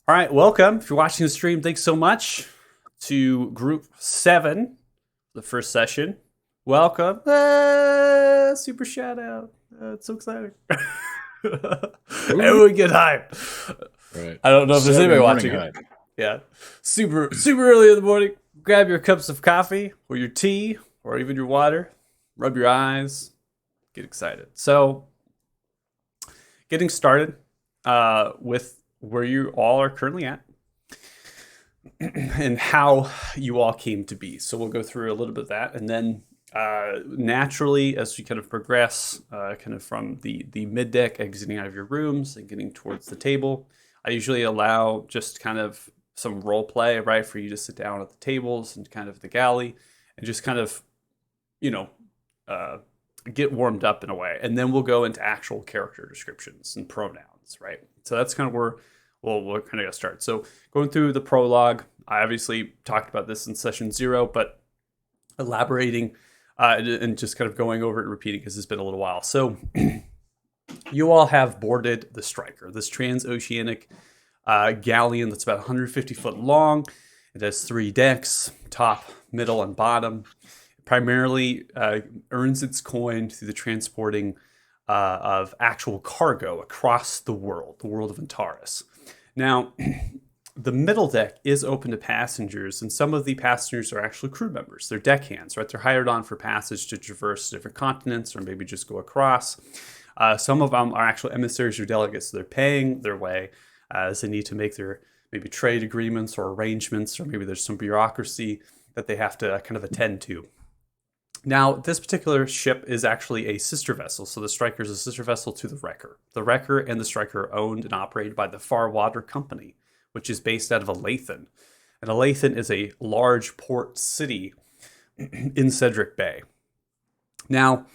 All right, welcome. If you're watching the stream, thanks so much to Group 7, the first session. Welcome. Super shout out. It's so exciting. Woo! Everyone get hype. Right. I don't know if there's Saturday anybody morning watching it. hype. Yeah. Super early in the morning. Grab your cups of coffee or your tea or even your water. Rub your eyes. Get excited. So, getting started with where you all are currently at and how you all came to be. So we'll go through a little bit of that, and then naturally, as we kind of progress, kind of from the mid deck, exiting out of your rooms and getting towards the table, I usually allow just kind of some role play, right, for you to sit down at the tables and kind of the galley, and just kind of, you know, uh, get warmed up in a way, and then we'll go into actual character descriptions and pronouns, right? So that's kind of where we're kind of gonna start. So going through the prologue, I obviously talked about this in session 0, but elaborating and just kind of going over it and repeating because it's been a little while. So you all have boarded the Striker, this transoceanic galleon that's about 150 foot long. It has 3 decks, top, middle, and bottom. It primarily earns its coin through the transporting of actual cargo across the world of Antares. Now, the middle deck is open to passengers, and some of the passengers are actually crew members. They're deckhands, right? They're hired on for passage to traverse different continents or maybe just go across. Some of them are actual emissaries or delegates, so they're paying their way as they need to make their maybe trade agreements or arrangements, or maybe there's some bureaucracy that they have to kind of attend to. Now, this particular ship is actually a sister vessel. So the Striker is a sister vessel to the Wrecker. The Wrecker and the Striker are owned and operated by the Farwater Company, which is based out of Alathan. And Alathan is a large port city in Cedric Bay. Now,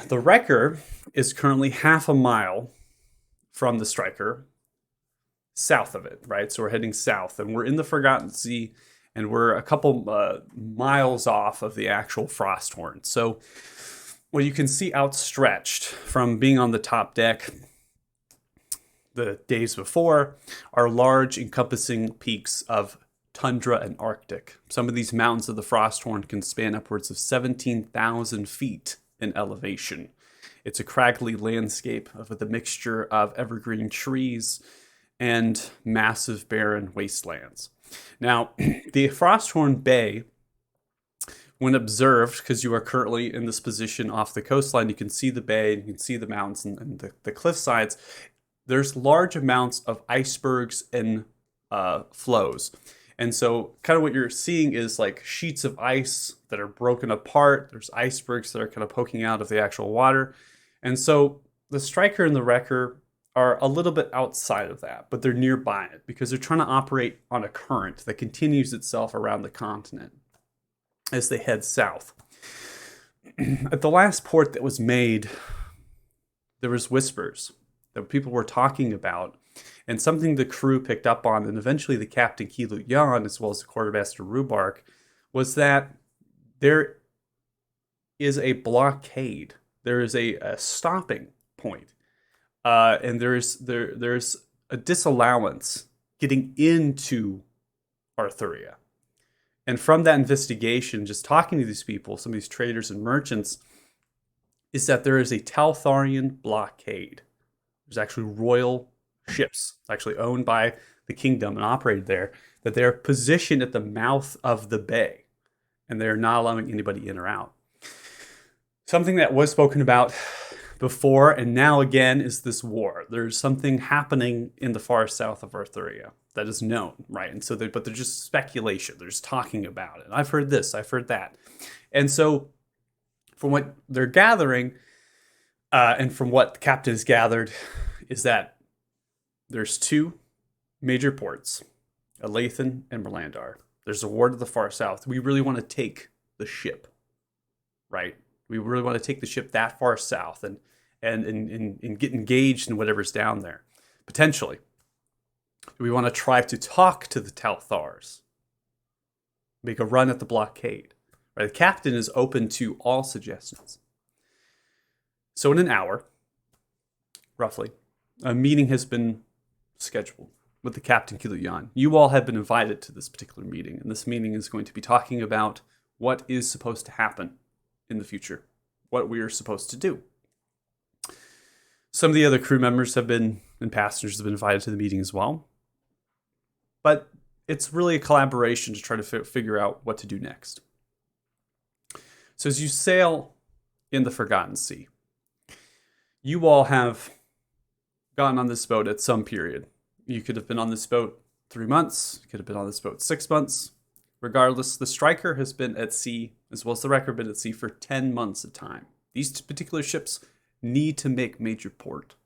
the Wrecker is currently half a mile from the Striker, south of it, right? So we're heading south, and we're in the Forgotten Sea, and we're a couple miles off of the actual Frosthorn. So what you can see outstretched from being on the top deck the days before are large encompassing peaks of tundra and Arctic. Some of these mountains of the Frosthorn can span upwards of 17,000 feet in elevation. It's a craggly landscape with a mixture of evergreen trees and massive barren wastelands. Now, the Frosthorn Bay, when observed, because you are currently in this position off the coastline, you can see the bay, you can see the mountains and the cliff sides. There's large amounts of icebergs and flows. And so kind of what you're seeing is like sheets of ice that are broken apart. There's icebergs that are kind of poking out of the actual water. And so the Striker and the Wrecker are a little bit outside of that, but they're nearby it because they're trying to operate on a current that continues itself around the continent as they head south. At the last port that was made, there was whispers that people were talking about, and something the crew picked up on, and eventually the captain Keelut Yan, as well as the quartermaster Rubark, was that there is a blockade. There is a stopping point. And there's a disallowance getting into Arthuria. And from that investigation, just talking to these people, some of these traders and merchants, is that there is a Taltharian blockade. There's actually royal ships, actually owned by the kingdom and operated there, that they're positioned at the mouth of the bay, and they're not allowing anybody in or out. Something that was spoken about before and now again is this war. There's something happening in the far south of Arthuria that is known, right? And so, but they're just speculation. They're just talking about it. I've heard this, I've heard that. And so, from what they're gathering, and from what the captain has gathered, is that there's 2 major ports, Alathan and Merlandar. There's a war to the far south. We really want to take the ship, right? We really want to take the ship that far south and get engaged in whatever's down there, potentially. We want to try to talk to the Talthars, make a run at the blockade. Right? The captain is open to all suggestions. So in an hour, roughly, a meeting has been scheduled. with the Captain Kiluyan. You all have been invited to this particular meeting, and this meeting is going to be talking about what is supposed to happen in the future, what we are supposed to do. Some of the other crew members and passengers have been invited to the meeting as well. But it's really a collaboration to try to figure out what to do next. So as you sail in the Forgotten Sea, you all have gotten on this boat at some period. You could have been on this boat 3 months, you could have been on this boat 6 months. Regardless, the Striker has been at sea, as well as the Wrecker, been at sea for 10 months at a time. These particular ships need to make major port.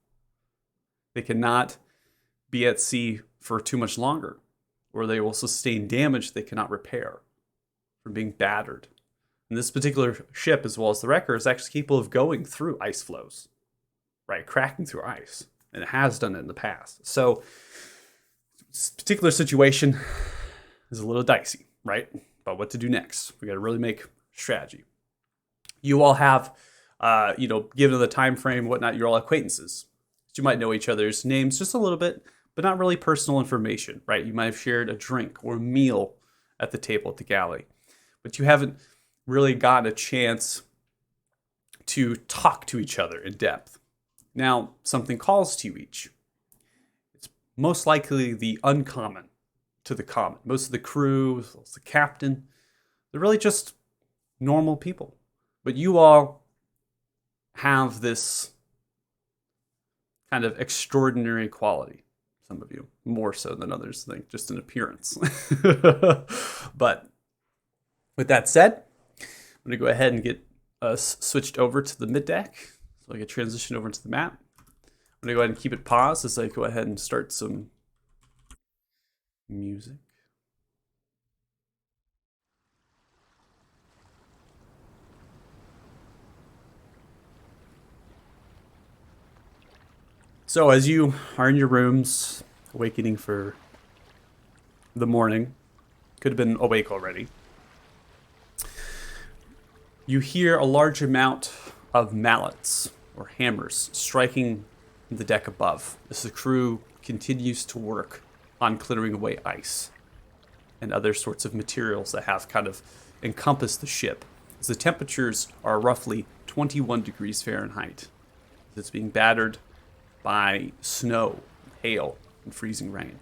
They cannot be at sea for too much longer, or they will sustain damage they cannot repair from being battered. And this particular ship, as well as the Wrecker, is actually capable of going through ice floes, right? Cracking through ice. And it has done it in the past. So this particular situation is a little dicey, right? But what to do next? We got to really make strategy. You all have, given the time frame, whatnot, you're all acquaintances. You might know each other's names just a little bit, but not really personal information, right? You might have shared a drink or a meal at the table at the galley, but you haven't really gotten a chance to talk to each other in depth. Now, something calls to you each. It's most likely the uncommon to the common. Most of the crew, as well as the captain, they're really just normal people. But you all have this kind of extraordinary quality. Some of you, more so than others, think just in appearance. But with that said, I'm going to go ahead and get us switched over to the middeck. So I can transition over to the map. I'm going to go ahead and keep it paused as I go ahead and start some music. So as you are in your rooms, awakening for the morning, could have been awake already, you hear a large amount of mallets or hammers striking the deck above as the crew continues to work on clearing away ice and other sorts of materials that have kind of encompassed the ship, as the temperatures are roughly 21 degrees Fahrenheit. It's being battered by snow, hail, and freezing rain.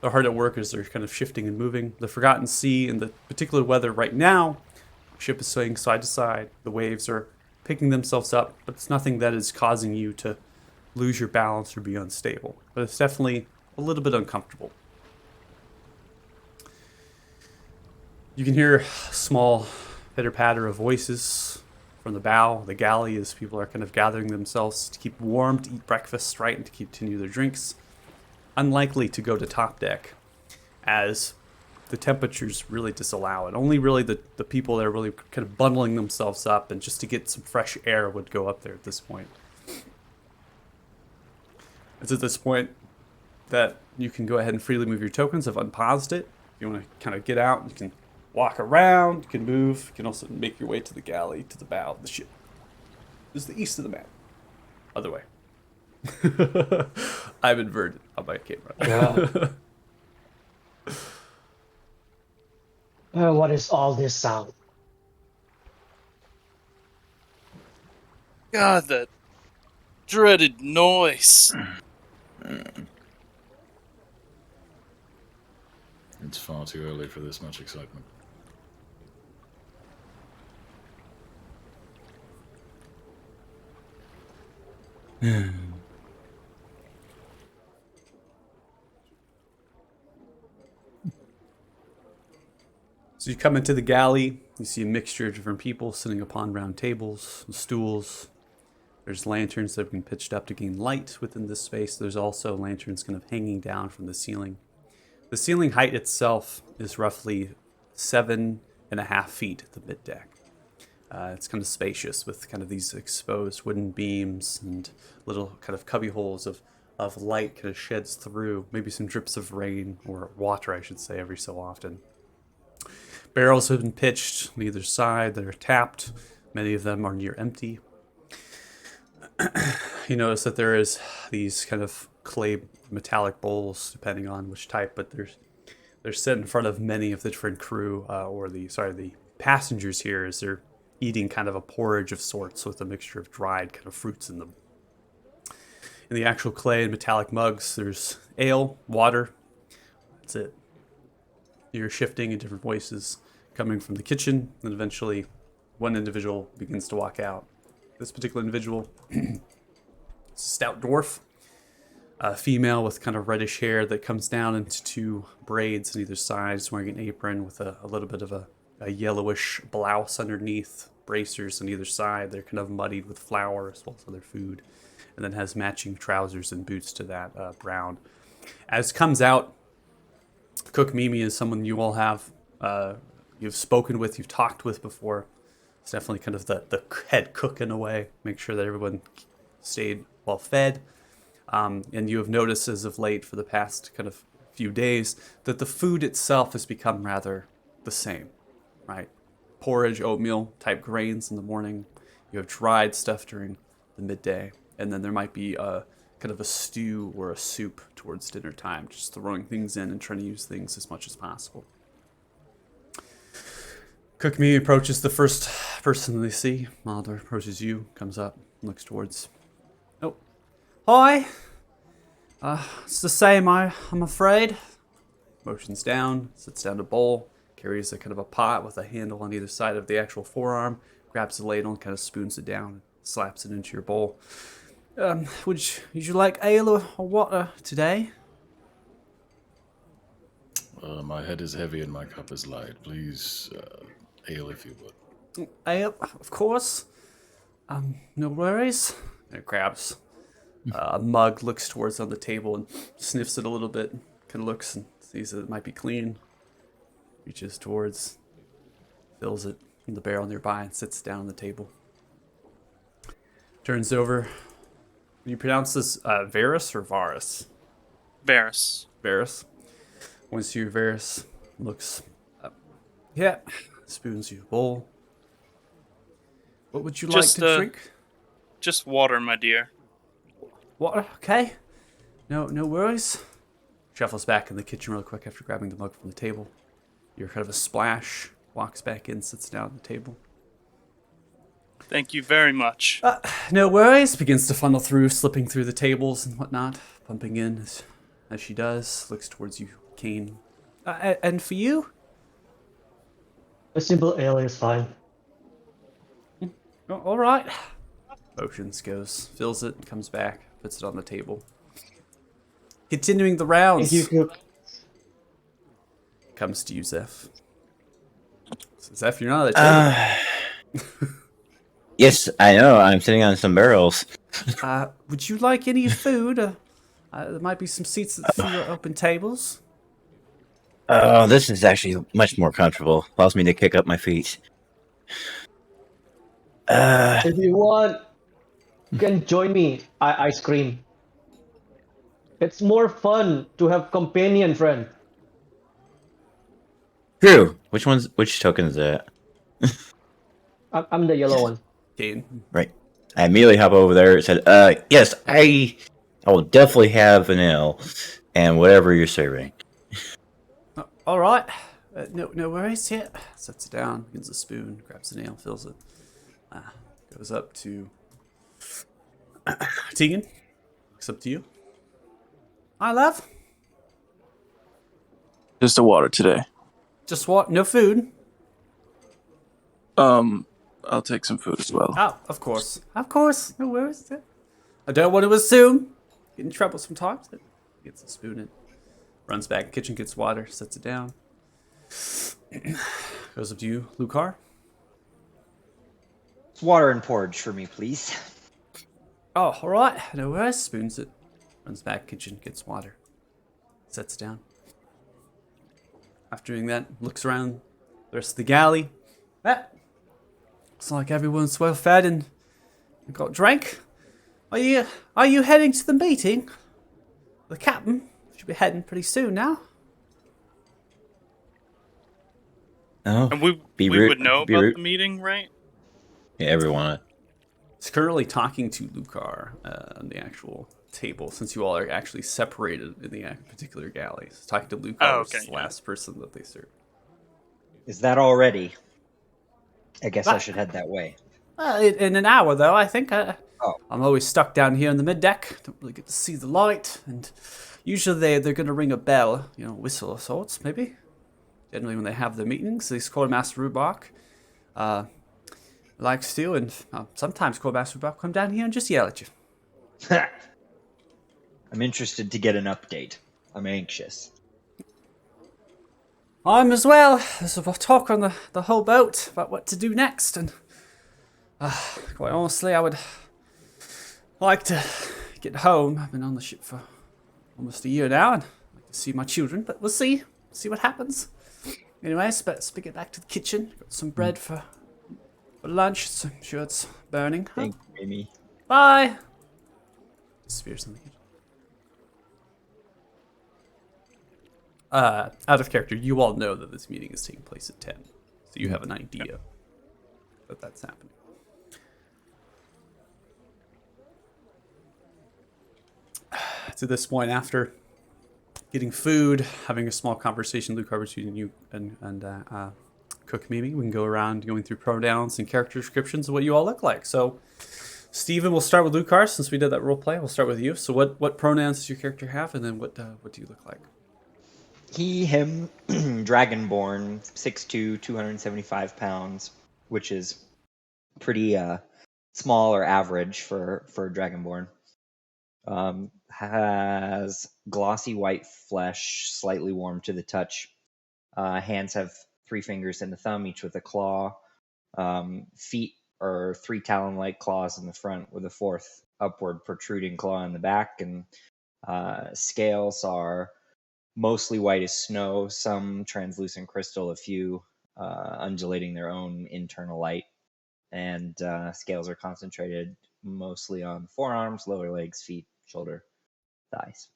They're hard at work as they're kind of shifting and moving. The Forgotten Sea and the particular weather right now, the ship is swaying side to side. The waves are picking themselves up, but it's nothing that is causing you to lose your balance or be unstable. But it's definitely a little bit uncomfortable. You can hear a small pitter-patter of voices from the bow, the galley, as people are kind of gathering themselves to keep warm, to eat breakfast, right, and to continue their drinks. Unlikely to go to top deck, as the temperatures really disallow it. Only really the people that are really kind of bundling themselves up and just to get some fresh air would go up there at this point. It's at this point that you can go ahead and freely move your tokens. I've unpaused it. If you want to kind of get out, you can walk around, you can move. You can also make your way to the galley, to the bow of the ship. This is the east of the map. Other way. I'm inverted on my camera. Yeah. What is all this sound? God, that dreaded noise. It's far too early for this much excitement. So you come into the galley, you see a mixture of different people sitting upon round tables, stools. There's lanterns that have been pitched up to gain light within this space. There's also lanterns kind of hanging down from the ceiling. The ceiling height itself is roughly 7.5 feet at the mid deck. It's kind of spacious with kind of these exposed wooden beams and little kind of cubby holes of light kind of sheds through, maybe some drips of rain or water, I should say, every so often. Barrels have been pitched on either side. They're tapped. Many of them are near empty. You notice that there is these kind of clay metallic bowls, depending on which type, but they're set in front of many of the different crew, the passengers here, as they're eating kind of a porridge of sorts with a mixture of dried kind of fruits in them. In the actual clay and metallic mugs, there's ale, water. That's it. You're shifting in different voices coming from the kitchen, and eventually one individual begins to walk out. This particular individual, stout dwarf, a female with kind of reddish hair that comes down into two braids on either side. Is wearing an apron with a little bit of a yellowish blouse underneath, bracers on either side. They're kind of muddied with flour as well as other food, and then has matching trousers and boots to that, brown. As comes out, Cook Mimi is someone you all have, you've spoken with, you've talked with before. It's definitely kind of the head cook in a way, make sure that everyone stayed well fed. And you have noticed as of late for the past kind of few days that the food itself has become rather the same, right? Porridge, oatmeal type grains in the morning. You have dried stuff during the midday. And then there might be a kind of a stew or a soup towards dinner time, just throwing things in and trying to use things as much as possible. Cook Me approaches the first person they see. Mulder approaches you, comes up, looks towards. Oh, hi. It's the same, I'm afraid. Motions down, sits down to bowl, carries a kind of a pot with a handle on either side of the actual forearm, grabs the ladle and kind of spoons it down, slaps it into your bowl. Would you like ale or water today? My head is heavy and my cup is light. Please, ale if you would. Ale, of course. No worries. It grabs a mug, looks towards on the table and sniffs it a little bit. Kind of looks and sees that it might be clean. Reaches towards, fills it in the barrel nearby and sits down on the table. Turns over. You pronounce this Varus or Varus? Varus. Varus. Once you Varus looks up. Yeah. Spoons you a bowl. What would you like to drink? Just water, my dear. Water, okay. No worries. Shuffles back in the kitchen real quick after grabbing the mug from the table. You're kind of a splash. Walks back in, sits down at the table. Thank you very much. No worries. Begins to funnel through, slipping through the tables and whatnot. Pumping in as she does. Looks towards you, Kane. And for you? A simple ale is fine. Oh, all right. Motions goes, fills it, comes back, puts it on the table. Continuing the rounds. Thank you, Cook. Comes to you, Zeph. So, Zeph, you're not at the table. Yes, I know. I'm sitting on some barrels. Would you like any food? There might be some seats at the few open tables. Oh, this is actually much more comfortable. Allows me to kick up my feet. If you want, you can join me. I scream. It's more fun to have companion friend. True. Which token is that? I'm the yellow one. Kane. Right. I immediately hop over there and said, yes, I will definitely have an ale and whatever you're serving. All right. No worries. Yeah. Sets it down, gets a spoon, grabs the nail, fills it. Goes up to Tegan. Looks up to you. Hi, love. Just a water today. Just what? No food? I'll take some food as well. Oh, of course. Of course. No worries. Yeah. I don't want to assume. Get in trouble sometimes. Gets a spoon in. Runs back in the kitchen, gets water, sets it down. Goes up to you, Lucar. Water and porridge for me, please. Oh, all right. No worries. Spoons it. Runs back kitchen, gets water. Sets it down. After doing that, looks around the rest of the galley. Looks like everyone's well fed and got drink. Are you heading to the meeting? The captain should be heading pretty soon now. Oh, And we would know about the meeting, right? Yeah, everyone. He's currently talking to Lucar on the actual table, since you all are actually separated in the particular galleys. Talking to Lucar Oh, was okay, the yeah. last person that they served. Is that already? I guess I Ah. should head that way. In an hour, though, I think. Oh. I'm always stuck down here in the mid-deck. Don't really get to see the light. And usually they're going to ring a bell, whistle of sorts, maybe. Generally when they have their meetings, this Quartermaster Rubach likes to, and sometimes Quartermaster Rubach come down here and just yell at you. I'm interested to get an update. I'm anxious. I'm as well. There's a talk on the whole boat about what to do next, and quite honestly, I would like to get home. I've been on the ship for almost a year now, and I'd like to see my children, but we'll see. See what happens. Anyways, let's get back to the kitchen. Got some bread for lunch. So I'm sure it's burning. Thank you, Amy. Bye. Disappears in the kitchen. Out of character, you all know that this meeting is taking place at 10. So you have an idea that that's happening. To this point, after getting food, having a small conversation, Lucar, between you and Cook Mimi, we can go around going through pronouns and character descriptions of what you all look like. So, Steven, we'll start with Lucar, since we did that role play. We'll start with you. So what pronouns does your character have, and then what do you look like? He, him, Dragonborn, 6'2", 275 pounds, which is pretty small or average for a Dragonborn. Has glossy white flesh, slightly warm to the touch. Hands have 3 fingers and a thumb, each with a claw. Feet are 3 talon-like claws in the front, with a 4th upward protruding claw in the back. And scales are mostly white as snow, some translucent crystal, a few undulating their own internal light. And scales are concentrated mostly on forearms, lower legs, feet, shoulder, thighs.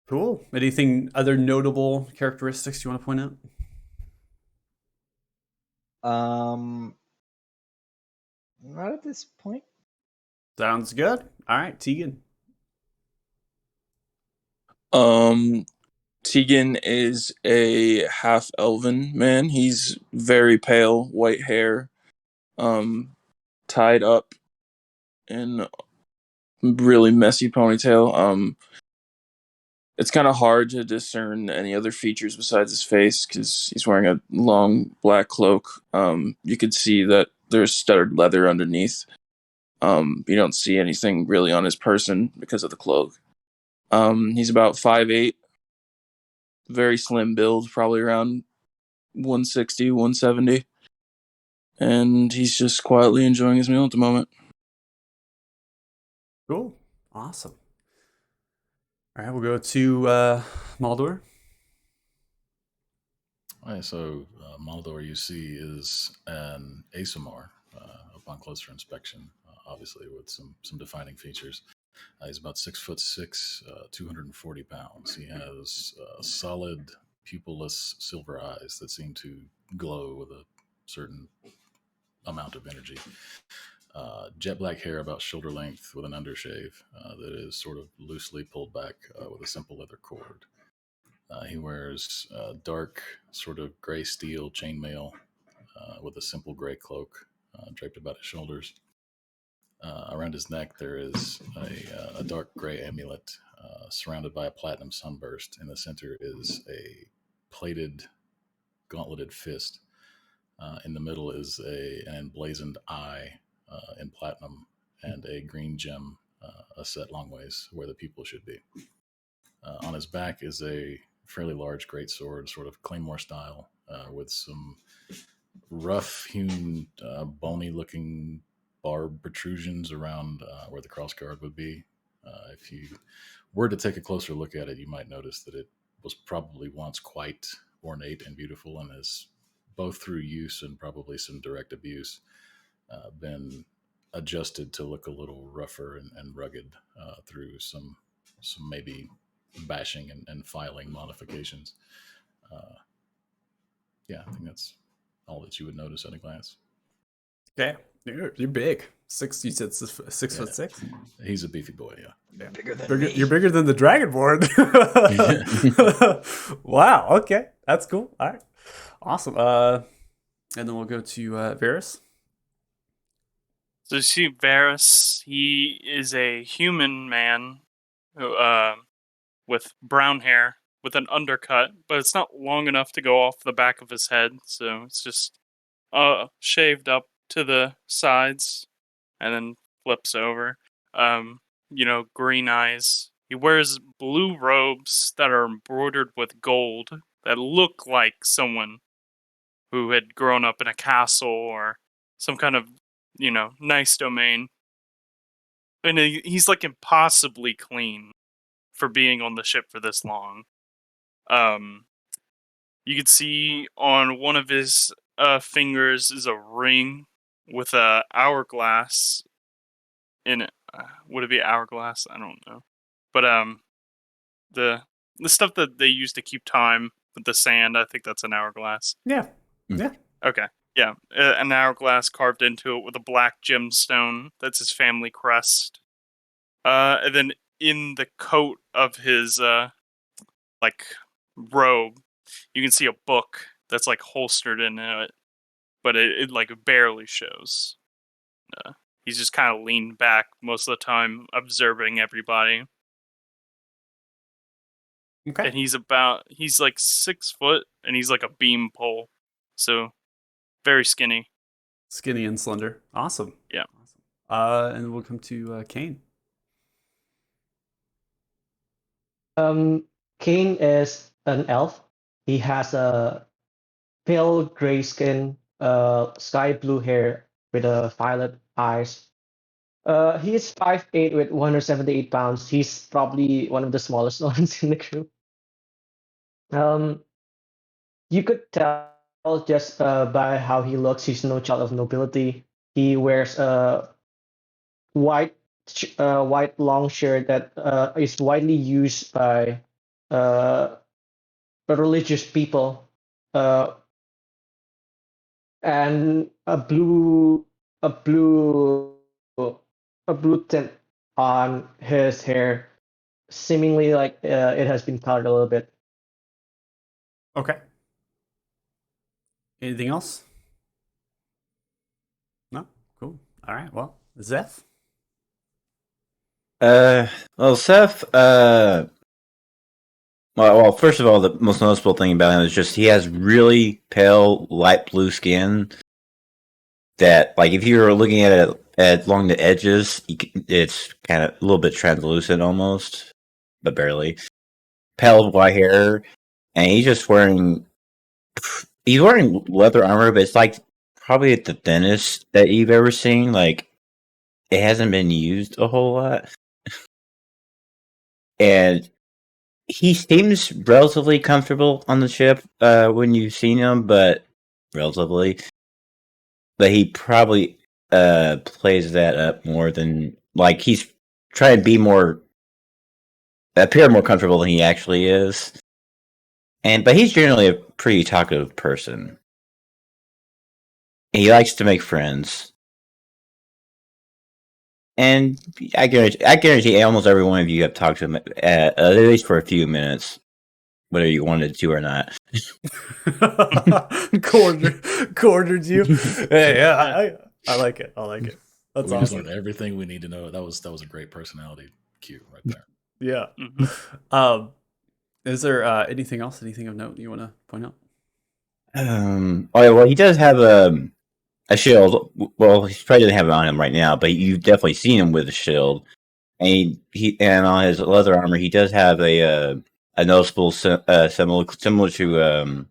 Cool. Anything other notable characteristics you want to point out? Not at this point. Sounds good. All right, Tegan. Tegan is a half elven man. He's very pale, white hair, tied up in a really messy ponytail. It's kind of hard to discern any other features besides his face because he's wearing a long black cloak. You could see that there's studded leather underneath. You don't see anything really on his person because of the cloak. He's about 5'8", very slim build, probably around 160, 170. And he's just quietly enjoying his meal at the moment. Cool. Awesome. All right, we'll go to Maldor. All right, so Maldor, you see, is an Aasimar upon closer inspection, obviously with some defining features. He's about 6'6", 240 pounds. He has solid, pupilless silver eyes that seem to glow with a certain amount of energy. Jet black hair about shoulder length with an undershave that is sort of loosely pulled back with a simple leather cord. He wears dark, sort of gray steel chainmail with a simple gray cloak draped about his shoulders. Around his neck, there is a dark gray amulet surrounded by a platinum sunburst. In the center is a plated, gauntleted fist. In the middle is an emblazoned eye in platinum and a green gem, a set long ways where the pupil should be. On his back is a fairly large greatsword, sort of Claymore style, with some rough-hewn, bony-looking barb protrusions around where the crossguard would be. If you were to take a closer look at it, you might notice that it was probably once quite ornate and beautiful, and has, both through use and probably some direct abuse, been adjusted to look a little rougher and rugged through some maybe bashing and filing modifications. I think that's all that you would notice at a glance. Okay, you're big. You said 6'6". He's a beefy boy. Yeah. Yeah. Bigger than me. You're bigger than the Dragonborn. Wow. Okay, that's cool. All right, awesome. And then we'll go to Varys. So you see Varys, he is a human man who, with brown hair, with an undercut, but it's not long enough to go off the back of his head, so it's just shaved up to the sides and then flips over. Green eyes. He wears blue robes that are embroidered with gold that look like someone who had grown up in a castle or some kind of, nice domain. And he's like impossibly clean for being on the ship for this long. You can see on one of his fingers is a ring with a hourglass in it. Would it be hourglass? I don't know. But the stuff that they use to keep time with the sand, I think that's an hourglass. Yeah. Yeah. Okay. Yeah, an hourglass carved into it with a black gemstone. That's his family crest. And then in the coat of his robe, you can see a book that's like holstered in it, but it like barely shows. He's just kind of leaned back most of the time, observing everybody. Okay. And he's like 6 foot, and he's like a beam pole, so very skinny. Skinny and slender. Awesome. Yeah. Awesome. And we'll come to Kane. Kane is an elf. He has a pale gray skin, sky blue hair with violet eyes. He is 5'8" with 178 pounds. He's probably one of the smallest ones in the crew. You could tell just by how he looks. He's no child of nobility. He wears a white long shirt that is widely used by religious people, and a blue tint on his hair, seemingly like it has been colored a little bit. Okay. Anything else? No? Cool. All right. Well, Zeph? Well, Seth, well, first of all, the most noticeable thing about him is just he has really pale, light blue skin that, like, if you were looking at it along the edges, it's kind of a little bit translucent almost, but barely. Pale white hair, and he's wearing leather armor, but it's like probably the thinnest that you've ever seen. Like, it hasn't been used a whole lot. And he seems relatively comfortable on the ship when you've seen him, but relatively. But he probably plays that up more than, like, he's trying to appear more comfortable than he actually is. But he's generally a pretty talkative person. He likes to make friends. And I guarantee almost every one of you have talked to him at least for a few minutes, whether you wanted to or not. Cornered you. Hey, yeah, I like it. I like it. That's we awesome. just learned everything we need to know. That was a great personality cue right there. Yeah. Mm-hmm. Is there anything else? Anything of note you want to point out? Oh yeah, well, he does have a shield. Well, he probably doesn't have it on him right now, but you've definitely seen him with a shield. And and on his leather armor, he does have a noticeable similar to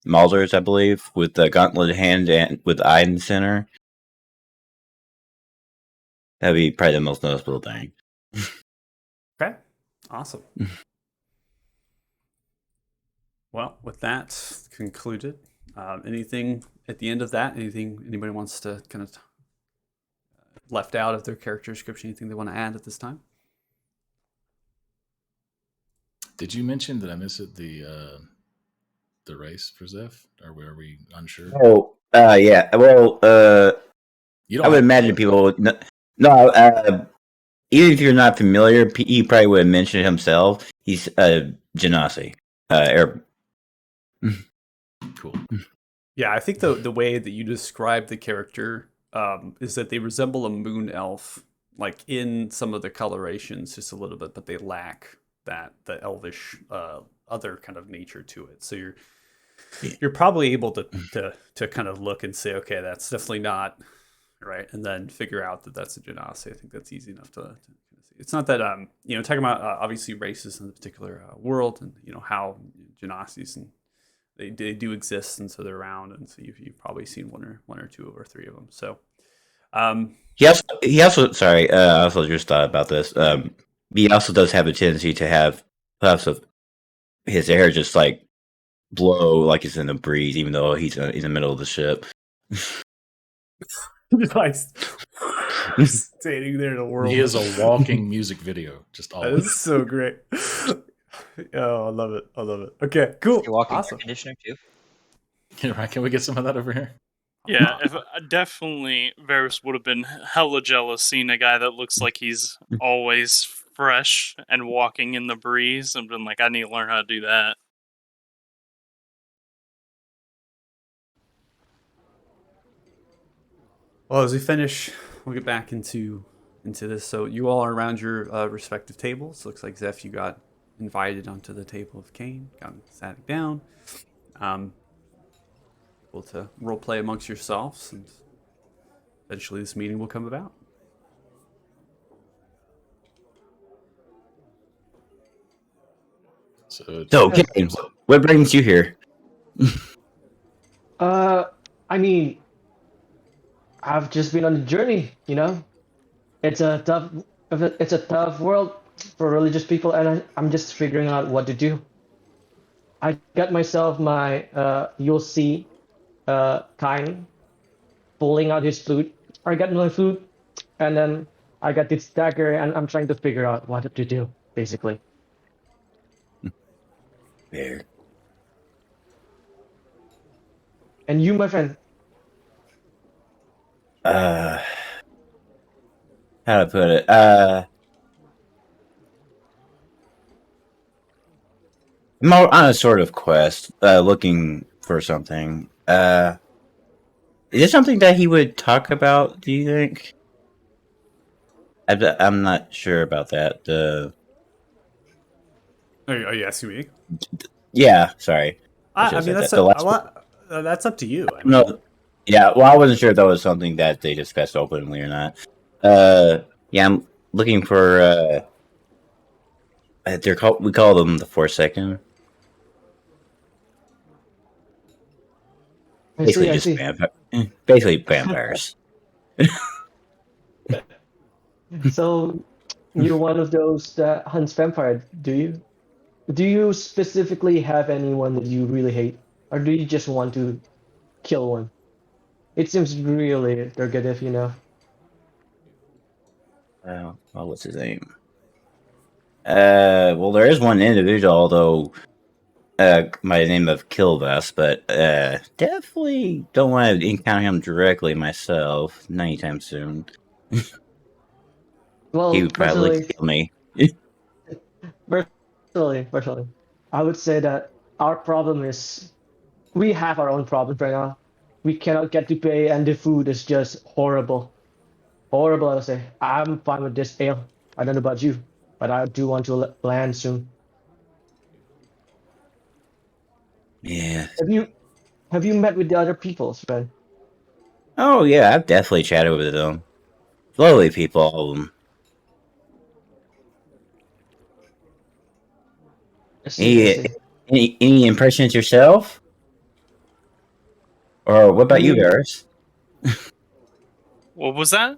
Maldor's, I believe, with the gauntlet hand and with the eye in the center. That'd be probably the most noticeable thing. Okay, awesome. Well, with that concluded, anything at the end of that? Anything anybody wants to kind of left out of their character description? Anything they want to add at this time? Did you mention, did I miss it, the race for Zeph? Or were we unsure? Oh, yeah. Well, You don't I would have to imagine say it. people would. No, even if you're not familiar, he probably would have mentioned himself. He's Genasi. Or, Cool. Yeah, I think the way that you describe the character is that they resemble a moon elf, like in some of the colorations, just a little bit, but they lack the elvish other kind of nature to it. So you're probably able to kind of look and say, okay, that's definitely not right, and then figure out that that's a Genasi. I think that's easy enough to see. It's not that talking about obviously races in the particular world, and how Genasis and they do exist, and so they're around, and so you've probably seen one or two or three of them. So, he also sorry, I also just thought about this. He also does have a tendency to have puffs of his hair just like blow like it's in a breeze, even though he's in the middle of the ship. like standing there in a world. He is a walking music video. Just all That of it. is so great. Oh, I love it. I love it. Okay, cool. You're walking Awesome. air conditioner too. Yeah, right. Can we get some of that over here? Yeah, if definitely Varys would have been hella jealous seeing a guy that looks like he's always fresh and walking in the breeze, and been like, I need to learn how to do that. Well, as we finish, we'll get back into this. So you all are around your respective tables. Looks like Zeph, you got invited onto the table of Cain, got sat down. Able to role play amongst yourselves, and eventually this meeting will come about. So, So, Kane, what brings you here? I mean, I've just been on a journey, you know. It's a tough world for religious people, and I'm just figuring out what to do. I got myself my you'll see kind pulling out his flute. I got my flute, and then I got this dagger, and I'm trying to figure out what to do, basically. There. And you, my friend, How to put it? I'm on a sort of quest, looking for something. Is it something that he would talk about? Do you think? I'm not sure about that. Are you asking me? Yeah, sorry. I should've mean, said that's that. The last a lot. That's up to you. I mean, No, yeah. Well, I wasn't sure if that was something that they discussed openly or not. Yeah, I'm looking for. They're called. We call them the Forsaken. I Basically, see, I just see. basically vampires. So you're one of those that hunts vampire, do you? Do you specifically have anyone that you really hate, or do you just want to kill one? It seems really targeted, you know. Well, what's his name? Well, there is one individual, although by the name of Kilvas, but definitely don't want to encounter him directly myself, not anytime soon. Well, He would probably personally, kill me. personally, I would say that our problem is we have our own problems right now. We cannot get to pay, and the food is just horrible. Horrible, I would say. I'm fine with this ale. I don't know about you, but I do want to land soon. Yeah. Have you met with the other peoples, friend? Oh yeah, I've definitely chatted with them. Lovely people, all of them. I see, I see. Any impressions yourself? Or what I about you, mean, Varys? What was that?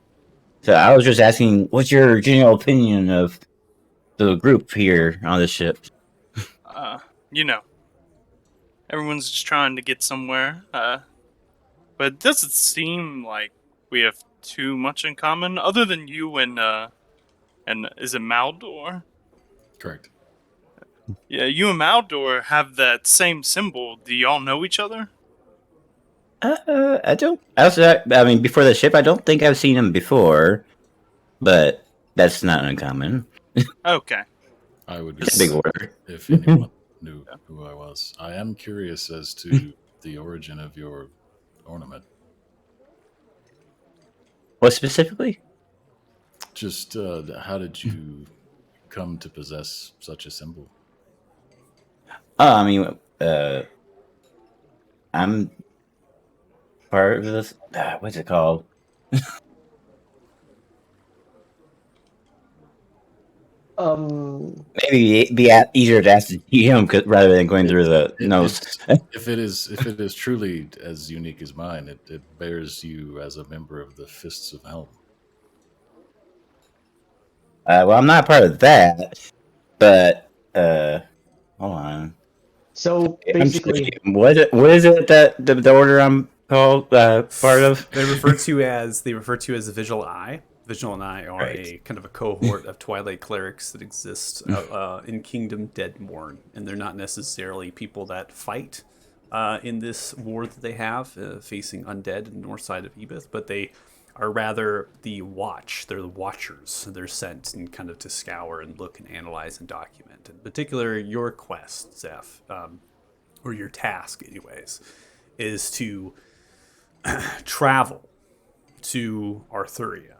So I was just asking, what's your general opinion of the group here on the ship? You know, everyone's just trying to get somewhere. But it doesn't seem like we have too much in common, other than you and is it Maldor? correct. Yeah, you and Maldor have that same symbol. Do y'all know each other? I don't. I mean, before the ship, I don't think I've seen him before, but that's not uncommon. Okay. I would be It's a big surprised order. if anyone knew who I was. I am curious as to the origin of your ornament. What specifically? Just how did you come to possess such a symbol? Oh, I mean, I'm part of this. What's it called? Um, Maybe be easier to ask the GM rather than going through the nose. If it is truly as unique as mine, it bears you as a member of the Fists of Helm. Well, I'm not part of that, but hold on. so I'm basically, sorry, what is it that the order I'm called part of? They refer to you as the Visual Eye. Visual and I are Right. a kind of a cohort of Twilight clerics that exists in Kingdom Deadmorn, and they're not necessarily people that fight in this war that they have facing undead in the north side of Ebith, but they are rather the watch. They're the watchers. They're sent and kind of to scour and look and analyze and document. In particular, your quest, Zeph, or your task, anyways, is to travel to Arthuria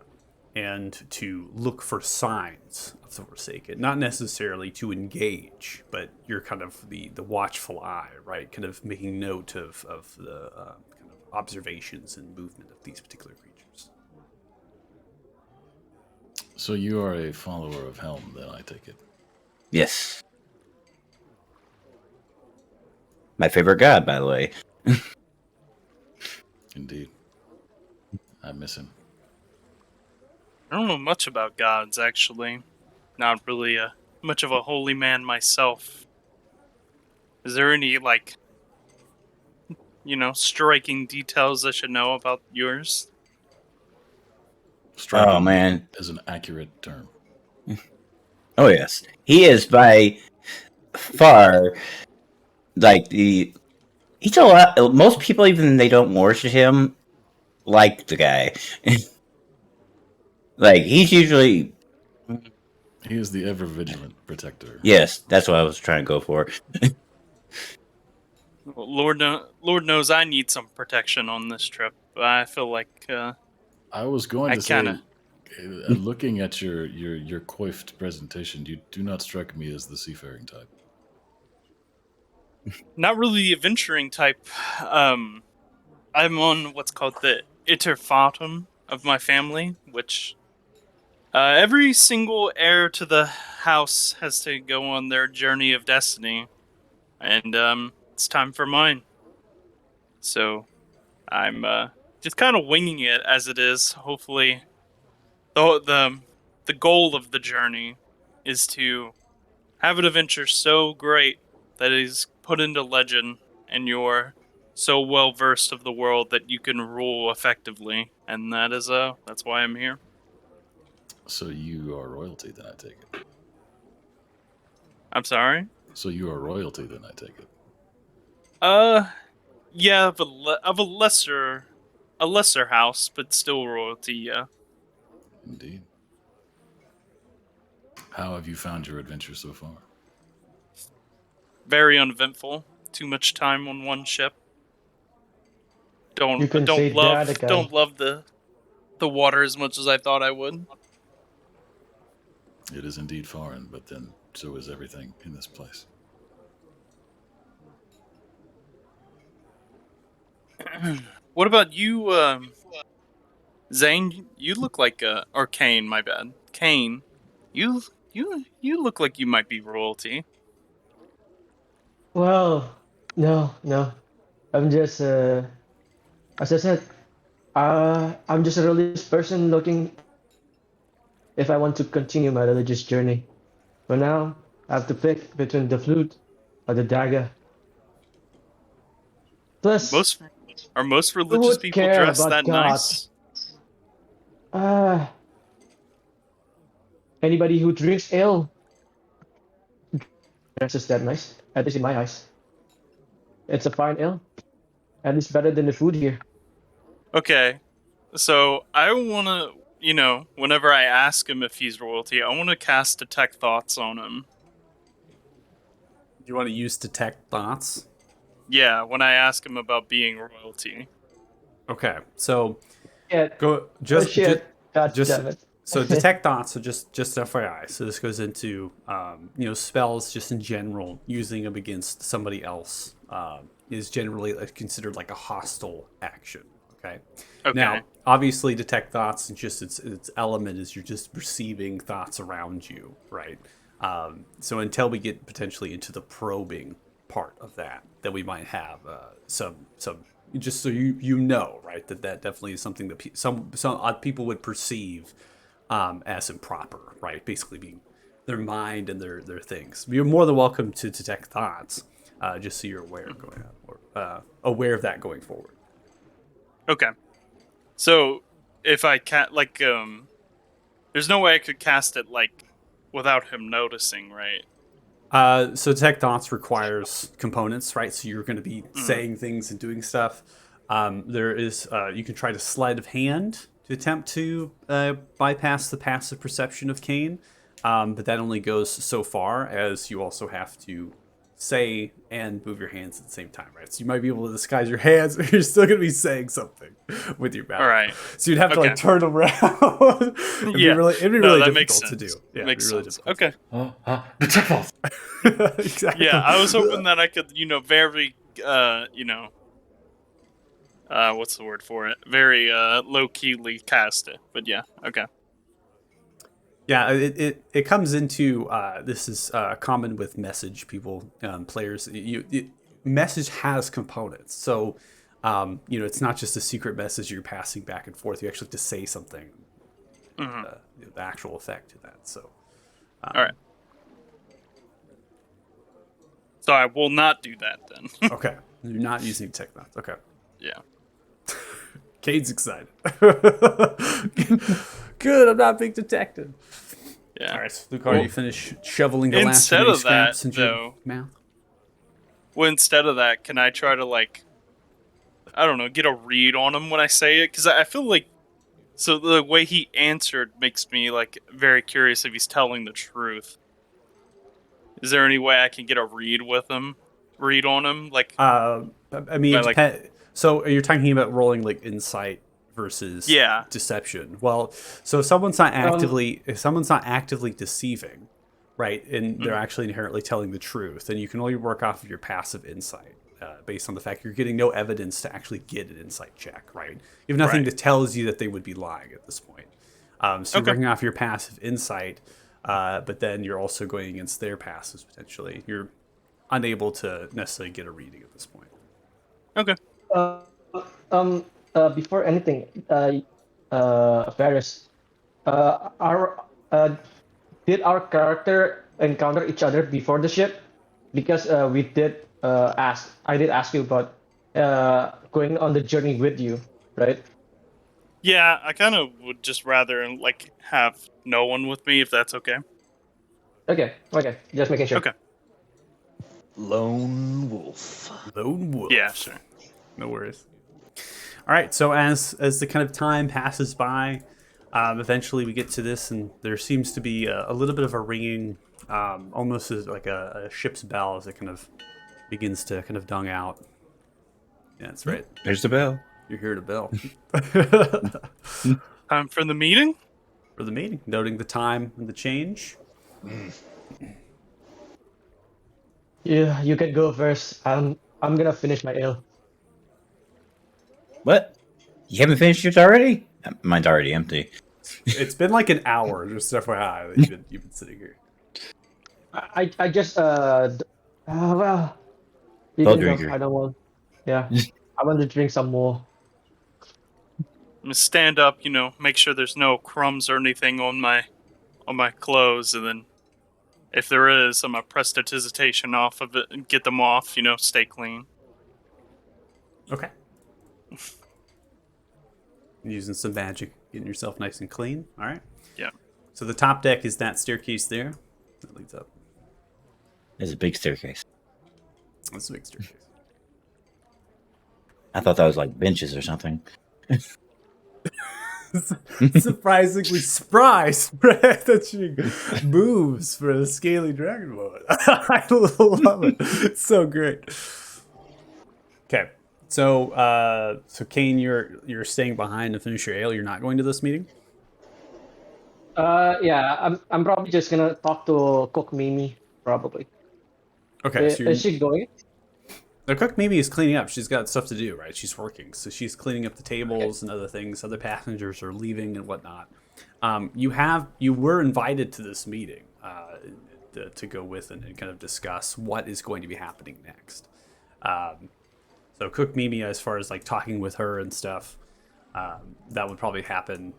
and to look for signs of the Forsaken. Not necessarily to engage, but you're kind of the watchful eye, right? Kind of making note of the kind of observations and movement of these particular creatures. So you are a follower of Helm, then I take it. Yes. My favorite god, by the way. Indeed. I miss him. I don't know much about gods, actually. Not really much of a holy man myself. Is there any, like, striking details I should know about yours? Striking Oh man. is an accurate term. Oh yes. He is by far like he's a lot. Most people, even they don't worship him, like the guy. Like he's usually He is the ever vigilant protector. yes. That's what I was trying to go for. Well, Lord knows I need some protection on this trip. I feel like I was going I to say, kinda- looking at your coiffed presentation, you do not strike me as the seafaring type. not really the adventuring type. I'm on what's called the Iterfatum of my family, which every single heir to the house has to go on their journey of destiny, and it's time for mine. So I'm just kind of winging it as it is. Hopefully, the goal of the journey is to have an adventure so great that it is put into legend, and you're so well versed of the world that you can rule effectively, and that's why I'm here. So you are royalty, then I take it. I'm sorry. So you are royalty, then I take it. Yeah, of a lesser house, but still royalty. Yeah. Indeed. How have you found your adventure so far? Very uneventful. Too much time on one ship. you can say that again. Don't love the water as much as I thought I would. It is indeed foreign, but then so is everything in this place. What about you, Zane? You look like or Kane. My bad, Kane. You look like you might be royalty. Well, no. I'm just, as I said, I'm just a religious person looking if I want to continue my religious journey. For now, I have to pick between the flute or the dagger. Plus, Most who religious would people care dressed about that gods? nice? Anybody who drinks ale dresses that nice, at least in my eyes. It's a fine ale. At least better than the food here. Okay, so I want to, whenever I ask him if he's royalty, I want to cast Detect Thoughts on him. You want to use detect thoughts? Yeah, when I ask him about being royalty. Okay, so Yeah. go Oh just shit. God just damn it. so detect thoughts. So just FYI. So this goes into spells just in general. Using them against somebody else is generally considered like a hostile action. Okay. Okay. Now, obviously, detect thoughts and just its element is you're just receiving thoughts around you, right? So until we get potentially into the probing part of that we might have some just so you know, right, that definitely is something that some odd people would perceive as improper, right? Basically, being their mind and their things. You're more than welcome to detect thoughts, just so you're aware going on, or aware of that going forward. Okay. So if I there's no way I could cast it without him noticing, right? So detect thoughts requires components, right? So you're going to be saying things and doing stuff. There is you can try to sleight of hand to attempt to bypass the passive perception of Kane, but that only goes so far, as you also have to say and move your hands at the same time, right? So you might be able to disguise your hands, but you're still going to be saying something with your mouth. All right. So you'd have to Okay. turn around. It'd be really that makes difficult to sense. do. Yeah, Makes it'd be really sense. difficult. Okay. Detect thoughts. Exactly. Yeah, I was hoping that I could, very, what's the word for it? Very low-keyly cast it. But yeah, okay. Yeah, it comes into this is common with message people, players. Message has components, so it's not just a secret message you're passing back and forth. You actually have to say something, the actual effect to that. So, All right. So I will not do that then. okay, you're not using technology. Okay, Yeah. Cade's excited. Good, I'm not being detected. Yeah. All right, Lucar, you finish shoveling the last instead remaining of that, scraps into your though- mouth. Well, instead of that, can I try to I don't know, get a read on him when I say it? Because I feel like, so the way he answered makes me very curious if he's telling the truth. Is there any way I can get a read on him? I mean, so you're talking about rolling insight versus Yeah. deception. Well, so if someone's not actively deceiving, right, and they're actually inherently telling the truth, then you can only work off of your passive insight, based on the fact you're getting no evidence to actually get an insight check, right? You have nothing Right. that tells you that they would be lying at this point. So you're Okay. working off your passive insight, but then you're also going against their passives potentially. You're unable to necessarily get a reading at this point. Okay. Before anything, Varys, did our character encounter each other before the ship? Because we did I did ask you about going on the journey with you, right? Yeah, I kind of would just rather have no one with me if that's okay. Okay, just making sure. Okay. Lone wolf. Lone wolf. Yeah, sure. No worries. All right. So as the kind of time passes by, eventually we get to this, and there seems to be a little bit of a ringing, almost as like a ship's bell as it kind of begins to kind of dung out. Yeah, that's right. There's the bell. You're hearing a bell Time for the meeting? for the meeting, noting the time and the change. Yeah, you can go first. I'm gonna finish my ale. What? You haven't finished yours already? Mine's already empty. It's been like an hour, just FYI, that you've been sitting here. I just well, you Well, can go. drinker. I don't want. Yeah, I want to drink some more. I'm gonna stand up, make sure there's no crumbs or anything on my clothes, and then if there is, I'm gonna prestidigitation off of it and get them off, stay clean. Okay. Using some magic, getting yourself nice and clean. All right. Yeah. So the top deck is that staircase there that leads up. There's a big staircase. That's a big staircase. I thought that was like benches or something. Surprisingly spry stretching moves for a scaly dragon woman. I love it. It's so great. Okay, so Kane, you're staying behind to finish your ale. You're not going to this meeting. Yeah, I'm probably just gonna talk to Cook Mimi, probably. Okay, so Is she going? the cook maybe is cleaning up. She's got stuff to do, right? She's working, so she's cleaning up the tables and other things. Other passengers are leaving and whatnot. You were invited to this meeting to go with and kind of discuss what is going to be happening next. So Cook Mimi, as far as like talking with her and stuff, that would probably happen.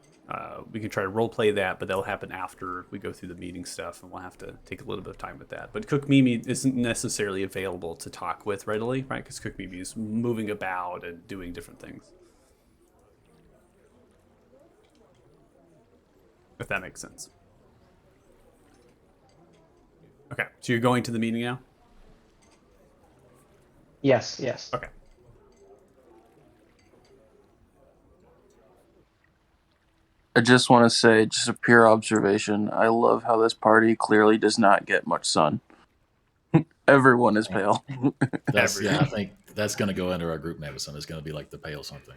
We can try to role play that, but that'll happen after we go through the meeting stuff, and we'll have to take a little bit of time with that. But Cook Mimi isn't necessarily available to talk with readily, right? Because Cook Mimi is moving about and doing different things. If that makes sense. Okay, so you're going to the meeting now? Yes, yes. Okay. I just want to say, just a pure observation, I love how this party clearly does not get much sun. Everyone is pale. I think that's going to go into our group name. It's going to be like the pale something.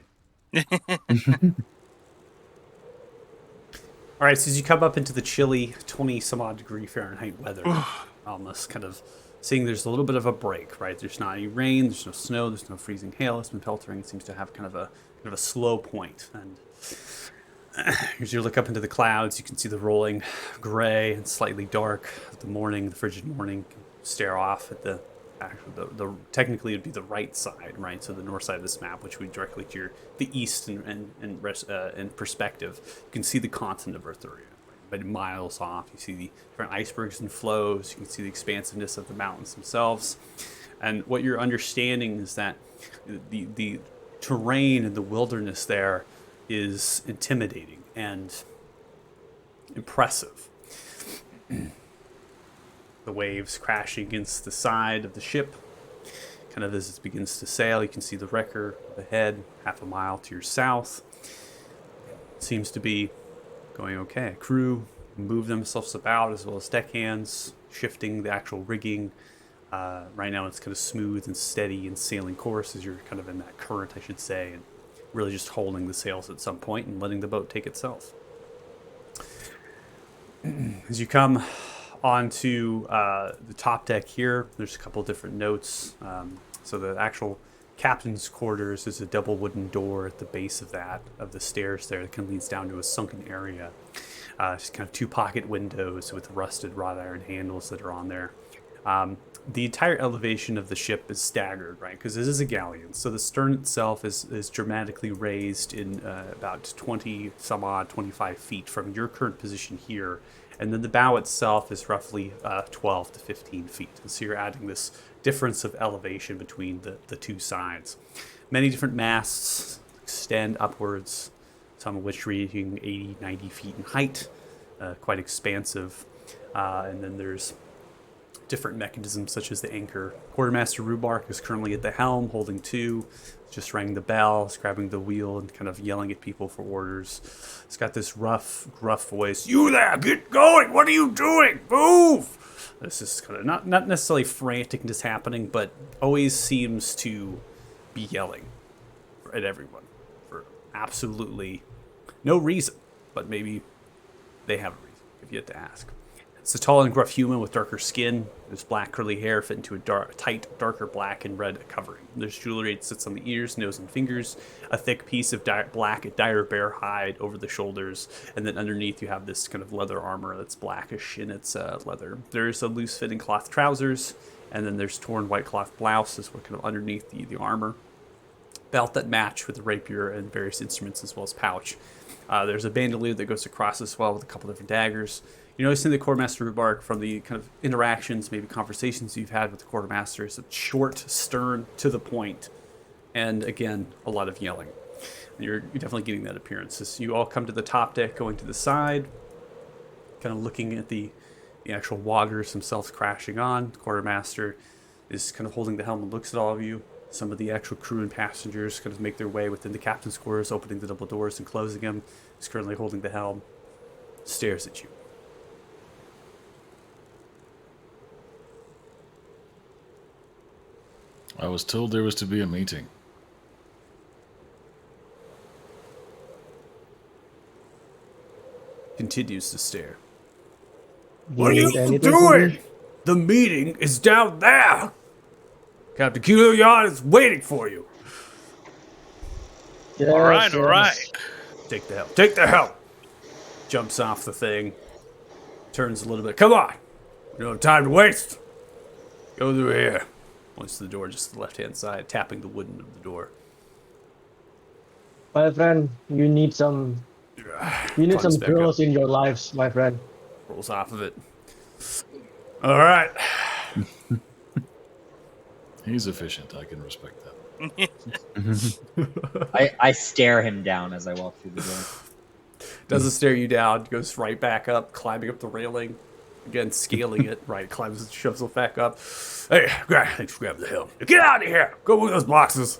All right, so as you come up into the chilly 20 some odd degree Fahrenheit weather, almost kind of seeing there's a little bit of a break, right? There's not any rain, there's no snow, there's no freezing hail. It's been peltering. It seems to have kind of a slow point. And as you look up into the clouds, you can see the rolling gray and slightly dark of the morning, the frigid morning. Stare off at the technically it'd be the right side, right? So the north side of this map, which would be directly to the east in perspective. You can see the continent of Arthuria, but miles off. You see the different icebergs and flows. You can see the expansiveness of the mountains themselves. And what you're understanding is that the terrain and the wilderness there is intimidating and impressive. The waves crashing against the side of the ship. Kind of as it begins to sail, you can see the wrecker ahead, half a mile to your south. Seems to be going okay. Crew move themselves about, as well as deckhands, shifting the actual rigging. Right now it's kind of smooth and steady and sailing course as you're kind of in that current, I should say, and really just holding the sails at some point and letting the boat take itself. As you come onto the top deck here, there's a couple different notes. So the actual captain's quarters is a double wooden door at the base of the stairs there that kind of leads down to a sunken area. Just kind of two pocket windows with rusted wrought iron handles that are on there. The entire elevation of the ship is staggered, right? Because this is a galleon. So the stern itself is dramatically raised in about 25 feet from your current position here. And then the bow itself is roughly 12 to 15 feet. And so you're adding this difference of elevation between the two sides. Many different masts extend upwards, some of which reaching 80, 90 feet in height, quite expansive. And then there's different mechanisms such as the anchor. Quartermaster Rubark is currently at the helm, holding to, just rang the bell, grabbing the wheel, and kind of yelling at people for orders. It's got this rough, gruff voice. "You there, get going! What are you doing? Move!" This is kind of not necessarily franticness happening, but always seems to be yelling at everyone for absolutely no reason, but maybe they have a reason. If you had to ask. It's a tall and gruff human with darker skin. His black curly hair fit into a tight, darker black and red covering. There's jewelry that sits on the ears, nose, and fingers. A thick piece of black dire bear hide over the shoulders, and then underneath you have this kind of leather armor that's blackish in its leather. There's a loose-fitting cloth trousers, and then there's torn white cloth blouses, what kind of underneath the armor. Belt that match with the rapier and various instruments, as well as pouch. There's a bandolier that goes across as well with a couple different daggers. You notice in the Quartermaster Rubark, from the kind of interactions, maybe conversations you've had with the Quartermaster, is a short, stern, to the point, and again, a lot of yelling. And you're definitely getting that appearance. As you all come to the top deck, going to the side, kind of looking at the actual waters themselves crashing on. The Quartermaster is kind of holding the helm and looks at all of you. Some of the actual crew and passengers kind of make their way within the captain's quarters, opening the double doors and closing them. He's currently holding the helm. Stares at you. I was told there was to be a meeting. Continues to stare. Do What are need you anything from doing? me? The meeting is down there. Captain Kiliyan is waiting for you. Yes, All right, all yes. right. Take the helm. Take the helm. Jumps off the thing. Turns a little bit. Come on. We don't have time to waste. Go through here. Points to the door, just the left-hand side, tapping the wooden of the door. My friend, you need some Climbs some back up. girls in your lives, my friend. Rolls off of it. All right. He's efficient. I can respect that. I stare him down as I walk through the door. Doesn't stare you down. Goes right back up, climbing up the railing. Again, scaling it. Right, climbs, shoves it back up. Hey, thanks for grabbing the helm. Get out of here. Go move those boxes.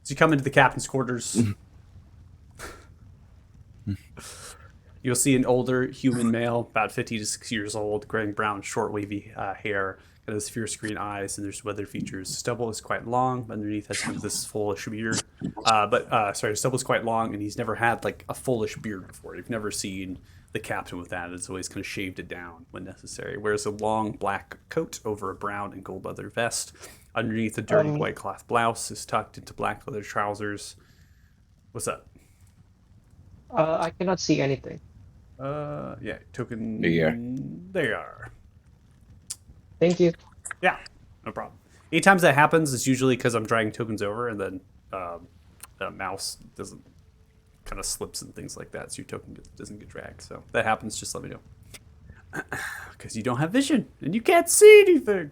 So you come into the captain's quarters. You'll see an older human male, about 50 to 60 years old, graying brown, short, wavy hair, got his fierce green eyes, and there's weathered features. Stubble is quite long. Underneath has kind of this fullish beard. Stubble is quite long, and he's never had like a fullish beard before. You've never seen the captain with that. It's always kind of shaved it down when necessary. Wears a long black coat over a brown and gold leather vest. Underneath, a dirty white cloth blouse is tucked into black leather trousers. What's up? I cannot see anything. Yeah, token. There you are. There you are. Thank you. Yeah, no problem. Anytime that happens, it's usually because I'm dragging tokens over, and then the mouse doesn't kind of slips and things like that, so your token doesn't get dragged. So if that happens, just let me know. Because you don't have vision and you can't see anything.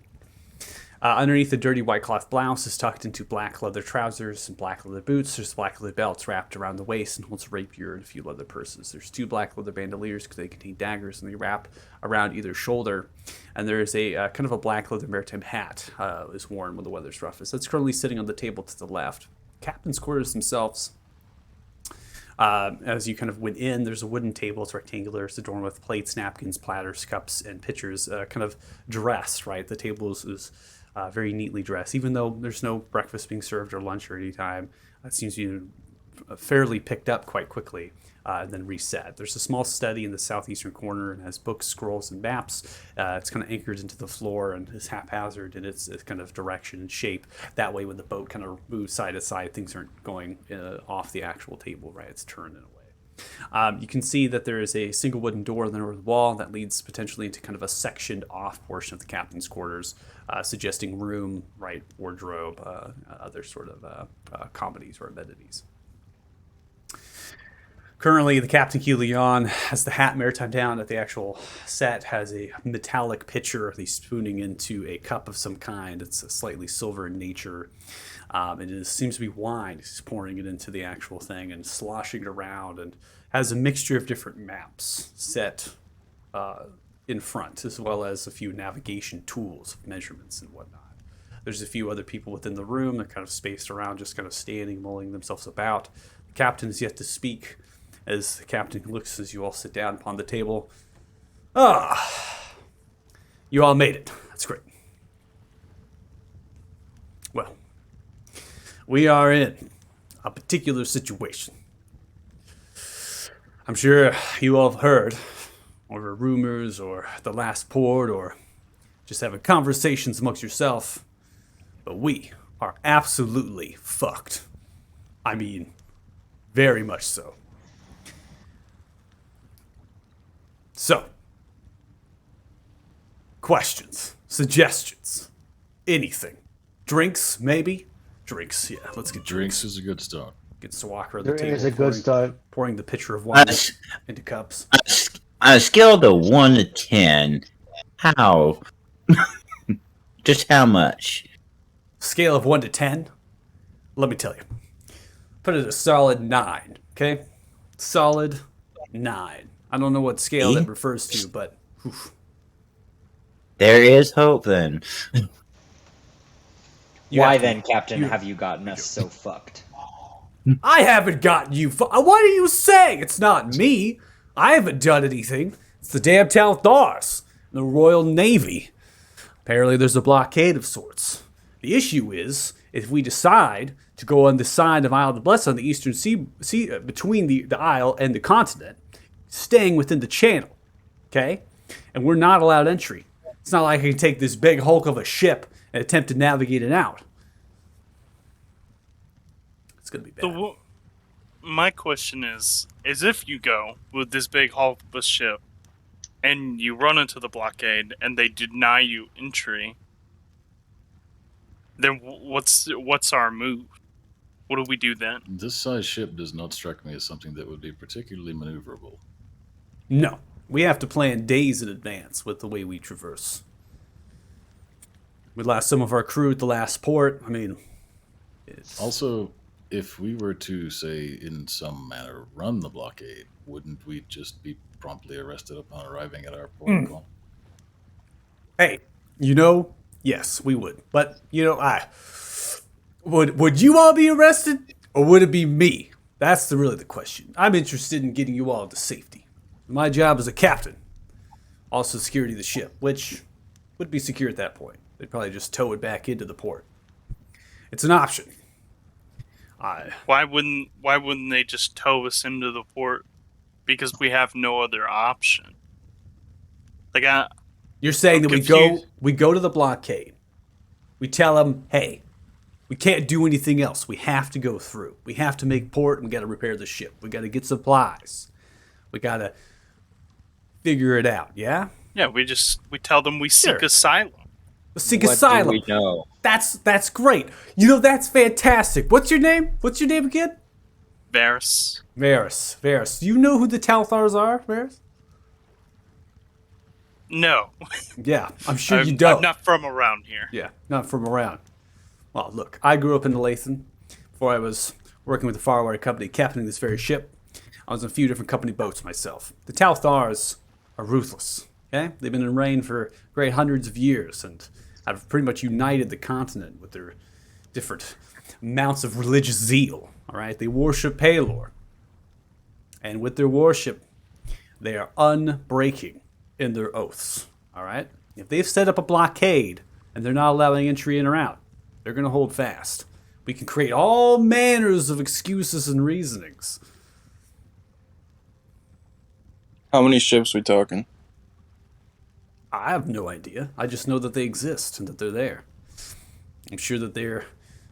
Underneath the dirty white cloth blouse is tucked into black leather trousers and black leather boots. There's black leather belts wrapped around the waist and holds a rapier and a few leather purses. There's 2 black leather bandoliers because they contain daggers and they wrap around either shoulder. And there's a kind of a black leather maritime hat is worn when the weather's roughest. That's currently sitting on the table to the left. Captain's quarters themselves. As you kind of went in, there's a wooden table. It's rectangular. It's adorned with plates, napkins, platters, cups, and pitchers, kind of dressed, right? The table is very neatly dressed, even though there's no breakfast being served or lunch or any time. It seems to be fairly picked up quite quickly and then reset. There's a small study in the southeastern corner and has books, scrolls, and maps. It's kind of anchored into the floor and is haphazard in its kind of direction and shape. That way, when the boat kind of moves side to side, things aren't going off the actual table, right? It's turned in a way. You can see that there is a single wooden door on the north wall that leads potentially into kind of a sectioned off portion of the captain's quarters, suggesting room, right, wardrobe, other sort of commodities or amenities. Currently, the Captain Kiliyan has the hat maritime down at the actual set, has a metallic pitcher he's spooning into a cup of some kind. It's slightly silver in nature. And it seems to be wine. He's pouring it into the actual thing and sloshing it around, and has a mixture of different maps set in front, as well as a few navigation tools, measurements, and whatnot. There's a few other people within the room. They're kind of spaced around, just kind of standing, mulling themselves about. The captain is yet to speak. As the captain looks as you all sit down upon the table. You all made it. That's great. Well, we are in a particular situation. I'm sure you all have heard, or rumors, or the last port, or just having conversations amongst yourself, but we are absolutely fucked. I mean, very much so. So, questions, suggestions, anything. Drinks, maybe? Drinks, yeah. Let's get Drinks is a good start. Gets to walk around the There table. is a good start. Pouring the pitcher of wine into cups. On a scale of 1 to 10, how? Just how much? Scale of 1 to 10. Let me tell you. put it a solid 9. Okay, solid 9. I don't know what scale that refers to, but oof. There is hope then. Why have to- then, Captain, have you gotten us so fucked? I haven't gotten you. What are you saying? It's not me. I haven't done anything. It's the damn Talthars, the Royal Navy. Apparently, there's a blockade of sorts. The issue is, if we decide to go on the side of Isle of the Blessed on the eastern sea between the isle and the continent, staying within the channel, okay? And we're not allowed entry. It's not like I can take this big hulk of a ship and attempt to navigate it out. It's gonna be bad. My question is if you go with this big hulk of a ship and you run into the blockade and they deny you entry, then what's our move? What do we do then? This size ship does not strike me as something that would be particularly maneuverable. No, we have to plan days in advance with the way we traverse. We lost some of our crew at the last port. I mean, it's... Also, if we were to, say, in some manner run the blockade, wouldn't we just be promptly arrested upon arriving at our port of call? Hey, yes, we would. But, would you all be arrested, or would it be me? That's really the question. I'm interested in getting you all to safety. My job as a captain, also security of the ship, which would be secure at that point. They'd probably just tow it back into the port. It's an option. Why wouldn't they just tow us into the port? Because we have no other option. Like You're saying that we go to the blockade. We tell them, hey, we can't do anything else. We have to go through. We have to make port, and we got to repair the ship. We got to get supplies. We got to figure it out. Yeah. Yeah, we tell them we seek asylum. Seek asylum. What do we know? That's great. That's fantastic. What's your name? What's your name again? Varys. Varys. Do you know who the Talthars are, Varys? No. Yeah, I'm sure you don't. I'm not from around here. Yeah, not from around. Well, look, I grew up in Lathan. Before I was working with the Farwater Company, captaining this very ship, I was on a few different company boats myself. The Talthars are ruthless. Okay, they've been in reign for great hundreds of years, and have pretty much united the continent with their different amounts of religious zeal. All right, they worship Pelor, and with their worship, they are unbreaking in their oaths. All right, if they've set up a blockade and they're not allowing entry in or out, they're going to hold fast. We can create all manners of excuses and reasonings. How many ships we talking? I have no idea. I just know that they exist and that they're there. I'm sure that there are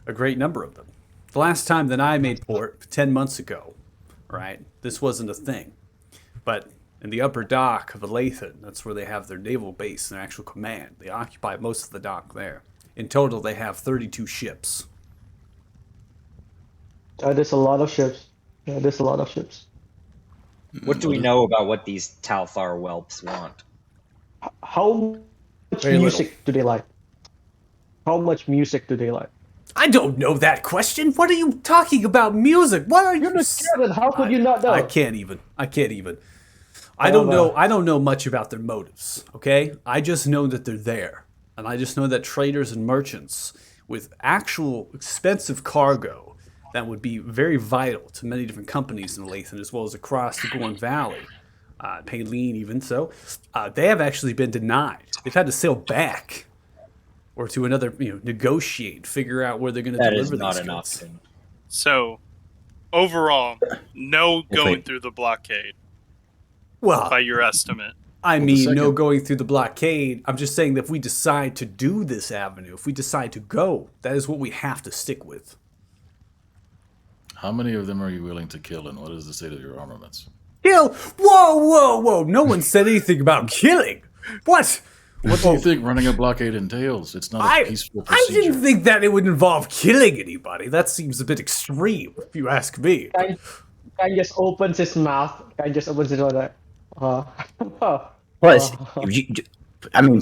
a great number of them. The last time that I made port, 10 months ago, right, this wasn't a thing. But in the upper dock of Lathan, that's where they have their naval base and their actual command. They occupy most of the dock there. In total, they have 32 ships. There's a lot of ships. Yeah, there's a lot of ships. What do we know about what these Talthar whelps want? How much Very music do they like? How much music do they like? I don't know that question. What are you talking about music? What are you? You're the captain. How could you not know? I can't even. I don't know. I don't know much about their motives. Okay, I just know that they're there, and I just know that traders and merchants with actual expensive cargo that would be very vital to many different companies in Lathan, as well as across the Gorn Valley, Paylene even so, they have actually been denied. They've had to sail back, or to another, negotiate, figure out where they're going to deliver these goods. That is not an option. So, overall, no going through the blockade Well, by your estimate. I the mean, no second- going through the blockade. I'm just saying that if we decide to do this avenue, if we decide to go, that is what we have to stick with. How many of them are you willing to kill, and what is the state of your armaments? Kill! Whoa! No one said anything about killing. What? What do you think running a blockade entails? It's not a peaceful I procedure. didn't think that it would involve killing anybody. That seems a bit extreme, if you ask me. Guy just opens his mouth. Guy just opens his mouth like, Plus,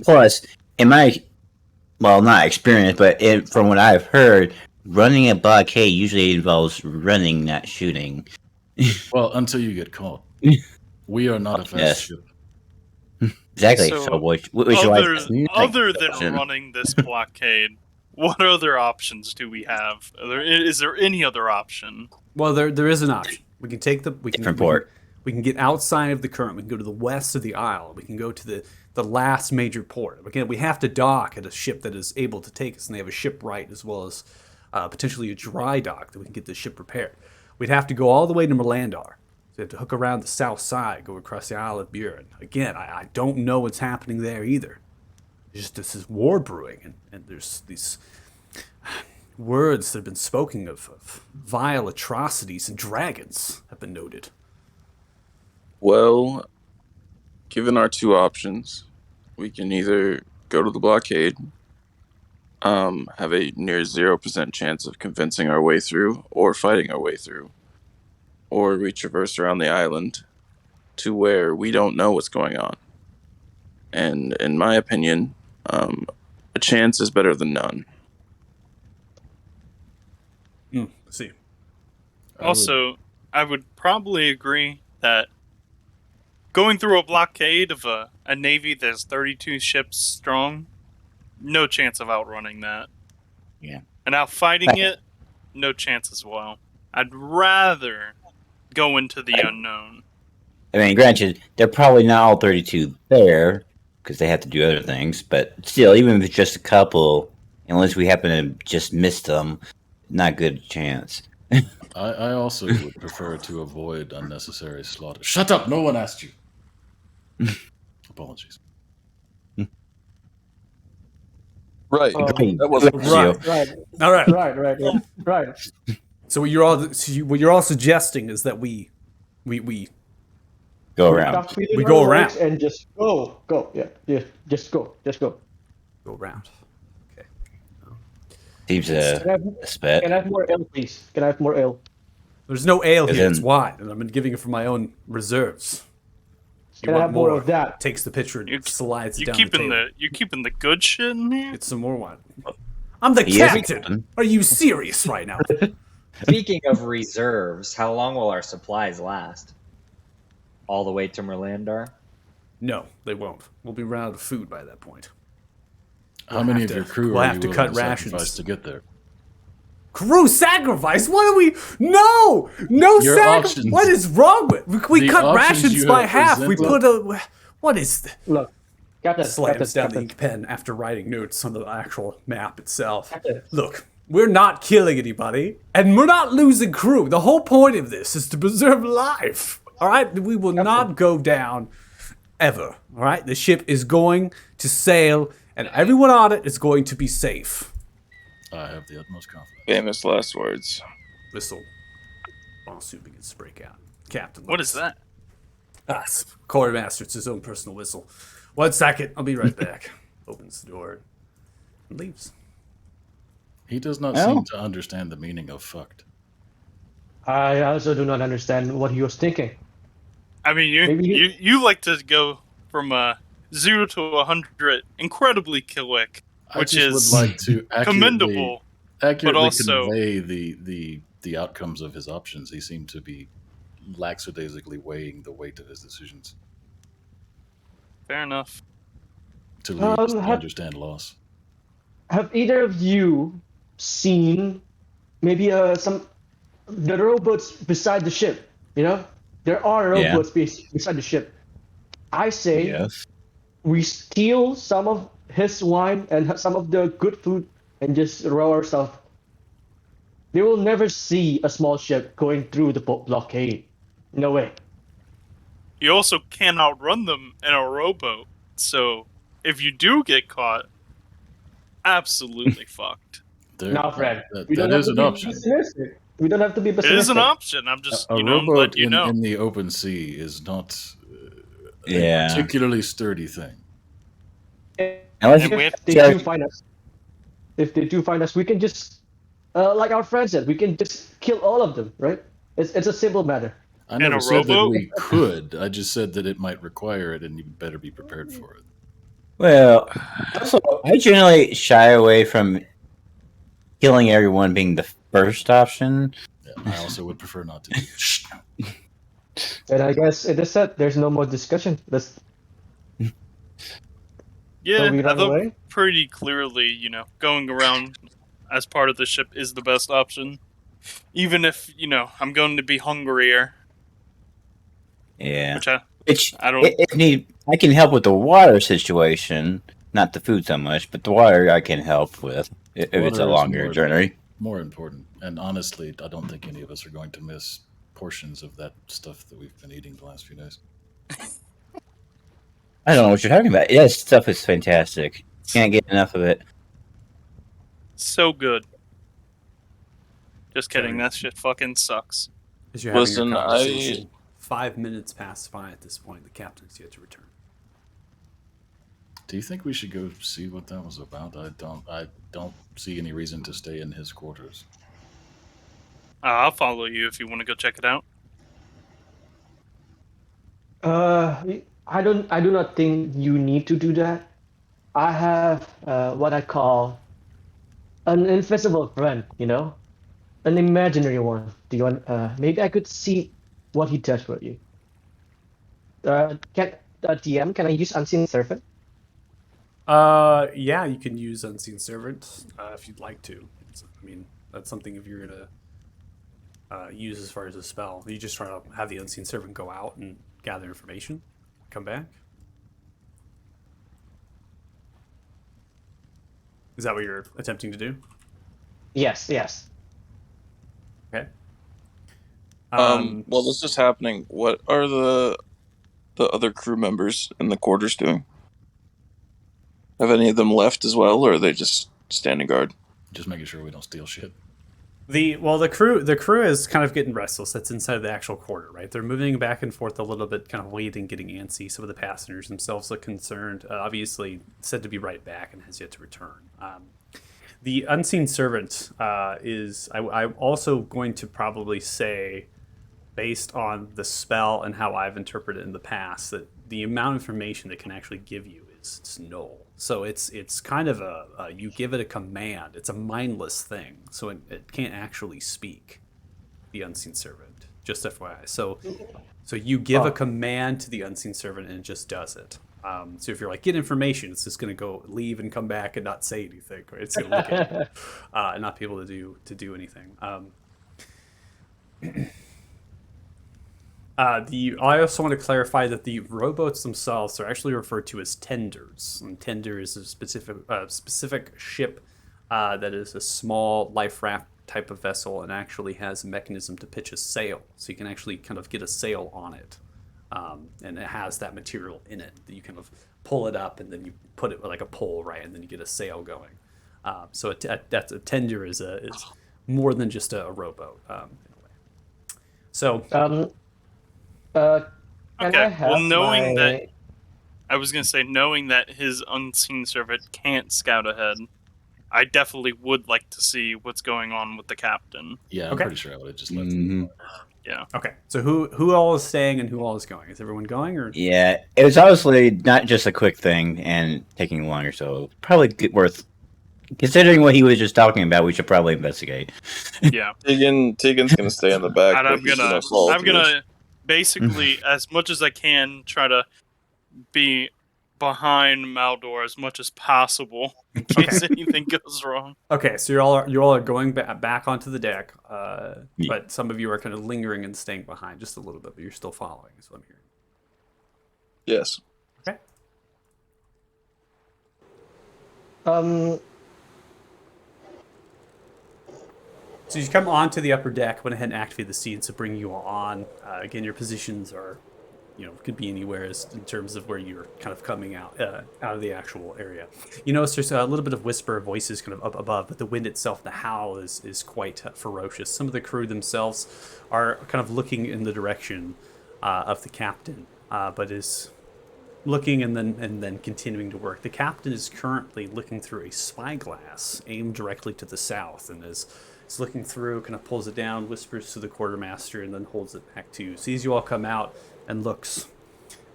plus, in my, well, not experience, but from what I've heard, running a blockade usually involves running, not shooting. Well, until you get caught. We are not a fast Yes. ship. Exactly. So, So, which is why it's not other an than option. running this blockade, what other options do we have? Is there any other option? Well, there is an option. We can take Different port. We can get outside of the current. We can go to the west of the Isle. We can go to the last major port. Again, we have to dock at a ship that is able to take us, and they have a shipwright as well as potentially a dry dock that we can get the ship repaired. We'd have to go all the way to Merlandar. So we have to hook around the south side, go across the Isle of Buren. Again, I don't know what's happening there either. There's just this is war brewing, and there's these words that have been spoken of vile atrocities and dragons have been noted. Well, given our two options, we can either go to the blockade, have a near 0% chance of convincing our way through or fighting our way through, or we traverse around the island to where we don't know what's going on. And in my opinion, a chance is better than none. See. Also, I would probably agree that going through a blockade of a navy that's 32 ships strong, no chance of outrunning that. Yeah. And outfighting it, no chance as well. I'd rather go into the unknown. I mean, granted, they're probably not all 32 there because they have to do other things, but still, even if it's just a couple, unless we happen to just miss them, not good chance. I also would prefer to avoid unnecessary slaughter. Shut up! No one asked you. Apologies. Right. Um, That was Right. All right. Right. So what you're all suggesting is that we Go around. Stop feeling We go our around. legs and just go. Yeah, just go. go around. Seems Can I a have, spit. can I have more ale, please? Can I have more ale? There's no ale As here. It's in- wine, and I've been giving it from my own reserves. You Can I want have more of that? Takes the pitcher and You- slides it You down keeping the table. you keeping the good shit in here? Get some more wine. I'm the He is a captain. captain. Are you serious right now? Speaking of reserves, how long will our supplies last? All the way to Merlandar? No, they won't. We'll be run out of food by that point. How many have of your to- crew we'll are have you to willing cut to rations. sacrifice to get there? Crew sacrifice? What are we? No Your sacrifice. options. What is wrong with? We The cut options rations you by have half. We presented. put a. What is? Look, Captain. Slams down the Captain. ink pen after writing notes on the actual map itself. Captain. Look, we're not killing anybody, and we're not losing crew. The whole point of this is to preserve life. All right, we will not go down ever. All right, the ship is going to sail, and everyone on it is going to be safe. I have the utmost confidence. famous last words. Whistle. Lawsuit begins to break out. Captain. What is that? Ah, it's quartermaster. It's his own personal whistle. 1 second. I'll be right back. Opens the door and leaves. He does not Oh. seem to understand the meaning of fucked. I also do not understand what he was thinking. I mean, Maybe you like to go from 0 to 100 incredibly quick, I which just is would like to commendable. accurately also- convey the outcomes of his options. He seemed to be lackadaisically weighing the weight of his decisions Fair enough. to lead us to have- understand loss. Have either of you seen maybe the rowboats beside the ship? You know, there are Yeah. rowboats beside the ship. I say Yes. we steal some of his wine and some of the good food and just row ourselves. They will never see a small ship going through the blockade. No way. You also can't outrun them in a rowboat. So if you do get caught, absolutely fucked. There, Now, Fred, that, we don't that have is to an be option. pessimistic. We don't have to be It pessimistic. is an option. I'm just, A letting rowboat you know. in the open sea is not a Yeah. particularly sturdy thing. Unless And we have If they to- do find us, we can just, like our friend said, we can just kill all of them, right? It's a simple matter. I In never a said that rowboat? we could. I just said that it might require it, and you better be prepared for it. Well, also, I generally shy away from killing everyone being the first option. Yeah, I also would prefer not to. Shh. And I guess it is said there's no more discussion. So Yeah, we I run thought away. pretty clearly, going around as part of the ship is the best option. Even if, I'm going to be hungrier, Yeah. which Which, I don't. if need, I can help with the water situation. Not the food so much, but the water I can help with if it's a Water is longer journey. more important. And honestly, I don't think any of us are going to miss portions of that stuff that we've been eating the last few days. I don't know what you're talking about. Yeah, this stuff is fantastic. Can't get enough of it. So good. Just kidding, Sorry. that shit fucking sucks. As you're having Listen, your conversation, 5 minutes pass by at this point. The captain's yet to return. Do you think we should go see what that was about? I don't see any reason to stay in his quarters. I'll follow you if you want to go check it out. I do not think you need to do that. I have what I call an invisible friend, an imaginary one. Do you want? Maybe I could see what he does for you. Can DM? Can I use Unseen Servant? Yeah, you can use Unseen Servant if you'd like to. I mean, that's something if you're gonna use as far as a spell. You just try to have the Unseen Servant go out and gather information, come back. Is that what you're attempting to do? Yes. Okay. While this is happening, what are the other crew members in the quarters doing? Have any of them left as well, or are they just standing guard? Just making sure we don't steal shit. The crew is kind of getting restless. That's inside the actual quarter, right? They're moving back and forth a little bit, kind of waiting, getting antsy. Some of the passengers themselves look concerned. Obviously, said to be right back and has yet to return. The Unseen Servant is. I'm also going to probably say, based on the spell and how I've interpreted it in the past, that the amount of information it can actually give you is null. So it's kind of you give it a command. It's a mindless thing, so it can't actually speak. The Unseen Servant, just FYI. So you give a command to the Unseen Servant and it just does it. So if you're like, get information, it's just going to go leave and come back and not say anything. Right? It's going to look at you and not be able to do anything. I also want to clarify that the rowboats themselves are actually referred to as tenders. And tender is a specific ship that is a small life raft type of vessel and actually has a mechanism to pitch a sail. So you can actually kind of get a sail on it. And it has that material in it that you kind of pull it up and then you put it like a pole, right? And then you get a sail going. So that's a tender is more than just a rowboat in a way. So Can Okay, I have well, knowing my... that- I was going to say, knowing that his Unseen Servant can't scout ahead, I definitely would like to see what's going on with the captain. Yeah, I'm Okay. pretty sure I would have just left. Mhm. Yeah. Okay, so who all is staying and who all is going? Is everyone going or? Yeah, it was obviously not just a quick thing and taking longer, so probably worth considering what he was just talking about. We should probably investigate. Yeah. Tegan's gonna stay in the back. And but I'm he's gonna follow through. basically, as much as I can, try to be behind Maldor as much as possible in case anything goes wrong. Okay, so you all are going back onto the deck, but some of you are kind of lingering and staying behind just a little bit, but you're still following. Is what I'm hearing. Yes. Okay. So you come onto the upper deck, went ahead and activated the seeds to bring you all on. Again, your positions are, could be anywhere in terms of where you're kind of coming out of the actual area. You notice there's a little bit of whisper of voices kind of up above, but the wind itself, the howl, is quite ferocious. Some of the crew themselves are kind of looking in the direction of the captain, but is looking and then continuing to work. The captain is currently looking through a spyglass aimed directly to the south, and is looking through, kind of pulls it down, whispers to the quartermaster, and then holds it back to you. Sees you all come out and looks,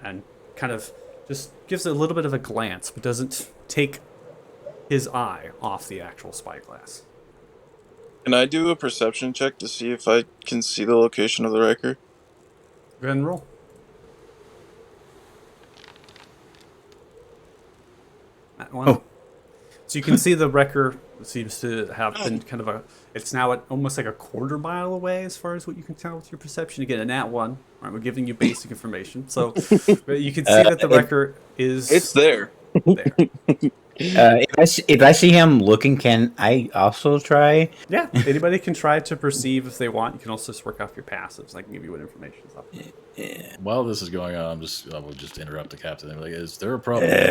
and kind of just gives it a little bit of a glance, but doesn't take his eye off the actual spyglass. Can I do a perception check to see if I can see the location of the Riker? Go ahead and roll. That one. Oh. So you can see the wrecker seems to have been kind of a. It's now at almost like a quarter mile away, as far as what you can tell with your perception. Again, a nat one. All right, we're giving you basic information, so but you can see that the wrecker is. It's there. there. If I see him looking, can I also try? Yeah, anybody can try to perceive if they want. You can also just work off your passives. I can give you what information is up. While this is going on, I will just interrupt the captain. And be like, is there a problem?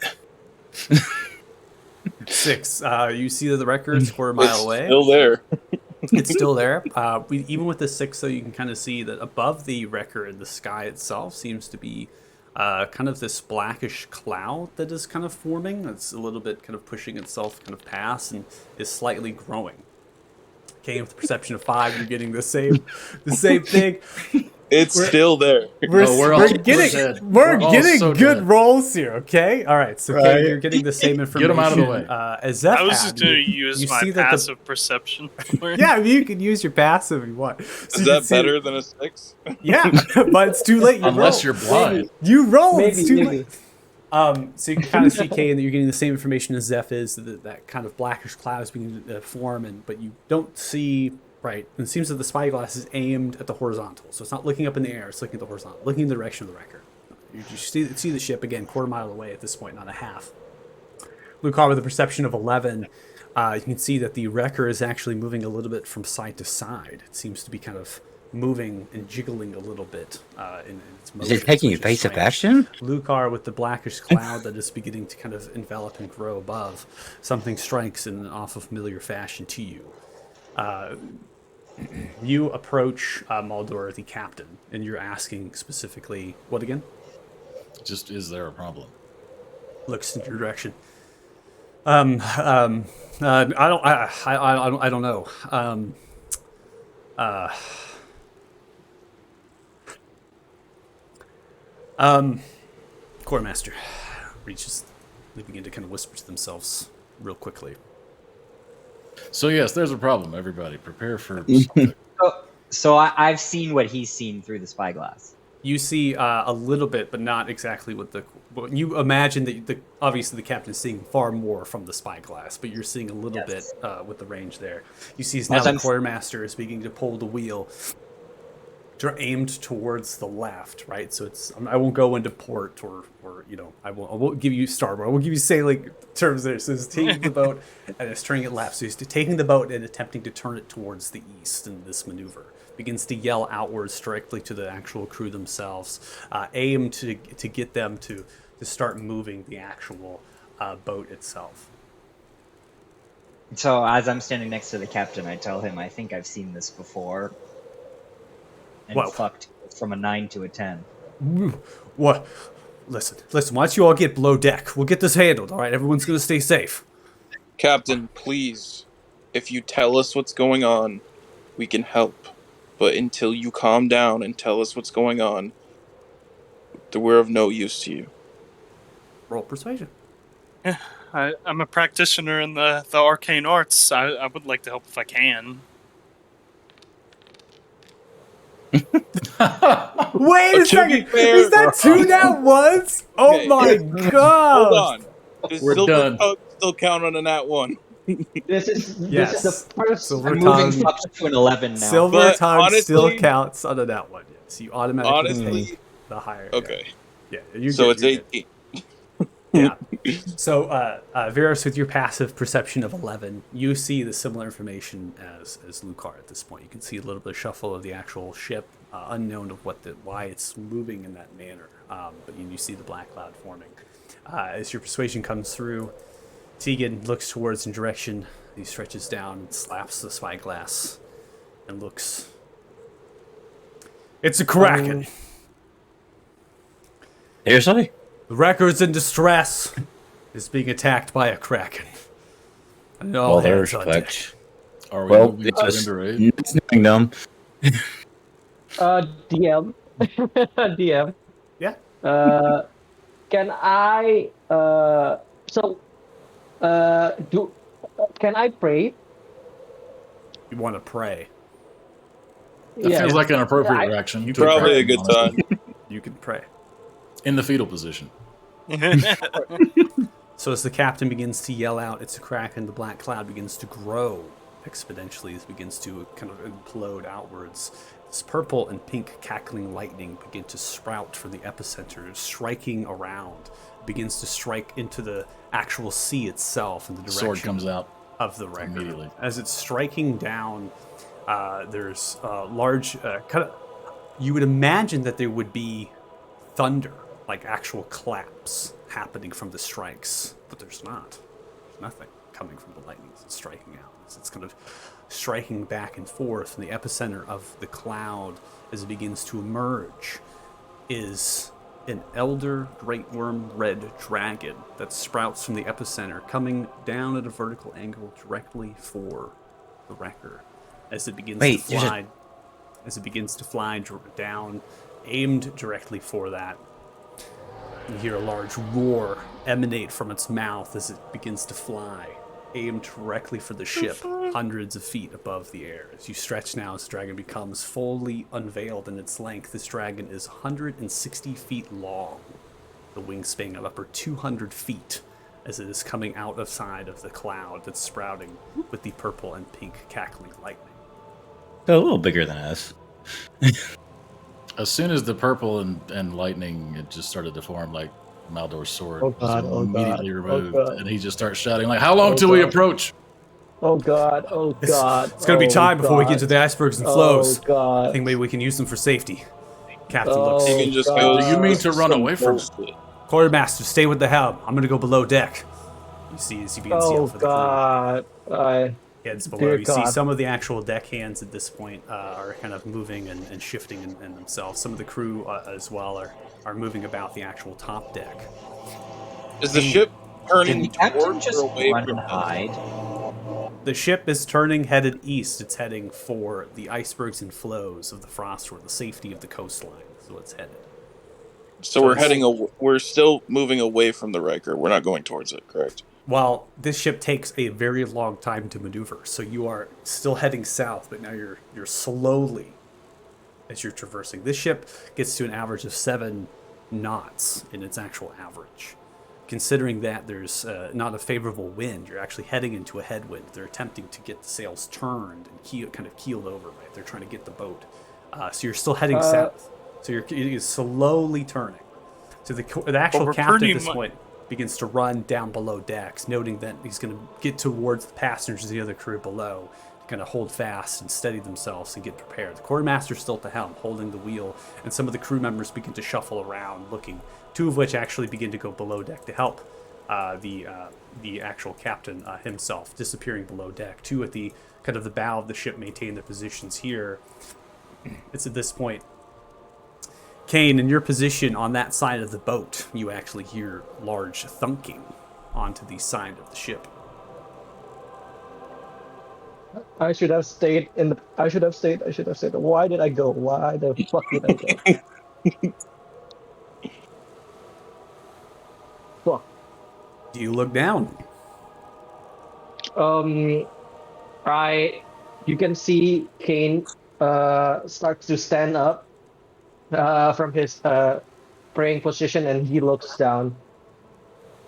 6. You see that the wrecker is a quarter mile It's away. still there. It's still there. Even with the 6, though, you can kind of see that above the wrecker in the sky itself seems to be kind of this blackish cloud that is kind of forming. It's a little bit kind of pushing itself kind of past and is slightly growing. Okay, with the perception of 5, you're getting the same thing. It's still there. We're all getting dead. We're all so good dead. rolls here. Okay, all right. So Right. you're getting the same information. Get 'em out of the way. As Zeph I was had, just going to you use my see that the- passive perception. For it. Yeah, I mean, you can use your passive if you want. So Is you can that see better than a 6? Yeah, but it's too late. You Unless roll. you're blind. You roll. Maybe, It's too maybe. late. So you can kind of see, Kay, that you're getting the same information as Zeph is. That kind of blackish cloud is beginning to form, but you don't see. Right, and it seems that the spyglass is aimed at the horizontal, so it's not looking up in the air; it's looking at the horizontal, looking in the direction of the wrecker. You see the ship again, quarter mile away at this point, not a half. Lucar, with a perception of 11, you can see that the wrecker is actually moving a little bit from side to side. It seems to be kind of moving and jiggling a little bit in its Is motion. it taking evasive action? Lucar, with the blackish cloud that is beginning to kind of envelop and grow above, something strikes in an awful familiar fashion to you. You approach Maldor, the captain, and you're asking specifically, what again? Just, is there a problem? Looks in your direction. I don't know. Quartermaster reaches. They begin to kind of whisper to themselves real quickly. So yes, there's a problem. Everybody, prepare for something. So I've seen what he's seen through the spyglass. You see a little bit, but not exactly what you imagine that obviously the captain is seeing far more from the spyglass, but you're seeing a little Yes. bit with the range there. You see now As the I'm- quartermaster is beginning to pull the wheel. They're aimed towards the left, right? So I won't go into port or I won't give you starboard. I won't give you sailing terms there. So he's taking the boat and it's turning it left. So he's taking the boat and attempting to turn it towards the east in this maneuver. Begins to yell outwards directly to the actual crew themselves, aim to get them to start moving the actual boat itself. So as I'm standing next to the captain, I tell him I think I've seen this before. And Whoa. fucked from a 9 to a 10. What? Listen. Why don't you all get below deck? We'll get this handled. All right, everyone's gonna stay safe. Captain, please. If you tell us what's going on, we can help. But until you calm down and tell us what's going on, we're of no use to you. Roll persuasion. I'm a practitioner in the arcane arts. I would like to help if I can. Wait To a second. be fair, Is that two nat ones? Oh Okay. my god! Hold on. Does We're Silver done. Tongue still count on a nat 1? This is Yes. the first. Silver I'm tongue. moving up to an 11 now. Silver But tongue still honestly- counts on a nat one. So you automatically Honestly, take the higher. okay. Yeah. You're So good, it's you're good. 18. Yeah. So, Varus, with your passive perception of 11, you see the similar information as Lucar at this point. You can see a little bit of shuffle of the actual ship, unknown of why it's moving in that manner. But you see the black cloud forming. As your persuasion comes through, Tegan looks towards in direction. He stretches down, slaps the spyglass, and looks. It's a kraken. Seriously? The wrecker's in distress. Is being attacked by a kraken. And all Well, hands there's on deck. respect. Are we Well, moving to it's into raid? it's knowing them. DM. DM. Yeah. Can I? Can I pray? You want to pray. That feels like an appropriate I- reaction. You to Probably a pray, good time. You can pray. In the fetal position. So as the captain begins to yell out, "It's a Kraken," the black cloud begins to grow exponentially as it begins to kind of implode outwards. This purple and pink cackling lightning begin to sprout from the epicenter, striking around. It begins to strike into the actual sea itself in the direction Sword comes out of the wrecker. immediately. As it's striking down, there's large kind of. You would imagine that there would be thunder, like actual claps happening from the strikes, but there's not. There's nothing coming from the lightning as it's striking out. As it's kind of striking back and forth from the epicenter of the cloud as it begins to emerge is an elder great worm red dragon that sprouts from the epicenter, coming down at a vertical angle directly for the wrecker as it begins Wait, to fly. As it begins to fly down, aimed directly for that. You hear a large roar emanate from its mouth as it begins to fly, aimed directly for the ship, hundreds of feet above the air. As you stretch now, this dragon becomes fully unveiled in its length. This dragon is 160 feet long, the wingspan of upper 200 feet, as it is coming out of side of the cloud that's sprouting with the purple and pink cackling lightning. So a little bigger than us. As soon as the purple and lightning, it just started to form like Maldor's sword. Oh God, was oh God, immediately oh removed, God. and he just starts shouting like, "How long Oh till we God. approach?" Oh God, oh God. It's going to be time before we get to the icebergs and flows. Oh God. I think maybe we can use them for safety. Captain Oh, looks. You can just God. go. Do you mean to run some away from bullshit. Quartermaster, stay with the helm. I'm going to go below deck. You see as you begin to see Oh out for the crew. God. Heads below. Dear You see God. some of the actual deckhands at this point are kind of moving and shifting in themselves. Some of the crew as well are moving about the actual top deck. Is the ship Did turning the captain towards just or away run from and us? hide? The ship is turning, headed east. It's heading for the icebergs and flows of the Frostward, the safety of the coastline. So it's headed. So we're heading. We're still moving away from the Riker. We're not going towards it, correct? Well, this ship takes a very long time to maneuver, so you are still heading south, but now you're slowly as you're traversing. This ship gets to an average of 7 knots in its actual average. Considering that there's not a favorable wind, you're actually heading into a headwind. They're attempting to get the sails turned and kind of keeled over, right? They're trying to get the boat. So you're still heading south. So you're slowly turning. So the actual we're captain pretty at this mu- point begins to run down below decks, noting that he's going to get towards the passengers and the other crew below, to kind of hold fast and steady themselves and get prepared. The quartermaster's still at the helm, holding the wheel, and some of the crew members begin to shuffle around, looking. 2 of which actually begin to go below deck to help the actual captain himself, disappearing below deck. 2 at the kind of the bow of the ship maintain their positions here. It's at this point, Kane, in your position on that side of the boat, you actually hear large thunking onto the side of the ship. I should have stayed in the. I should have stayed. Why did I go? Why the fuck did I go? Fuck. Do you look down? You can see Kane starts to stand up from his praying position, and he looks down.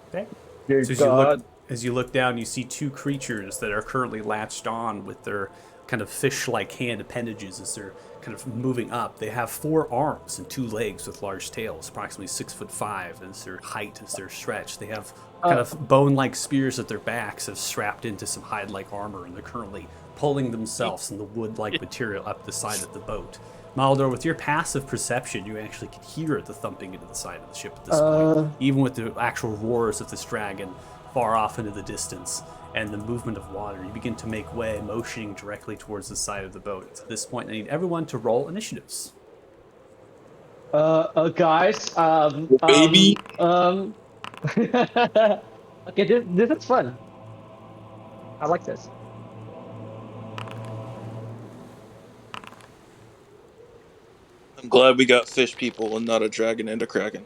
Okay. Dear So God. as you look down, you see 2 creatures that are currently latched on with their kind of fish-like hand appendages as they're kind of moving up. They have 4 arms and 2 legs with large tails, approximately 6'5" as their height as they're stretched. They have kind of bone-like spears at their backs have strapped into some hide-like armor, and they're currently pulling themselves in the wood-like material up the side of the boat. Maldor, with your passive perception, you actually can hear the thumping into the side of the ship at this point, even with the actual roars of this dragon far off into the distance and the movement of water. You begin to make way, motioning directly towards the side of the boat. At this point, I need everyone to roll initiatives. Guys, Baby. okay, this is fun. I like this. I'm glad we got fish people and not a dragon and a kraken.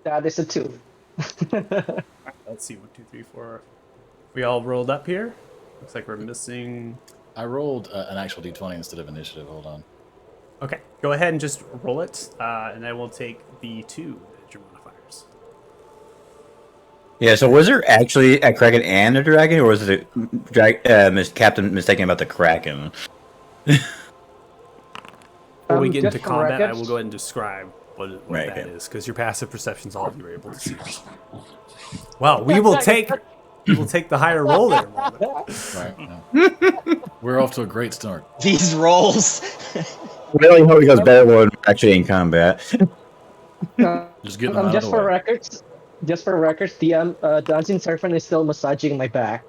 That is a 2. let's see, 1, 2, 3, 4. We all rolled up here. Looks like we're missing. I rolled an actual d20 instead of initiative. Hold on. Okay, go ahead and just roll it, and I will take the 2 as your modifiers. Yeah, so was there actually a Kraken and a dragon, or was it Captain mistaken about the Kraken? Before we get Just into for combat, I records- will go ahead and describe what Right, that okay. is, because your passive perception's all you were able to see. Well, we will take the higher roll there. Marlon. Right. Yeah. We're off to a great start. These rolls. Really hope it goes better when we're actually in combat. Just getting them out of just the for way. records, the Dancing Serpent is still massaging my back.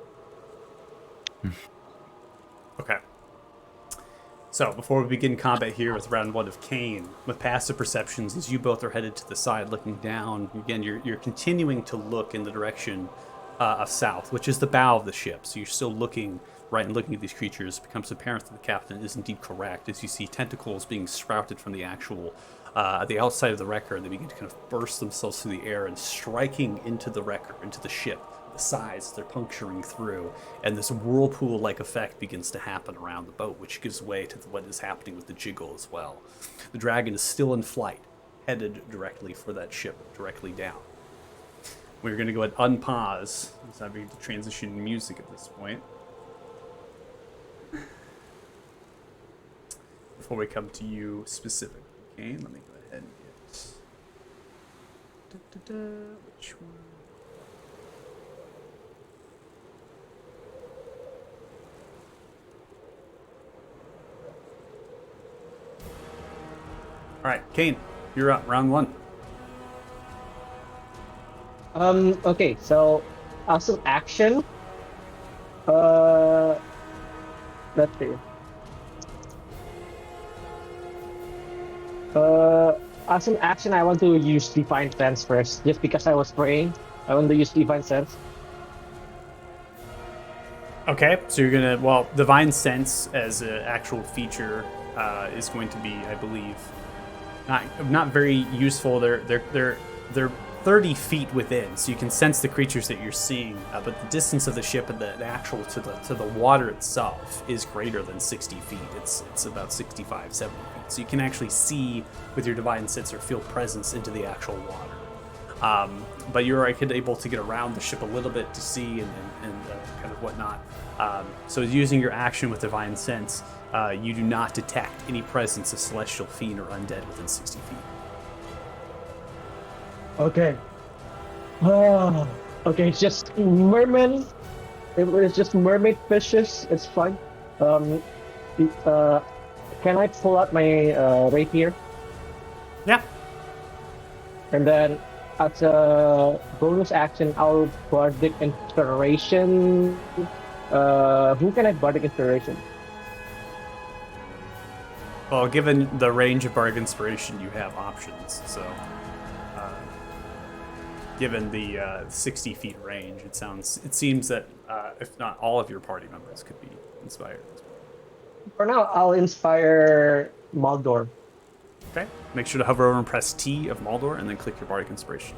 Okay. So, before we begin combat here with round 1 of Kane, with passive perceptions, as you both are headed to the side looking down, again, you're continuing to look in the direction of south, which is the bow of the ship. So you're still looking right and looking at these creatures. It becomes apparent that the captain is indeed correct, as you see tentacles being sprouted from the actual, the outside of the wrecker, and they begin to kind of burst themselves through the air and striking into the wrecker, into the ship. The sides, they're puncturing through, and this whirlpool-like effect begins to happen around the boat, which gives way to what is happening with the jiggle as well. The dragon is still in flight, headed directly for that ship, directly down. We're going to go ahead and unpause, so I'm going to transition music at this point. Before we come to you specifically, okay, let me go ahead and get... Which one? All right, Kane, you're up. Round 1. Okay, so as an action, let's see. As an action, I want to use Divine Sense first, just because I was praying. I want to use Divine Sense. Okay, so you're gonna Divine Sense as an actual feature is going to be, I believe, not very useful. They're 30 feet within, so you can sense the creatures that you're seeing, but the distance of the ship and the actual to the water itself is greater than 60 feet. It's about 65, 70 feet. So you can actually see with your Divine Sense or feel presence into the actual water. But you're able to get around the ship a little bit to see and kind of whatnot. So using your action with Divine Sense, you do not detect any presence of celestial fiend or undead within 60 feet. Okay. Okay, it's just merman. It's just mermaid fishes. It's fine. Can I pull out my rapier? Yeah. And then, as a bonus action, I'll bardic inspiration. Who can I bardic inspiration? Well, given the range of bardic inspiration, you have options. So, given the 60 feet range, it seems that if not all of your party members could be inspired. For now, I'll inspire Maldor. Okay. Make sure to hover over and press T of Maldor, and then click your bardic inspiration.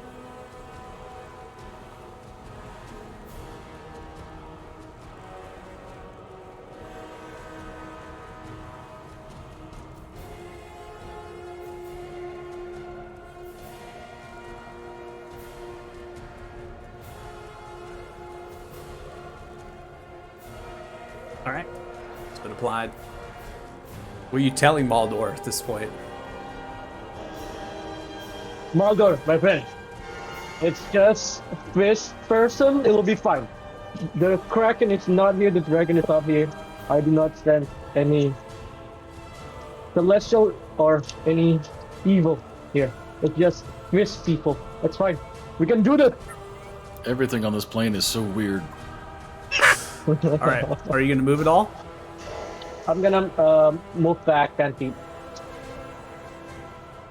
All right. It's been applied. What are you telling Maldor at this point? Maldor, my friend. It's just this person. It will be fine. The Kraken is not here. The dragon is not here. I do not sense any celestial or any evil here. It's just this people. That's fine. We can do this. Everything on this plane is so weird. All right. Are you going to move at all? I'm gonna move back 10 feet.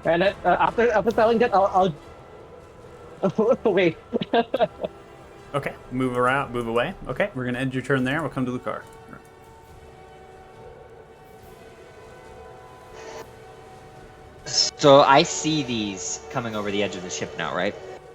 And after telling that, I'll wait. Okay. Move around. Move away. Okay. We're going to end your turn there. We'll come to Lucar. So I see these coming over the edge of the ship now, right?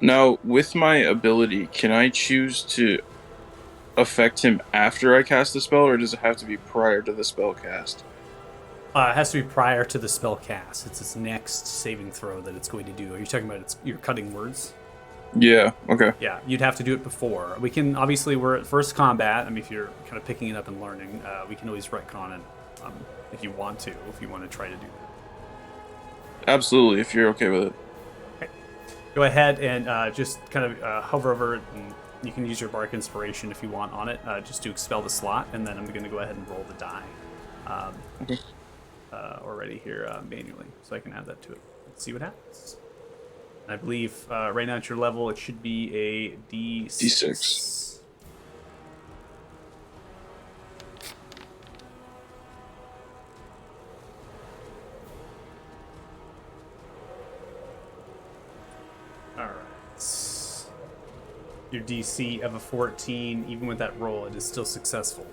Now, with my ability, can I choose to affect him after I cast the spell, or does it have to be prior to the spell cast? It has to be prior to the spell cast. It's its next saving throw that it's going to do. Are you talking about your cutting words? Yeah, okay. Yeah, you'd have to do it before. We can, obviously, we're at first combat. I mean, if you're kind of picking it up and learning, we can always retcon it if you want to try to do that. Absolutely, if you're okay with it. Okay. Go ahead and just kind of hover over it, and you can use your Bardic Inspiration if you want on it, just to expel the slot, and then I'm going to go ahead and roll the die Okay. already here manually, so I can add that to it. Let's see what happens. I believe right now at your level, it should be a D6. D6. All right. Your DC of a 14, even with that roll, it is still successful.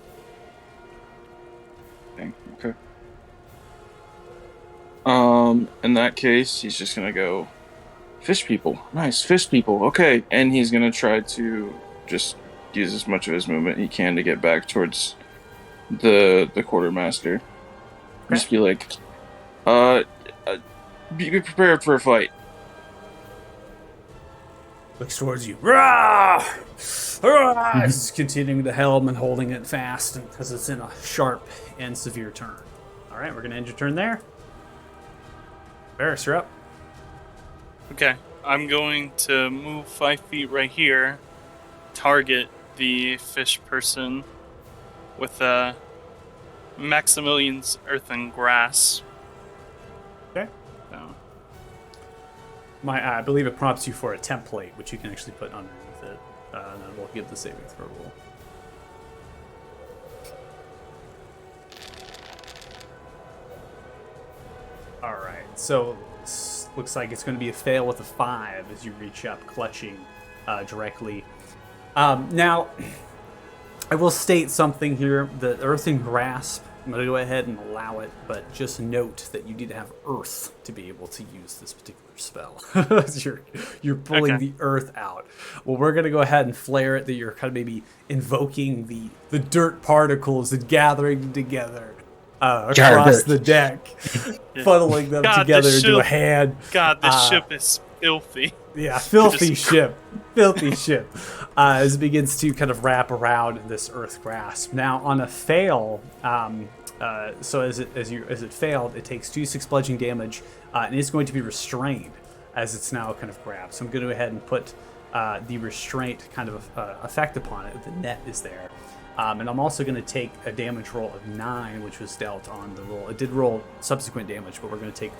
Dang, okay. In that case, he's just gonna go, fish people. Nice, fish people. Okay, and he's gonna try to just use as much of his movement he can to get back towards the quartermaster. Just be like, be prepared for a fight. Looks towards you. Rah! Rah! He's continuing to helm and holding it fast because it's in a sharp and severe turn. All right, we're going to end your turn there. Varys, you're up. Okay, I'm going to move 5 feet right here, target the fish person with Maximilian's Earthen Grasp. Okay. So, I believe it prompts you for a template, which you can actually put underneath it, and then we'll give the saving throw roll. All right, so looks like it's going to be a fail with a 5 as you reach up, clutching directly. Now, I will state something here. The Earthen Grasp, I'm going to go ahead and allow it, but just note that you need to have earth to be able to use this particular spell. you're pulling Okay. the earth out. Well, we're going to go ahead and flare it that you're kind of maybe invoking the dirt particles and gathering together across the deck, funneling them God, together the into a ship- hand. God, this ship is filthy. Yeah, filthy Just- ship. Filthy ship. As it begins to kind of wrap around this earth grasp. Now, on a fail, so as it failed, it takes 2d6 bludgeoning damage, and it's going to be restrained as it's now kind of grabbed. So I'm going to go ahead and put the restraint kind of effect upon it. The net is there. And I'm also going to take a damage roll of 9, which was dealt on the roll. It did roll subsequent damage, but we're going to take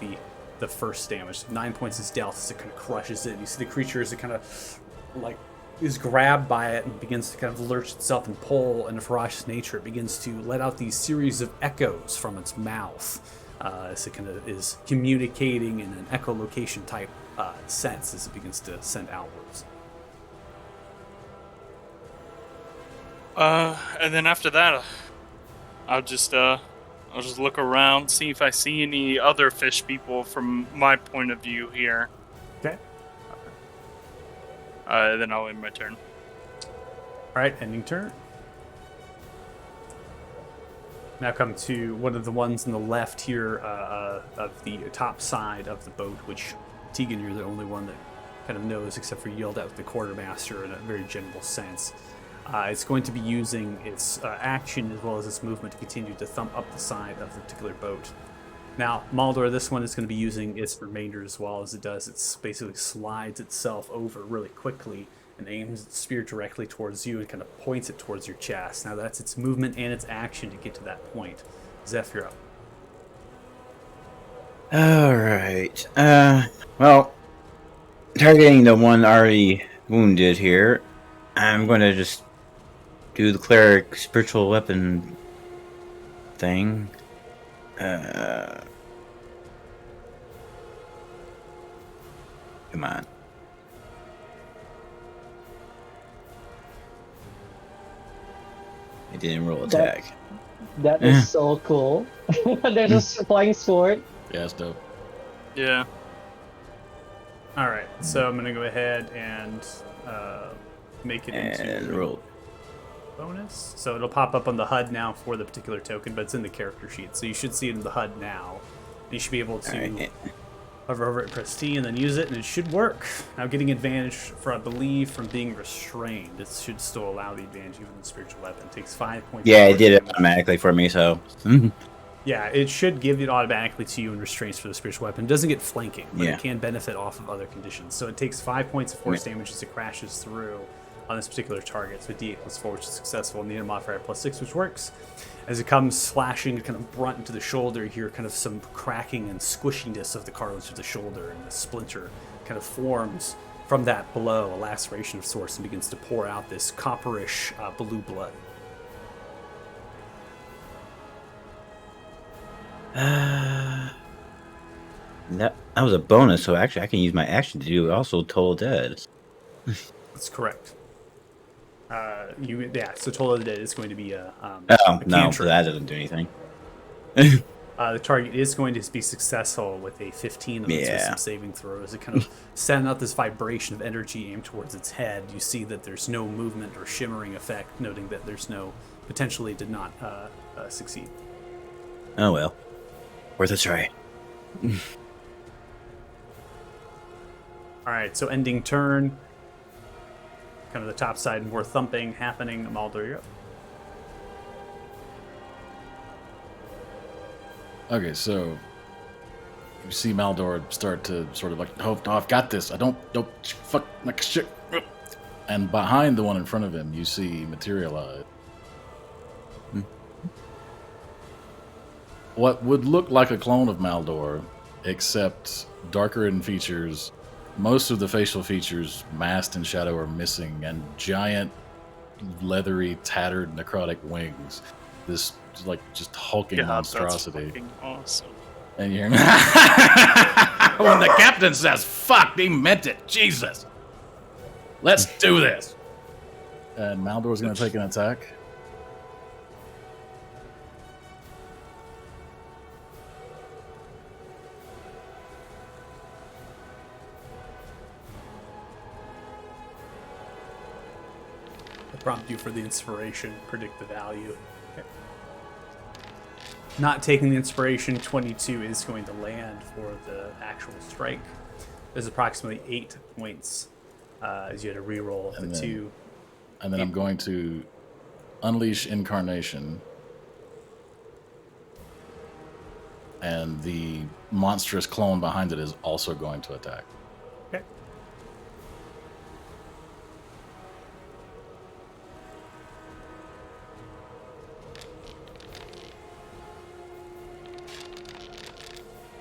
the first damage. 9 points is dealt as it kind of crushes it. You see the creature as it kind of like is grabbed by it and begins to kind of lurch itself and pull in a ferocious nature. It begins to let out these series of echoes from its mouth as it kind of is communicating in an echolocation type sense as it begins to send outwards. And then after that, I'll just look around, see if I see any other fish people from my point of view here. Okay. Then I'll end my turn. All right, ending turn. Now come to one of the ones on the left here of the top side of the boat, which, Tegan, you're the only one that kind of knows, except for you yelled out the quartermaster in a very general sense. It's going to be using its action as well as its movement to continue to thump up the side of the particular boat. Now, Maldor, this one is going to be using its remainder as well as it does. It basically slides itself over really quickly and aims its spear directly towards you and kind of points it towards your chest. Now, that's its movement and its action to get to that point. Zeph, you're up. All right. Well, targeting the one already wounded here, I'm going to just do the cleric spiritual weapon thing. Come on. I didn't roll attack. That is so cool. There's a flying sword. Yeah, it's dope. Yeah. All right, so I'm going to go ahead and make it And into roll. bonus. So it'll pop up on the HUD now for the particular token, but it's in the character sheet. So you should see it in the HUD now. You should be able to Alright. hover over it, press T, and then use it, and it should work. Now getting advantage for, I believe, from being restrained. It should still allow the advantage even in the spiritual weapon. It takes 5 points. Yeah, of it did it damage. automatically for me, so. Yeah, it should give it automatically to you in restraints for the spiritual weapon. It doesn't get flanking, but Yeah. it can benefit off of other conditions. So it takes 5 points of force damage as it crashes through on this particular target. So D8 plus 4, which is successful, and the modifier plus 6, which works. As it comes slashing kind of brunt into the shoulder, you hear kind of some cracking and squishiness of the cartilage of the shoulder, and the splinter kind of forms from that blow, a laceration of sorts, and begins to pour out this copperish blue blood. That was a bonus, so actually I can use my action to do also Toll Dead. That's correct. So Toll of the Dead is going to be a Oh, a no, cantrip. that doesn't do anything. The target is going to be successful with a 15 on its Yeah. wisdom saving throw. As it kind of sends out this vibration of energy aimed towards its head, you see that there's no movement or shimmering effect, noting that there's no potentially did not succeed. Oh well. Worth a try. All right, so ending turn. Kind of the top side, more thumping happening. Amaldur, you're up. Okay, so you see Maldor start to sort of like, oh, no, I've got this. I don't fuck, like shit. And behind the one in front of him, you see materialize what would look like a clone of Maldor, except darker in features. Most of the facial features, masked in shadow, are missing, and giant, leathery, tattered, necrotic wings. This like just hulking God, that's monstrosity. fucking awesome. And you hear when the captain says "fuck," he meant it. Jesus, let's do this. And Maldor's going to take an attack. I'll prompt you for the inspiration, predict the value. Okay. Not taking the inspiration, 22 is going to land for the actual strike. There's approximately 8 points as you had a reroll of And the then- 2. And then I'm going to unleash Incarnation. And the monstrous clone behind it is also going to attack. Okay.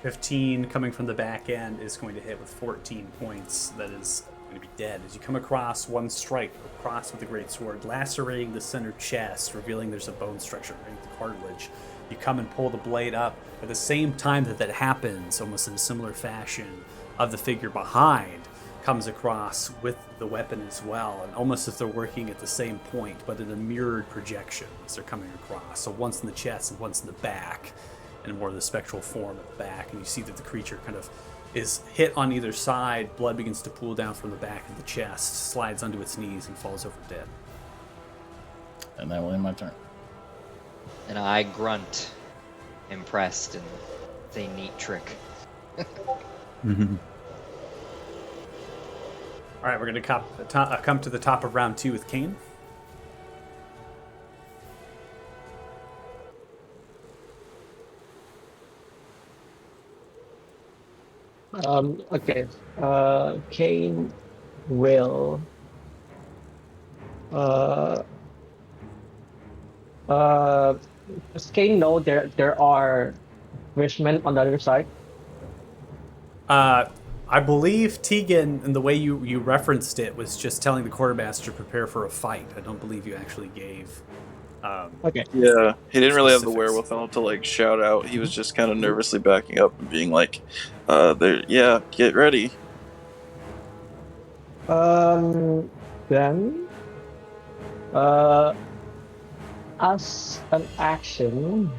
"15 coming from the back end is going to hit with 14 points. That is going to be dead. As you come across one strike across with the great sword, lacerating the center chest, revealing there's a bone structure underneath the cartilage. You come and pull the blade up. At the same time that happens, almost in a similar fashion, of the figure behind comes across with the weapon as well, and almost as they're working at the same point, but in a mirrored projection as they're coming across. So once in the chest and once in the back, and more of the spectral form at the back, and you see that the creature kind of is hit on either side. Blood begins to pool down from the back of the chest, slides onto its knees, and falls over dead. And that will end my turn. And I grunt, impressed, and say, neat trick. All right, we're going to come to the top of round 2 with Kane. Okay. Kane will. Does Kane know there are fishmen on the other side? I believe Tegan, and the way you referenced it, was just telling the quartermaster to prepare for a fight. I don't believe you actually gave. Okay. Yeah, he didn't really have the Specifics. wherewithal to like shout out. He was just kind of nervously backing up and being like, "There, yeah, get ready." Then, as an action,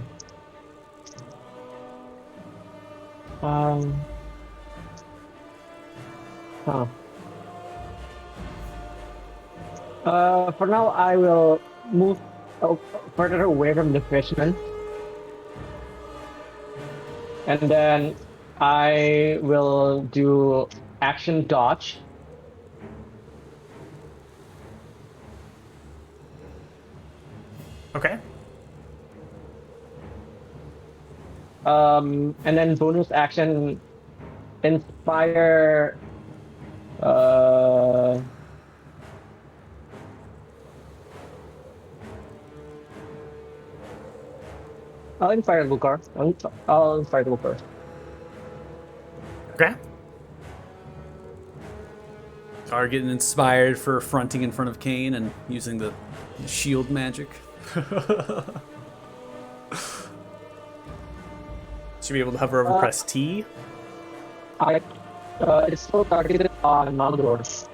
Huh. For now, I will move further away from the fishman. And then I will do action dodge. Okay. And then bonus action inspire. I'll inspire Lucar. I'll inspire Lucar. Okay. Are getting inspired for fronting in front of Kane and using the shield magic. Should be able to hover over, press T. It's still targeted on Maldor.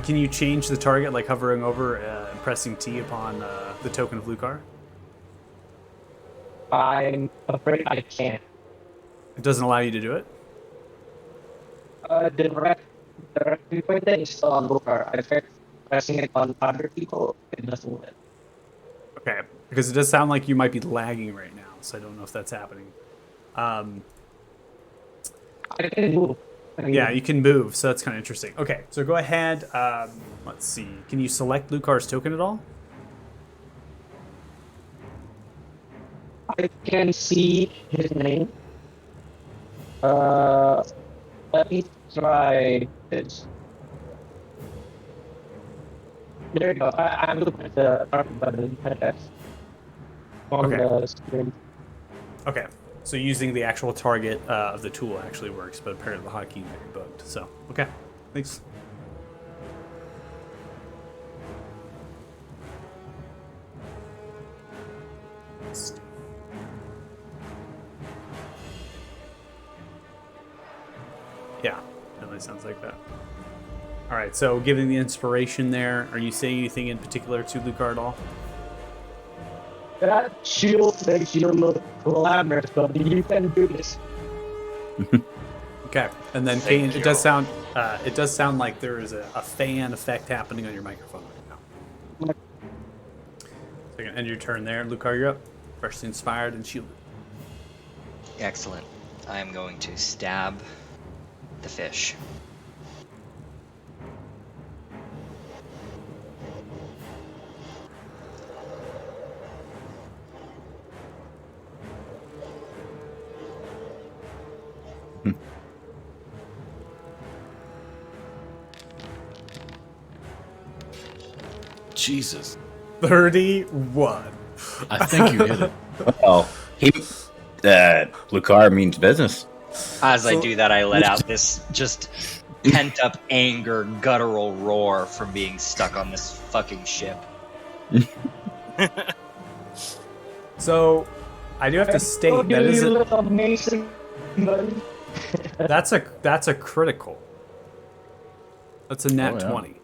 Can you change the target, like hovering over and pressing T upon the token of Lucar? I'm afraid I can't. It doesn't allow you to do it? The direct viewpoint is still on Lucar. I tried pressing it on other people. It doesn't work. Okay, because it does sound like you might be lagging right now, so I don't know if that's happening. I can move. Yeah, you can move, so that's kind of interesting. Okay, so go ahead. Let's see. Can you select Lucar's token at all? I can see his name. Let me try this. There you go. I'm looking at the target button. On the screen. Okay, so using the actual target of the tool actually works, but apparently the hotkey might be bugged. So, okay, thanks. Yeah, definitely sounds like that. All right, so given the inspiration there, are you saying anything in particular to Lucar at all? That shield makes you look glamorous, but you can do this. Okay, and then Kane, it does sound like there is a fan effect happening on your microphone right now. So you can end your turn there. Lucar, you're up. Freshly inspired and shielded. Excellent. I'm going to stab the fish. Jesus. 31. I think you hit it. Oh, Lucar means business. As I do that, I let out this just pent up anger, guttural roar from being stuck on this fucking ship. So, I do have to state that is you look amazing, buddy. that's a critical. That's a nat 20.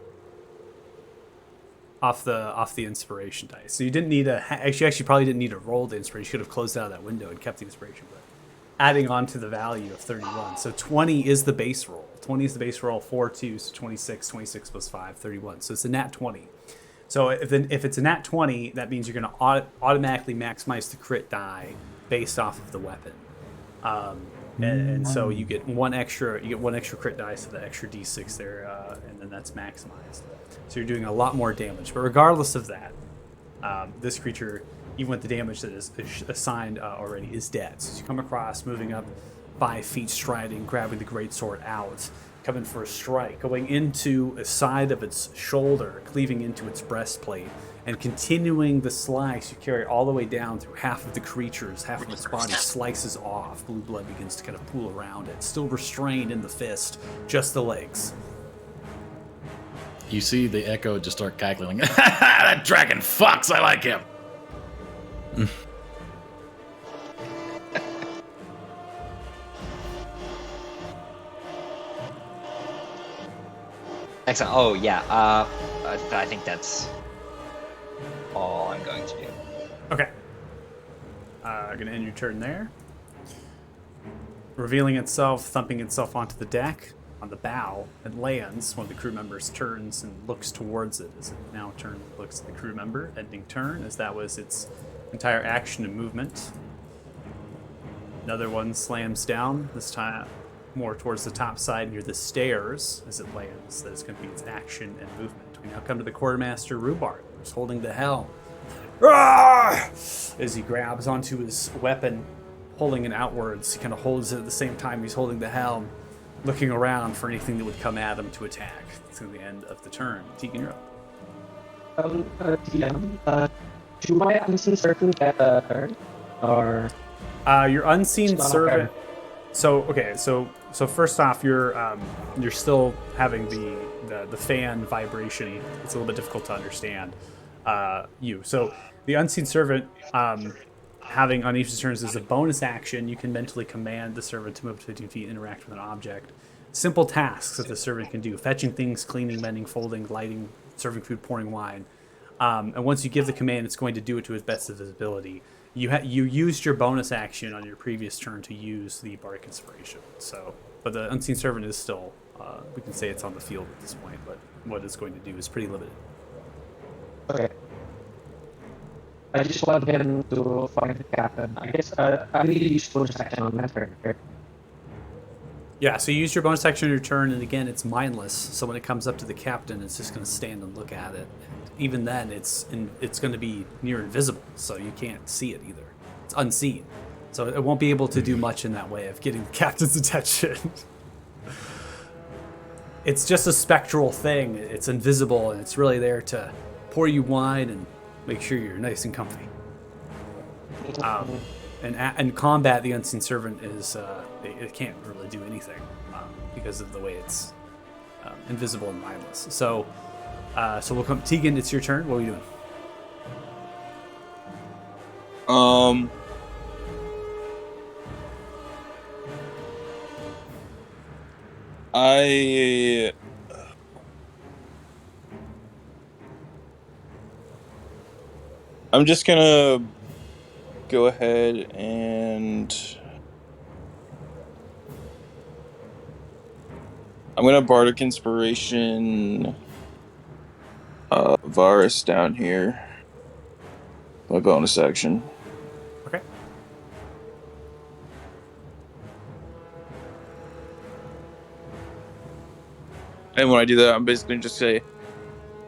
Off the inspiration dice. So you didn't need actually probably didn't need to roll the inspiration. You could have closed out of that window and kept the inspiration, but adding on to the value of 31. So 20 is the base roll. 20 is the base roll, 4, 2, so 26, 26 plus 5, 31. So it's a nat 20. So if it's a nat 20, that means you're going to automatically maximize the crit die based off of the weapon. And so you get one extra crit die, so the extra d6 there, and then that's maximized. So you're doing a lot more damage. But regardless of that, this creature, even with the damage that is assigned already, is dead. So as you come across, moving up 5 feet, striding, grabbing the greatsword out, coming for a strike, going into a side of its shoulder, cleaving into its breastplate, and continuing the slice, you carry all the way down through half of the creature's, half of its body slices off. Blue blood begins to kind of pool around it, still restrained in the fist, just the legs. You see the echo just start cackling. That dragon fucks, I like him. Excellent. Oh, yeah. I think that's all I'm going to do. Okay. Gonna end your turn there. revealing itself, thumping itself onto the deck on the bow, and lands. One of the crew members turns and looks towards it as it now turns and looks at the crew member, ending turn, as that was its entire action and movement. Another one slams down, this time more towards the top side near the stairs as it lands. That is going to be its action and movement. We now come to the quartermaster Rhubarb, who's holding the helm. Ah! As he grabs onto his weapon, pulling it outwards, he kind of holds it at the same time he's holding the helm, looking around for anything that would come at him to attack. To the end of the turn. Tegan, you're up. DM, do my unseen servant get a turn? Or Your unseen It's not servant. So first off, you're still having the fan vibration. It's a little bit difficult to understand. So the unseen servant, having on each of the turns as a bonus action, you can mentally command the servant to move to 15 feet, interact with an object. Simple tasks that the servant can do: fetching things, cleaning, mending, folding, lighting, serving food, pouring wine. And once you give the command, it's going to do it to its best of its ability. You used your bonus action on your previous turn to use the Bardic Inspiration. So, but the Unseen Servant is still, we can say it's on the field at this point, but what it's going to do is pretty limited. okay. I just want him to find the captain. I guess I need to use bonus action on that turn. Okay? Yeah, so you use your bonus action on your turn, and again, it's mindless. So when it comes up to the captain, it's just going to stand and look at it. And even then, it's going to be near invisible, so you can't see it either. It's unseen, so it won't be able to do much in that way of getting the captain's attention. It's just a spectral thing. It's invisible, and it's really there to pour you wine and make sure you're nice and comfy. And combat, the Unseen Servant is it can't really do anything because of the way it's invisible and mindless. So we'll come. Tegan, it's your turn. What are you doing? I'm just gonna go ahead and I'm gonna Bardic Inspiration Varus down here. My bonus action. Okay. And when I do that, I'm basically just say,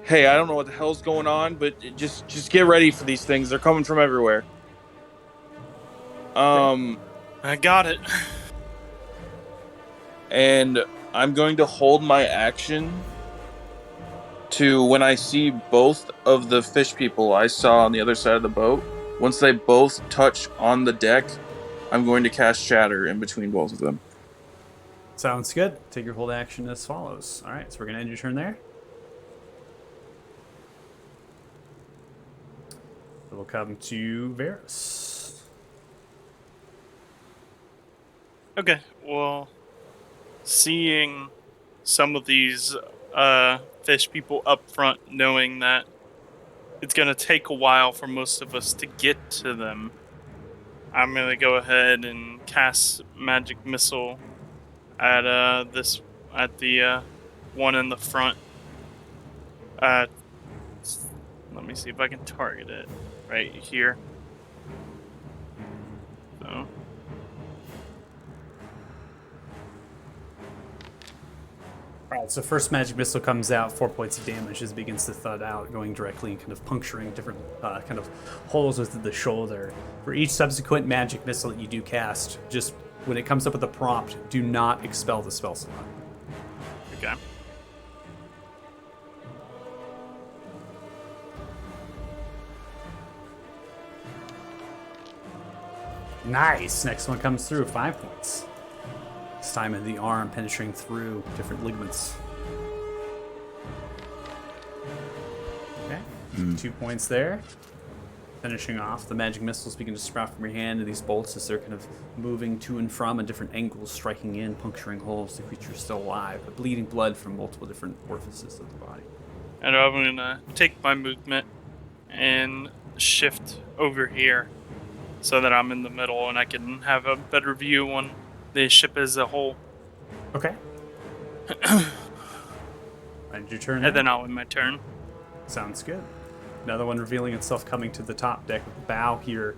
"Hey, I don't know what the hell's going on, but just get ready for these things. They're coming from everywhere." I got it. And I'm going to hold my action to when I see both of the fish people I saw on the other side of the boat. Once they both touch on the deck, I'm going to cast Shatter in between both of them. Sounds good. Take your hold action as follows. All right, so we're gonna end your turn there. We'll come to Varus. Okay, well, seeing some of these fish people up front, knowing that it's going to take a while for most of us to get to them, I'm going to go ahead and cast Magic Missile at the one in the front. Let me see if I can target it right here. So. Alright, so first magic missile comes out, 4 points of damage as it begins to thud out, going directly and kind of puncturing different kind of holes within the shoulder. For each subsequent magic missile that you do cast, just when it comes up with a prompt, do not expel the spell slot. Okay. Nice! Next one comes through, 5 points. This time in the arm, penetrating through different ligaments. Okay, 2 points there. Finishing off, the magic missiles begin to sprout from your hand, and these bolts, as they're kind of moving to and from at different angles, striking in, puncturing holes. The creature is still alive, but bleeding blood from multiple different orifices of the body. And I'm gonna take my movement and shift over here so that I'm in the middle and I can have a better view on the ship as a whole. Okay. And your turn. And then I'll end my turn. Sounds good. Another one revealing itself coming to the top deck of the bow here.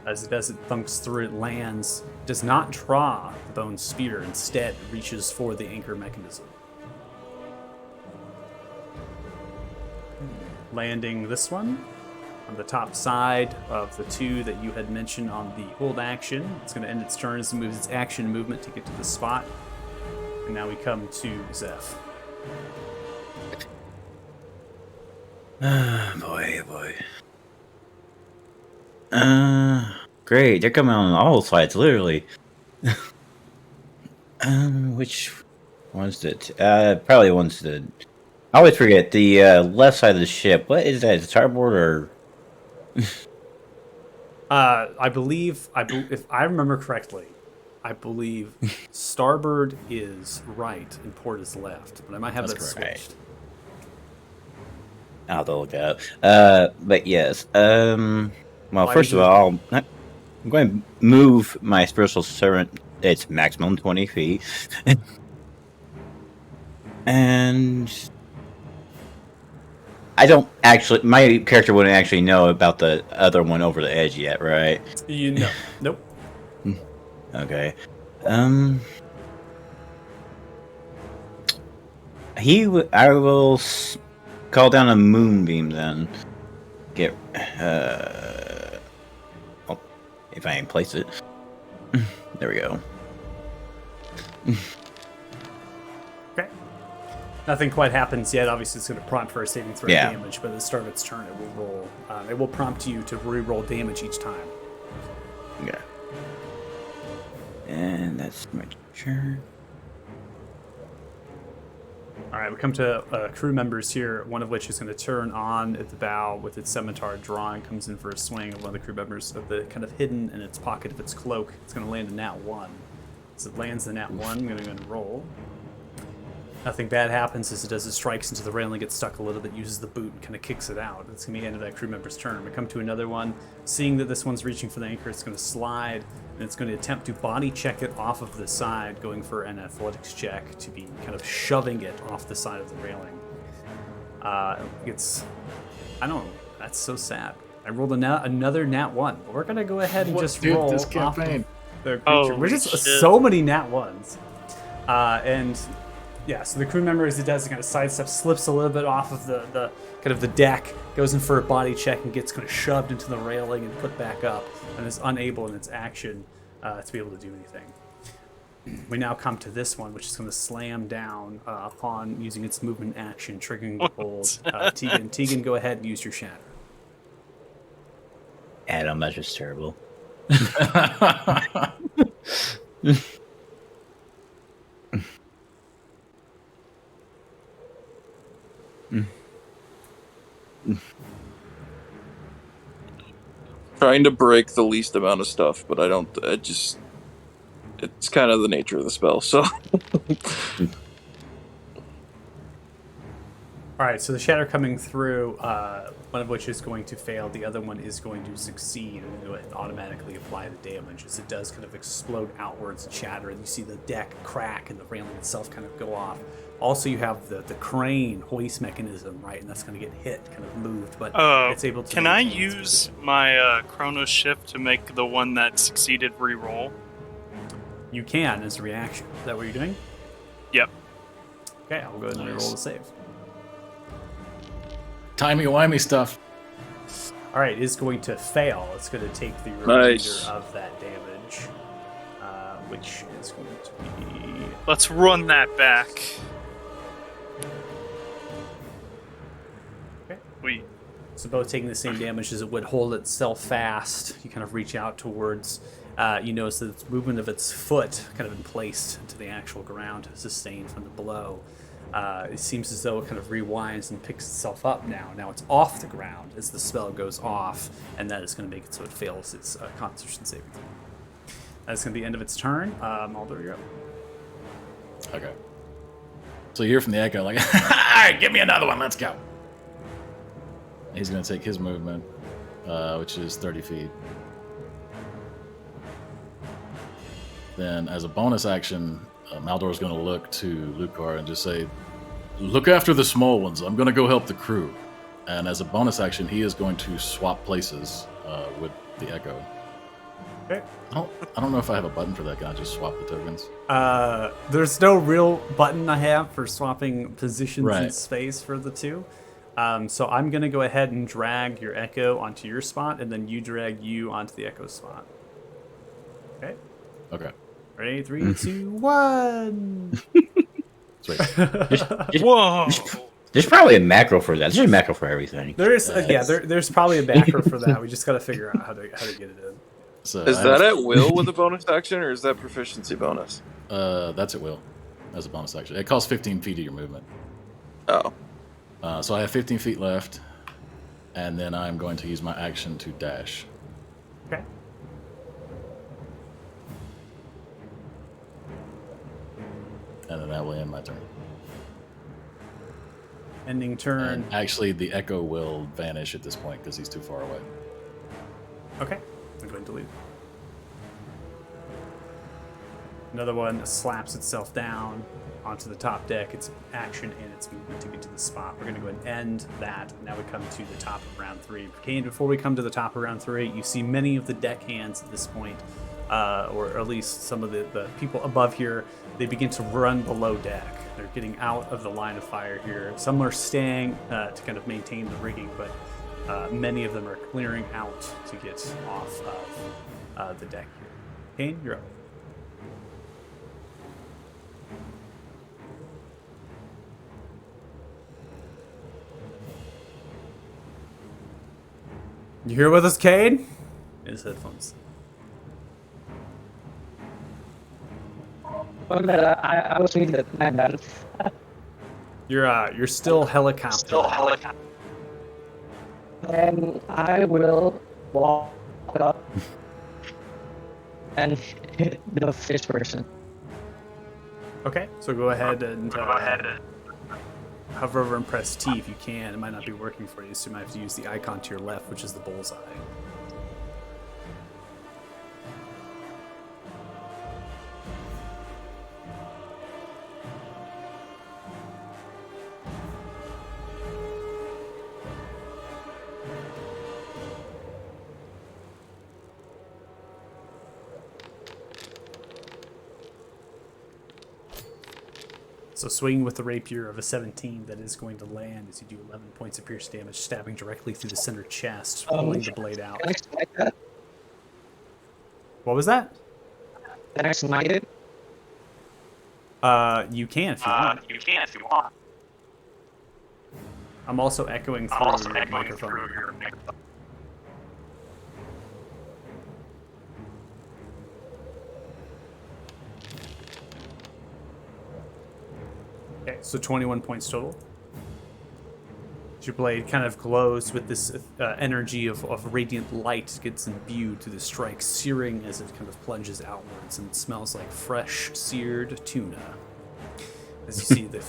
As it thunks through, it lands. Does not draw the bone spear. Instead, reaches for the anchor mechanism. Landing this one on the top side of the two that you had mentioned on the hold action. It's going to end its turn as it moves its action movement to get to the spot. And now we come to Zeph. Boy. Great. They're coming on all sides, literally. Which one's it? Probably one's the. I always forget the left side of the ship. What is that? Is it starboard or? I believe, if I remember correctly, I believe starboard is right and port is left, but I might have That's that correct. switched. I'll have to look it up. But yes. Well, Why first would of you- all, I'm going to move my spiritual servant. It's maximum 20 feet. And I don't actually. My character wouldn't actually know about the other one over the edge yet, right? You know. Nope. Okay. I will call down a moonbeam then. Get. Oh, if I can place it. There we go. Okay. Nothing quite happens yet. Obviously, it's going to prompt for a saving throw Yeah. damage, but at the start of its turn, it will roll. It will prompt you to re-roll damage each time. Yeah. And that's my turn. All right, we come to crew members here, one of which is going to turn on at the bow with its scimitar drawing, comes in for a swing of one of the crew members of the kind of hidden in its pocket of its cloak. It's going to land a nat 1. As it lands the nat 1, I'm going to go and roll. Nothing bad happens as it does. It strikes into the railing, gets stuck a little bit, uses the boot, and kind of kicks it out. It's going to be the end of that crew member's turn. We come to another one. Seeing that this one's reaching for the anchor, it's going to slide, and it's going to attempt to body check it off of the side, going for an athletics check to be kind of shoving it off the side of the railing. That's so sad. I rolled another nat 1. But we're going to go ahead and just roll this off campaign. the creature. Holy We're just shit. so many nat 1s. And yeah, so the crew member, as it does, it kind of sidesteps, slips a little bit off of the kind of the deck, goes in for a body check, and gets kind of shoved into the railing and put back up, and is unable in its action to be able to do anything. We now come to this one, which is going to slam down upon using its movement action, triggering the hold. Tegan, go ahead and use your shatter. Adam, that's just terrible. Trying to break the least amount of stuff, but it's kind of the nature of the spell, so. All right, so the shatter coming through, one of which is going to fail, the other one is going to succeed, and it will automatically apply the damage as it does kind of explode outwards and shatter, and you see the deck crack and the railing itself kind of go off. Also, you have the crane hoist mechanism, right, and that's going to get hit, kind of moved, but it's able to. Can I maintain its use position. my Chronos shift to make the one that succeeded re-roll? You can as a reaction. Is that what you're doing? Yep. Okay, I'll go ahead and Nice. roll the save. Timey-wimey stuff. All right, it's going to fail. It's going to take the remainder Nice. of that damage, which is going to be. Let's run that back. Okay. We So both taking the same damage as it would hold itself fast. You kind of reach out towards. You notice that its movement of its foot kind of in place to the actual ground, sustained from the blow. It seems as though it kind of rewinds and picks itself up now. Now it's off the ground as the spell goes off, and that is going to make it so it fails its Constitution saving throw. That's going to be the end of its turn. Mulder, you're up. Okay. So you hear from the echo, like, all right, give me another one, let's go. He's going to take his movement, which is 30 feet. then as a bonus action, Maldor is going to look to Lucar and just say, "Look after the small ones. I'm going to go help the crew." And as a bonus action, he is going to swap places with the Echo. Okay. I don't know if I have a button for that. Can I just swap the tokens? There's no real button I have for swapping positions in Right. space for the two. So I'm going to go ahead and drag your Echo onto your spot, and then you drag you onto the Echo spot. Okay. Okay. Ready? 3, 2, 1. Sweet. Whoa! There's probably a macro for that. There's a macro for everything. There's there's probably a backer for that. We just got to figure out how to get it in. So Is I that have- at will with a bonus action, or is that proficiency bonus? That's at will as a bonus action. It costs 15 feet of your movement. Oh. So I have 15 feet left, and then I'm going to use my action to dash. Okay. And then that will end my turn. Ending turn. And actually, the Echo will vanish at this point because he's too far away. Okay. I'm going to delete. Another one slaps itself down onto the top deck. Its action and its movement to get to the spot. We're going to go ahead and end that. Now we come to the top of round 3. Kane, before we come to the top of round 3, you see many of the deck hands at this point, or at least some of the people above here, they begin to run below deck. They're getting out of the line of fire here. Some are staying to kind of maintain the rigging, but many of them are clearing out to get off of the deck here. Kane, you're up. You here with us, Kane? His headphones. I was reading the plan, man. You're still helicopter. And I will walk up and hit the first person. Okay, so go ahead and hover over and press T if you can. It might not be working for you, so you might have to use the icon to your left, which is the bullseye. So swinging with the rapier of a 17, that is going to land as you do 11 points of pierce damage, stabbing directly through the center chest, pulling the blade out. Can I smite that? What was that? Can I smite it? You can if you want. I'm also echoing through your microphone. Okay, so 21 points total. Your blade kind of glows with this energy of radiant light, gets imbued to the strike, searing as it kind of plunges outwards, and it smells like fresh seared tuna. As you see the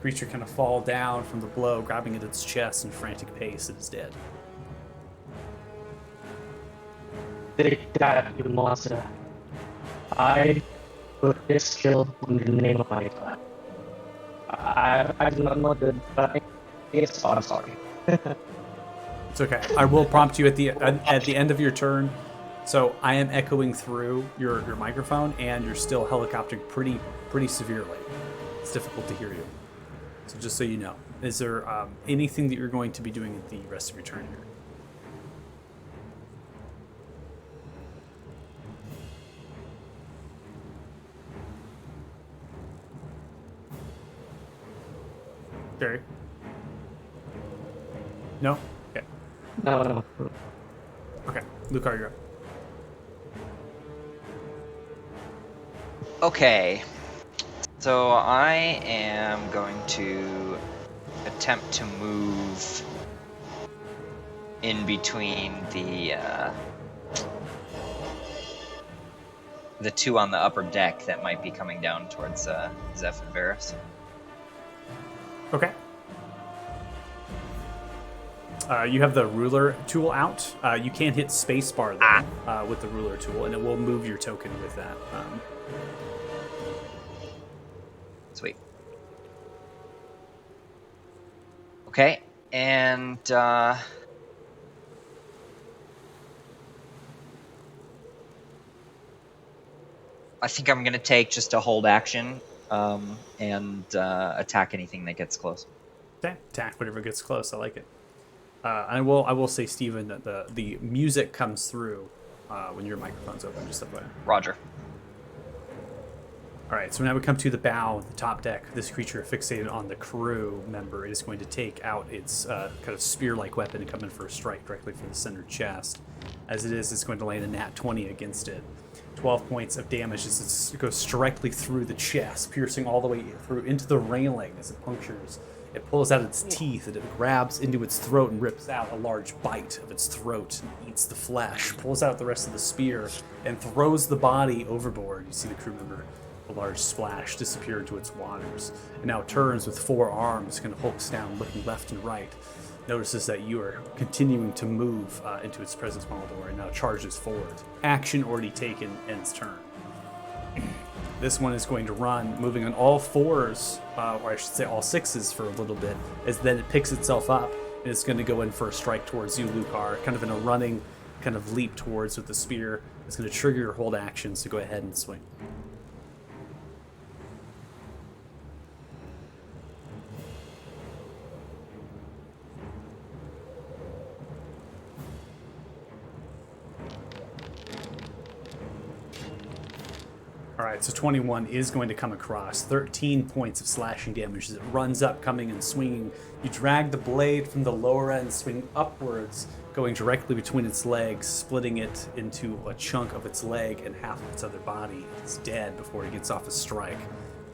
creature kind of fall down from the blow, grabbing at its chest in frantic pace, it is dead. Take that, you monster. I put this skill in the name of my god. I do not know the but it's I'm sorry. It's okay. I will prompt you at the end of your turn. So I am echoing through your microphone, and you're still helicoptering pretty severely. It's difficult to hear you. So just so you know, is there anything that you're going to be doing at the rest of your turn here? Jerry? No? Okay. No. Okay. Lucar, you're up. Okay. So I am going to attempt to move in between the two on the upper deck that might be coming down towards Zeph and Varus. Okay. You have the ruler tool out. You can hit spacebar though with the ruler tool, and it will move your token with that. Sweet. Okay, and I think I'm gonna take just a hold action and attack anything that gets close. Okay, attack whatever gets close. I like it. I will say, Steven, that the music comes through when your microphone's open. Just that way. Roger. All right, so now we come to the bow, the top deck. This creature fixated on the crew member is going to take out its kind of spear-like weapon and come in for a strike directly from the center chest. As it is, it's going to land a nat 20 against it. 12 points of damage as it goes directly through the chest, piercing all the way through into the railing as it punctures. It pulls out its teeth and it grabs into its throat and rips out a large bite of its throat and eats the flesh, pulls out the rest of the spear, and throws the body overboard. You see the crew member, a large splash, disappear into its waters. And now it turns with 4 arms, kind of hulks down, looking left and right. Notices that you are continuing to move into its presence, Maldor, and now charges forward. Action already taken, ends turn. This one is going to run, moving on all 4s, or I should say all 6s for a little bit, as then it picks itself up, and it's going to go in for a strike towards you, Lucar, kind of in a running kind of leap towards with the spear. It's going to trigger your hold actions to go ahead and swing. All right, so 21 is going to come across. 13 points of slashing damage as it runs up, coming and swinging. You drag the blade from the lower end, swing upwards, going directly between its legs, splitting it into a chunk of its leg and half of its other body. It's dead before it gets off a strike.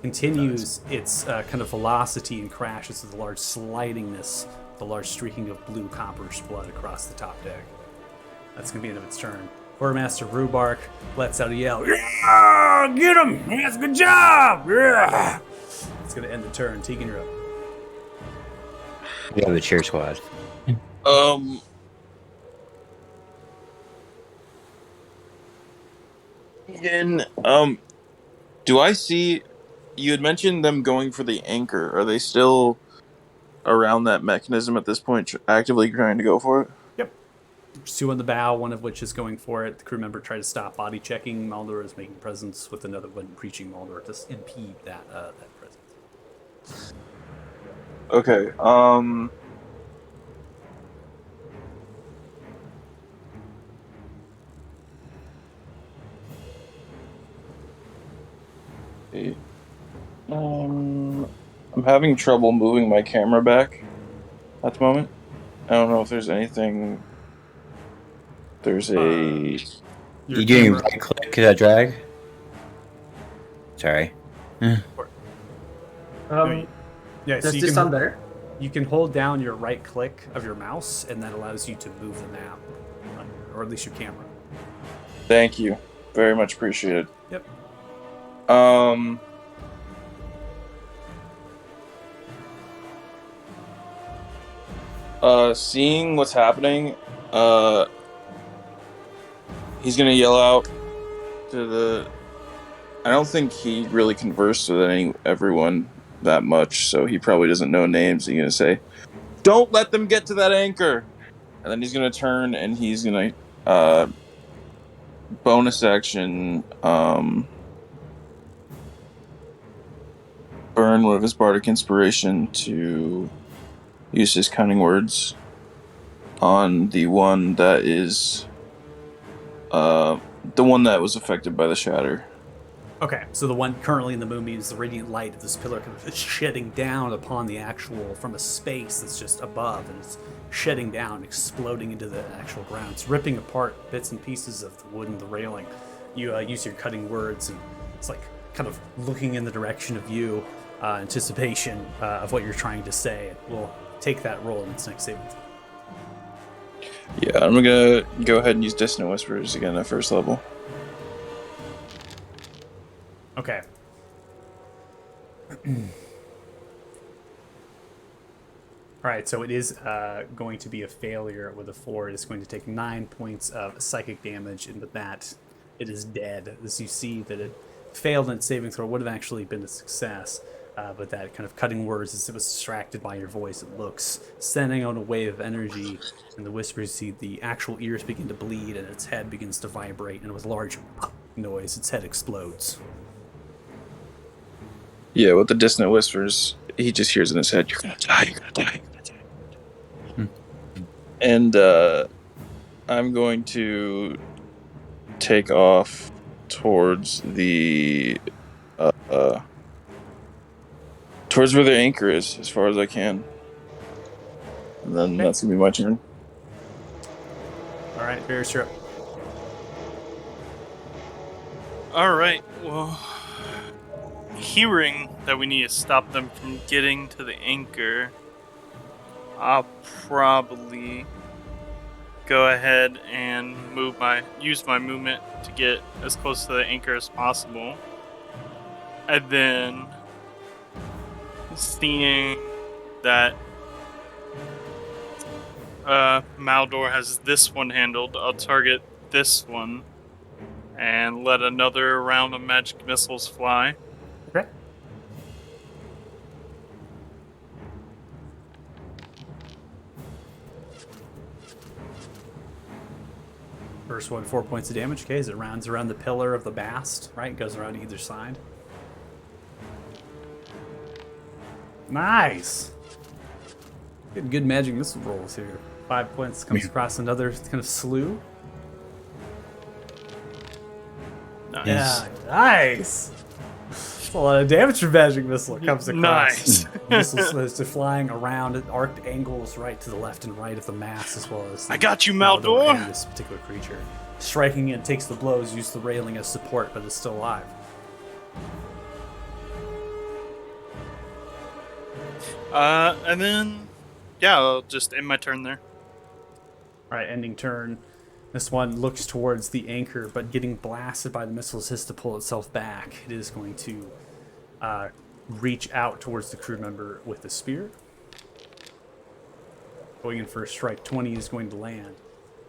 Continues its kind of velocity and crashes with a large slidingness, the large streaking of blue copperish blood across the top deck. That's going to be the end of its turn. Quartermaster Rhubark lets out a yell. Yeah, get him! That's a good job! Yeah! It's going to end the turn. Tegan, you're up. We have the cheer squad. Again, do I see? You had mentioned them going for the anchor. Are they still around that mechanism at this point, actively trying to go for it? Yep. There's 2 on the bow, one of which is going for it. The crew member tried to stop body checking. Maldor is making presence with another one preaching Maldor to impede that presence. Okay. I'm having trouble moving my camera back at the moment. I don't know if there's anything. There's a. You doing right click drag? Sorry. Yeah, Does so you this can, sound better? you can hold down your right click of your mouse, and that allows you to move the map, or at least your camera. Thank you. Very much appreciated. Yep. Seeing what's happening, he's gonna yell out to the. I don't think he really conversed with everyone that much, so he probably doesn't know names. He's gonna say, "Don't let them get to that anchor," and then he's gonna turn and he's gonna bonus action burn one of his bardic inspiration to use his cunning words on the one that is the one that was affected by the shatter. Okay, so the one currently in the moonbeam is the radiant light of this pillar kind of shedding down upon the actual, from a space that's just above, and it's shedding down, exploding into the actual ground. It's ripping apart bits and pieces of the wood and the railing. You use your cutting words, and it's like kind of looking in the direction of you, anticipation of what you're trying to say. We'll take that roll in its next saving throw. Yeah, I'm gonna go ahead and use Dissonant Whispers again at first level. Okay. All right, so it is going to be a failure with a 4. It's going to take 9 points of psychic damage, and with that, it is dead. As you see that it failed in its saving throw, would have actually been a success, but that kind of cutting words as it was distracted by your voice, it looks, sending out a wave of energy, and the whispers see the actual ears begin to bleed, and its head begins to vibrate, and with a large noise, its head explodes. Yeah, with the distant whispers, he just hears in his head, "You're gonna die. You're gonna die. You're gonna die." And I'm going to take off towards the towards where the anchor is, as far as I can. And then that's gonna be my turn. All right, Varys, you're up. All right. Well, hearing that we need to stop them from getting to the anchor, I'll probably go ahead and use my movement to get as close to the anchor as possible. And then, seeing that Maldor has this one handled, I'll target this one and let another round of magic missiles fly. Okay. First one, 4 points of damage. Okay, as it rounds around the pillar of the mast, right? Goes around either side. Nice. Getting good magic missile rolls here. 5 points comes across another kind of slew. Nice. Yeah, nice. That's a lot of damage from magic missile comes across. Nice. Missiles are flying around at arced angles right to the left and right of the mast, as well as I got you, Maldor. and this particular creature. Striking it, takes the blows, use the railing as support, but is still alive. And then, yeah, I'll just end my turn there. All right, ending turn. This one looks towards the anchor, but getting blasted by the missiles has to pull itself back. It is going to reach out towards the crew member with a spear. Going in for a strike. 20 is going to land.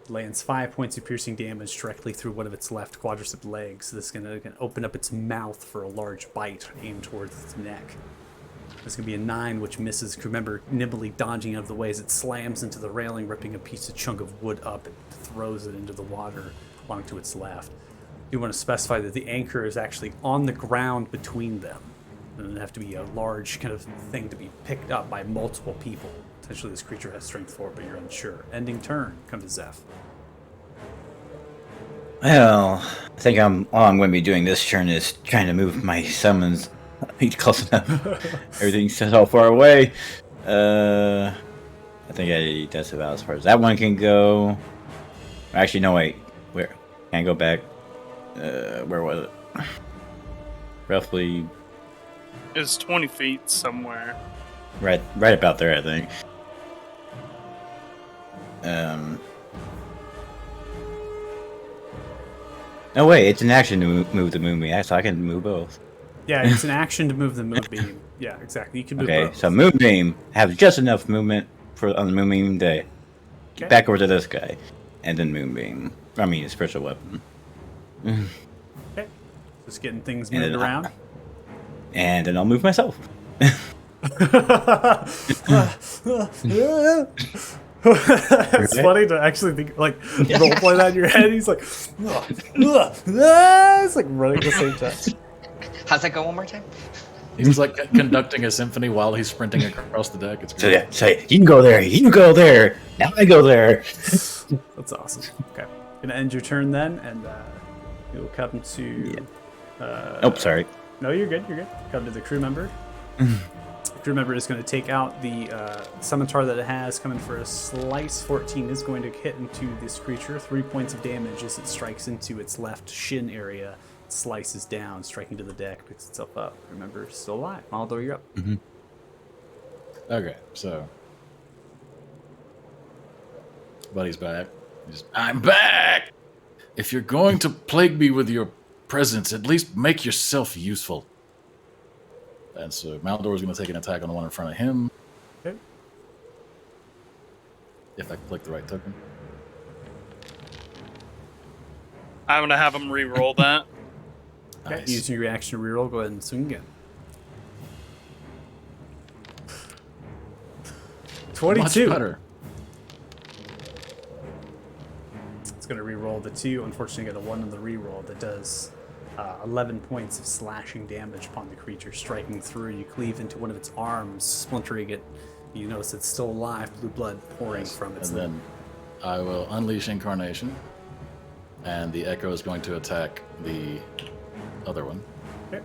Lands 5 points of piercing damage directly through one of its left quadricep legs. This is going to open up its mouth for a large bite aimed towards its neck. There's going to be a 9, which misses. Crew member nimbly dodging out of the way as it slams into the railing, ripping a chunk of wood up and throws it into the water along to its left. You want to specify that the anchor is actually on the ground between them. And it'd have to be a large kind of thing to be picked up by multiple people. Potentially this creature has strength 4, but you're unsure. Ending turn. Come to Zeph. Well, I think all I'm going to be doing this turn is trying to move my summons close enough. Everything's so far away. I think that's about as far as that one can go. Actually, no, wait. Where? Can't go back. Where was it? Roughly. It's 20 feet somewhere. Right about there, I think. No, wait, it's an action to move the moonbeam, so I can move both. Yeah, it's an action to move the moonbeam. Yeah, exactly. You can move Okay, both. so moonbeam have just enough movement on the moonbeam day. Okay. Back over to this guy, and then moonbeam. I mean, a spiritual weapon. Okay. Just getting things And moved then around. And then I'll move myself. It's funny to actually think, like, roleplay that in your head. He's like, it's like running at the same time. How's that go one more time? He's like conducting a symphony while he's sprinting across the deck. It's So great. yeah, say you can go there, you can go there. Now I go there. That's awesome. Okay. Gonna end your turn then, and you'll come to. Oh, sorry. No, you're good. You're good. Come to the crew member. The crew member is going to take out the scimitar that it has, coming for a slice. 14 is going to hit into this creature. 3 points of damage as it strikes into its left shin area. It slices down, striking to the deck, picks itself up. Remember, still alive. Although you're up. Okay, so Buddy's back. I'm back! If you're going to plague me with your presence, at least make yourself useful. And so Maldor is going to take an attack on the one in front of him. Okay. If I click the right token. I'm gonna have him re-roll that. Okay, Nice. using your reaction to reroll, go ahead and swing again. 22. Much better. It's going to re-roll the 2. Unfortunately, got a 1 on the re-roll that does 11 points of slashing damage upon the creature, striking through. You cleave into one of its arms, splintering it. You notice it's still alive, blue blood pouring from its And then I will unleash Incarnation, and the Echo is going to attack the other one. Okay.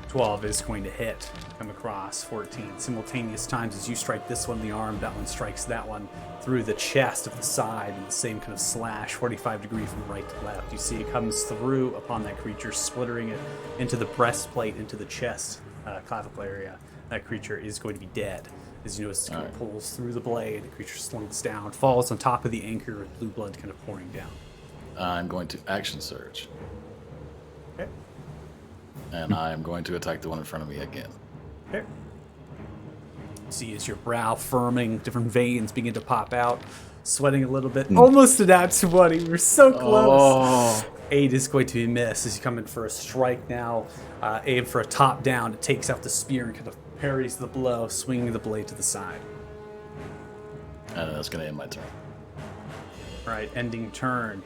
.12 is going to hit, come across 14. Simultaneous times as you strike this one in the arm, that one strikes that one through the chest of the side in the same kind of slash, 45 degree from right to left. You see it comes through upon that creature, splittering it into the breastplate, into the chest, clavicle area. That creature is going to be dead. As you notice, it kind of pulls through the blade, the creature slinks down, falls on top of the anchor with blue blood kind of pouring down. I'm going to Action Surge, Okay. and I am going to attack the one in front of me again. Okay. See as your brow firming, different veins begin to pop out, sweating a little bit. Almost an at 20. We're so close. Oh. 8 is going to be missed as you come in for a strike now. Aim for a top down. It takes out the spear and kind of parries the blow, swinging the blade to the side. And that's going to end my turn. All right, ending turn.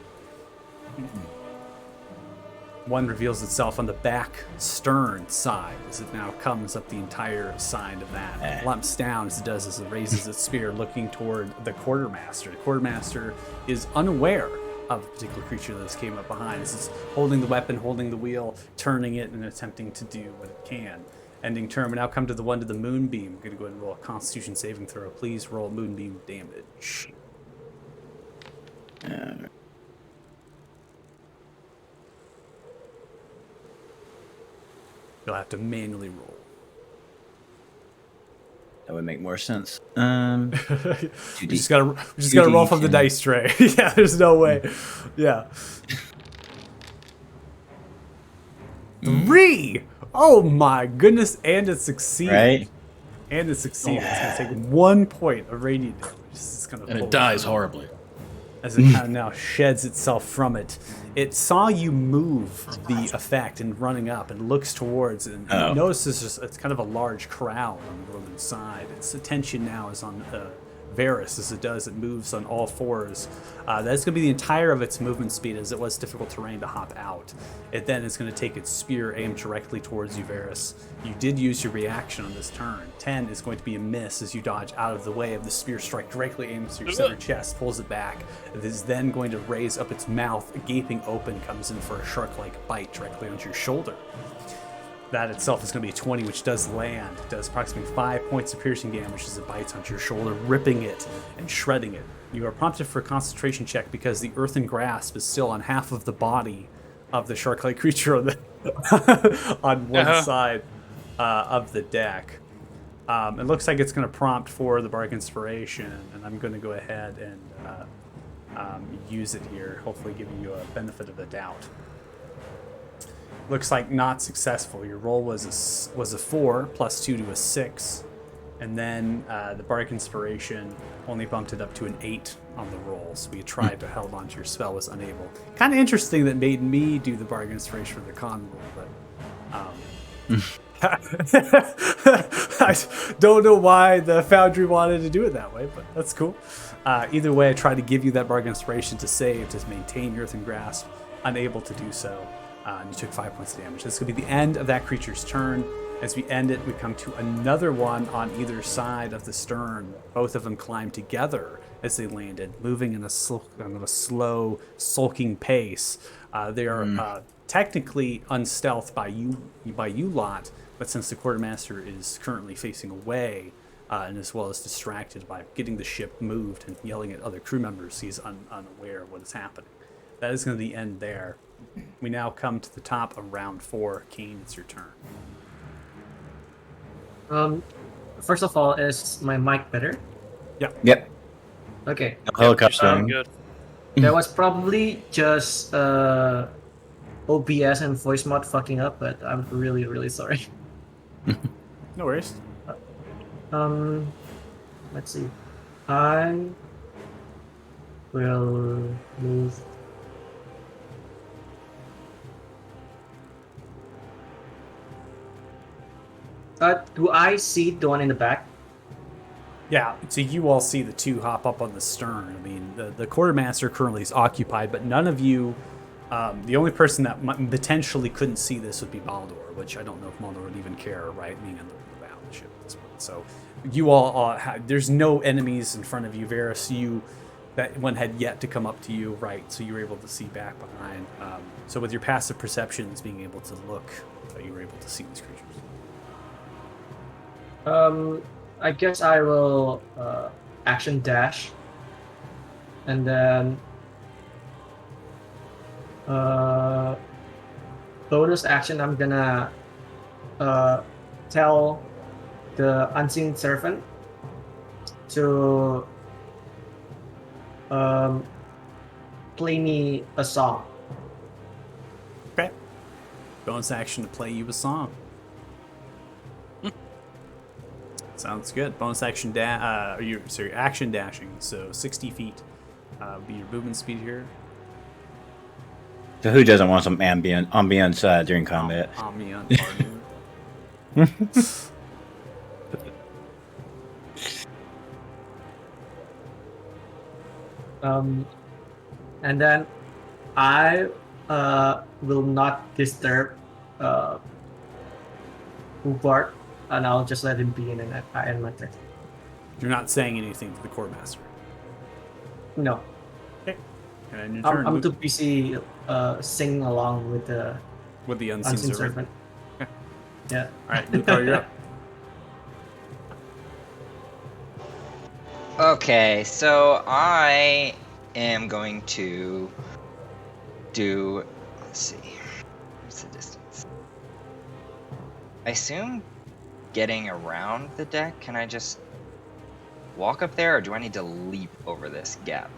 One reveals itself on the back stern side as it now comes up the entire side of that. It lumps down as it does as it raises its spear, looking toward the quartermaster. The quartermaster is unaware of the particular creature that came up behind. It's holding the weapon, holding the wheel, turning it, and attempting to do what it can. Ending turn. We now come to the one to the moonbeam. I'm going to go ahead and roll a Constitution saving throw. Please roll moonbeam damage. You'll have to manually roll. That would make more sense. We just gotta roll from the dice tray. Yeah, there's no way. Yeah. 3. Oh my goodness! And it succeeded. Right? And it succeeded. It's gonna take 1 point of radiant damage. It's gonna And pull it dies through. horribly. As it kind of now sheds itself from it. It saw you move the effect and running up and looks towards it. And Oh. notices it's kind of a large crowd on the northern side. Its attention now is on Varus as it moves on all fours. That's going to be the entire of its movement speed as it was difficult terrain to hop out. It then is going to take its spear aimed directly towards you, Varus. You did use your reaction on this turn. 10 is going to be a miss as you dodge out of the way of the spear strike, directly aimed to your center chest, pulls it back. It is then going to raise up its mouth, gaping open, comes in for a shark-like bite directly onto your shoulder. That itself is going to be a 20, which does land. It does approximately 5 points of piercing damage as it bites onto your shoulder, ripping it and shredding it. You are prompted for a concentration check because the earthen grasp is still on half of the body of the shark-like creature on, on one side of the deck. It looks like it's going to prompt for the Bardic Inspiration, and I'm going to go ahead and use it here, hopefully giving you a benefit of the doubt. Looks like not successful. Your roll was a 4 plus 2 to a 6, and then the Bardic Inspiration only bumped it up to an 8 on the roll. So we tried to hold on to your spell, was unable. Kind of interesting that made me do the Bardic Inspiration for the con roll, but I don't know why the Foundry wanted to do it that way, but that's cool. Either way, I tried to give you that Bardic Inspiration to save, to maintain your Earthen Grasp. Unable to do so. And you took 5 points of damage. This is going to be the end of that creature's turn. As we end it, we come to another one on either side of the stern. Both of them climb together as they landed, moving in a slow, sulking pace. They are technically unstealthed by you lot, but since the quartermaster is currently facing away, and as well as distracted by getting the ship moved and yelling at other crew members, he's unaware of what is happening. That is going to be the end there. We now come to the top of round 4. Kane, it's your turn. First of all, is my mic better? Yep. Okay. Helicopter. Sound good. That was probably just OBS and voice mod fucking up, but I'm really, really sorry. No worries. Let's see. I will move. Do I see the one in the back? Yeah, so you all see the two hop up on the stern. I mean, the quartermaster currently is occupied, but none of you. The only person that potentially couldn't see this would be Maldor, which I don't know if Maldor would even care, right? Being on the battleship at this point. So you all there's no enemies in front of you. Varys, that one had yet to come up to you, right? So you were able to see back behind. So with your passive perceptions, being able to look, you were able to see these creatures. I guess I will action dash, and then bonus action. I'm gonna tell the unseen servant to play me a song. Okay. Bonus action to play you a song. Sounds good. Bonus action action dashing. So 60 feet be your movement speed here. So who doesn't want some ambience during combat? Ambient. And then I will not disturb Ubart, and I'll just let him be in and I end my turn. You're not saying anything to the core master. No, Okay. And your turn. I'm too busy singing along with the unseen servant. servant. Okay. Yeah. All right, Lucar, you're up. Okay, so I am going to do. Let's see. What's the distance? I assume getting around the deck. Can I just walk up there, or do I need to leap over this gap?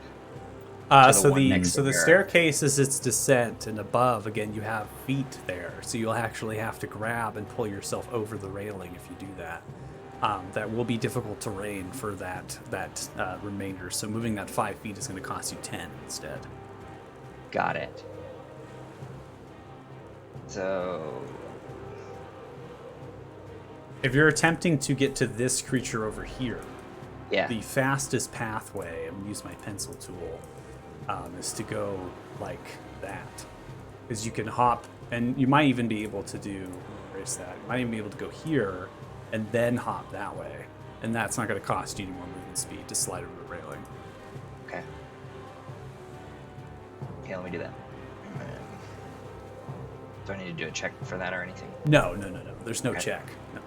So one next to the Vera? staircase is its descent, and above again you have feet there, so you'll actually have to grab and pull yourself over the railing if you do that. That will be difficult terrain for that remainder. So moving that 5 feet is going to cost you 10 instead. Got it. So If you're attempting to get to this creature over here, yeah, the fastest pathway, I'm going to use my pencil tool, is to go like that. Because you can hop, and you might even be able to do, erase that, you might even be able to go here and then hop that way. And that's not going to cost you any more movement speed to slide over the railing. okay. Okay, let me do that. Do I need to do a check for that or anything? No. There's no Okay. check. No.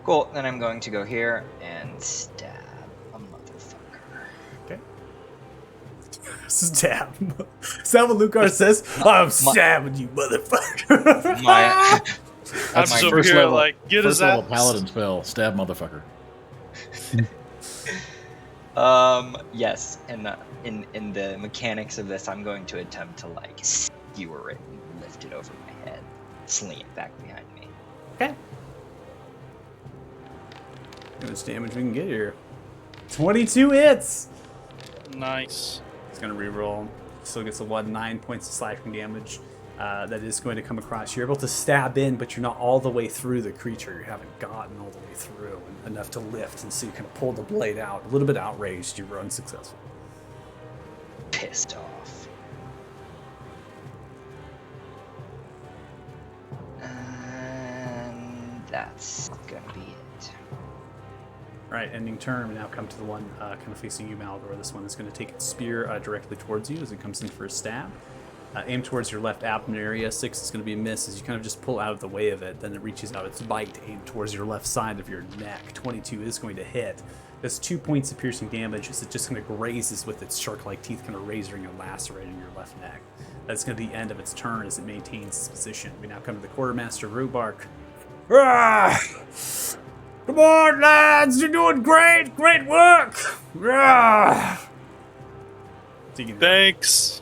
Cool, then I'm going to go here and stab a motherfucker. Okay. Stab. Is that what Lucar says? I'm stabbing you, motherfucker. My I'm That's just my over first here level, like, get his first level ass. paladin spell, stab motherfucker. yes, and in the mechanics of this, I'm going to attempt to like skewer it and lift it over my head, sling it back behind me. Okay. How much damage we can get here? 22 hits. Nice. It's gonna reroll. Still gets a 9 points of slashing damage. That is going to come across. You're able to stab in, but you're not all the way through the creature. You haven't gotten all the way through enough to lift, and so you can pull the blade out. A little bit outraged, you were unsuccessful. Pissed off. And that's gonna be it. All right, ending turn. We now come to the one kind of facing you, Maldor. This one is going to take its spear directly towards you as it comes in for a stab. Aim towards your left abdomen area. 6 is going to be a miss as you kind of just pull out of the way of it. Then it reaches out its bite, aimed towards your left side of your neck. 22 is going to hit. That's 2 points of piercing damage as it just kind of grazes with its shark-like teeth, kind of razoring and lacerating your left neck. That's going to be the end of its turn as it maintains its position. We now come to the quartermaster, Rubark. Ah! Come on, lads! You're doing great! Great work! Ah! Thanks.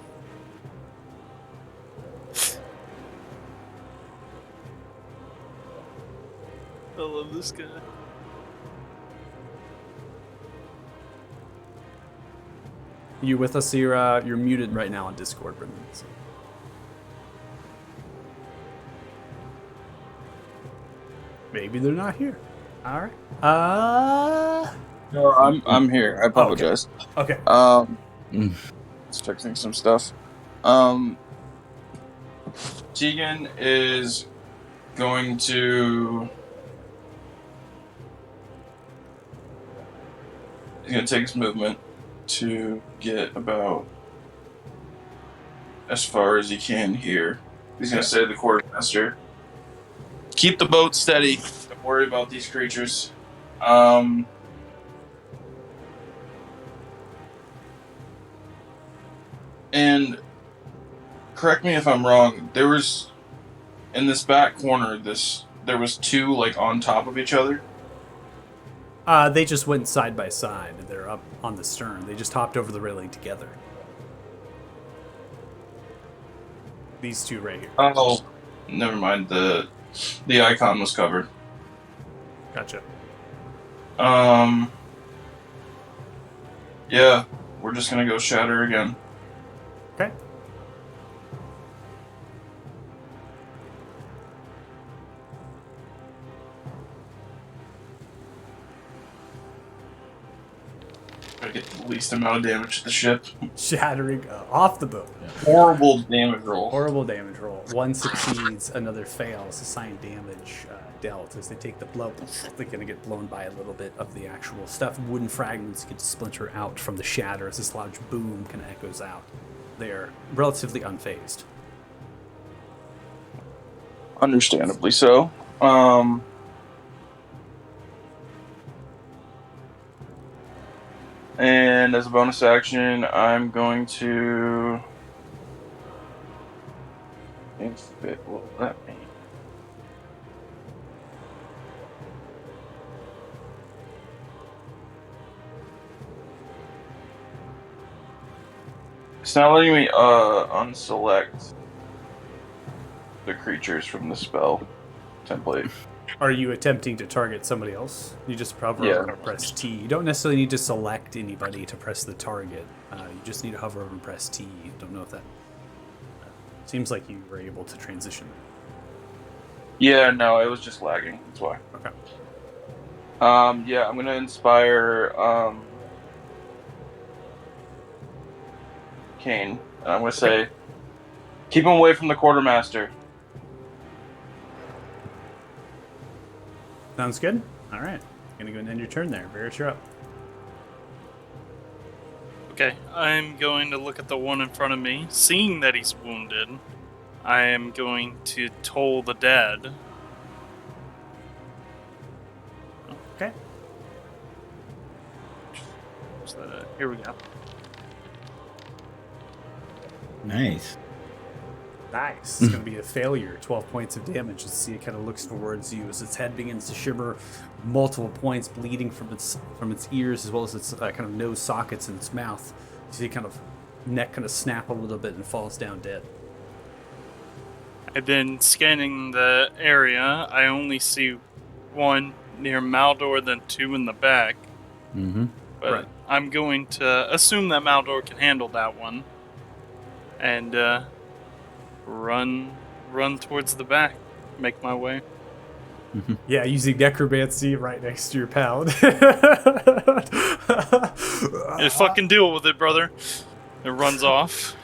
I love love this guy. You with us? You're muted right now on Discord, Brendan. So. Maybe they're not here. All right. No, I'm here. I apologize. Okay. Just fixing some stuff. Tegan is going to. He's gonna take his movement to get about as far as he can here. He's gonna say to the quartermaster, "Keep the boat steady. Don't worry about these creatures." And correct me if I'm wrong. There was in this back corner. There was two like on top of each other. They just went side by side. They're up on the stern. They just hopped over the railing together. These two right here. Oh, never mind. The icon was covered. Gotcha. Yeah, we're just gonna go shatter again. Okay. Try to get the least amount of damage to the ship. Shattering off the boat. Horrible damage roll. Horrible damage roll. One succeeds, another fails. Assigned damage dealt. As they take the blow, they're going to get blown by a little bit of the actual stuff. Wooden fragments get to splinter out from the shatter as this large boom kind of echoes out. They're relatively unfazed. Understandably so. And as a bonus action, I'm going to. If it will let me. It's not letting me unselect the creatures from the spell template. Are you attempting to target somebody else? You just hover Yeah. over and press T. You don't necessarily need to select anybody to press the target. You just need to hover over and press T. Don't know if that... Seems like you were able to transition. Yeah, no, it was just lagging. That's why. Okay. Yeah, I'm gonna inspire Kane. And I'm gonna say, keep him away from the quartermaster. Sounds good. All right. Gonna go and end your turn there. Barrett, you're up. Okay, I'm going to look at the one in front of me. Seeing that he's wounded, I am going to toll the dead. Okay. So, here we go. Nice. Nice. It's going to be a failure. 12 points of damage. You see it kind of looks towards you as its head begins to shimmer. Multiple points bleeding from its ears as well as its kind of nose sockets in its mouth. You see kind of neck kind of snap a little bit and falls down dead. I've been scanning the area. I only see one near Maldor, then two in the back. Mm-hmm. But Right. I'm going to assume that Maldor can handle that one. And run towards the back. Make my way. Yeah, using necromancy right next to your paladin. Just fucking deal with it, brother. It runs off.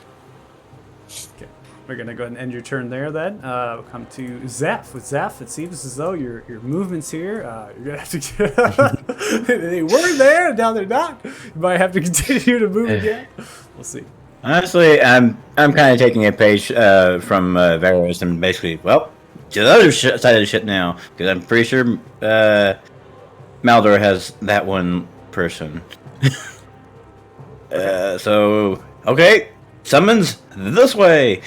Okay. We're going to go ahead and end your turn there then. We'll come to Zeph. With Zeph, it seems as though your movements here, you're going to have to... they were there, now they're not. You might have to continue to move again. We'll see. Honestly, I'm kind of taking a page from Varus and basically, well, to the other side of the ship now, because I'm pretty sure Maldor has that one person. So, okay, summons this way.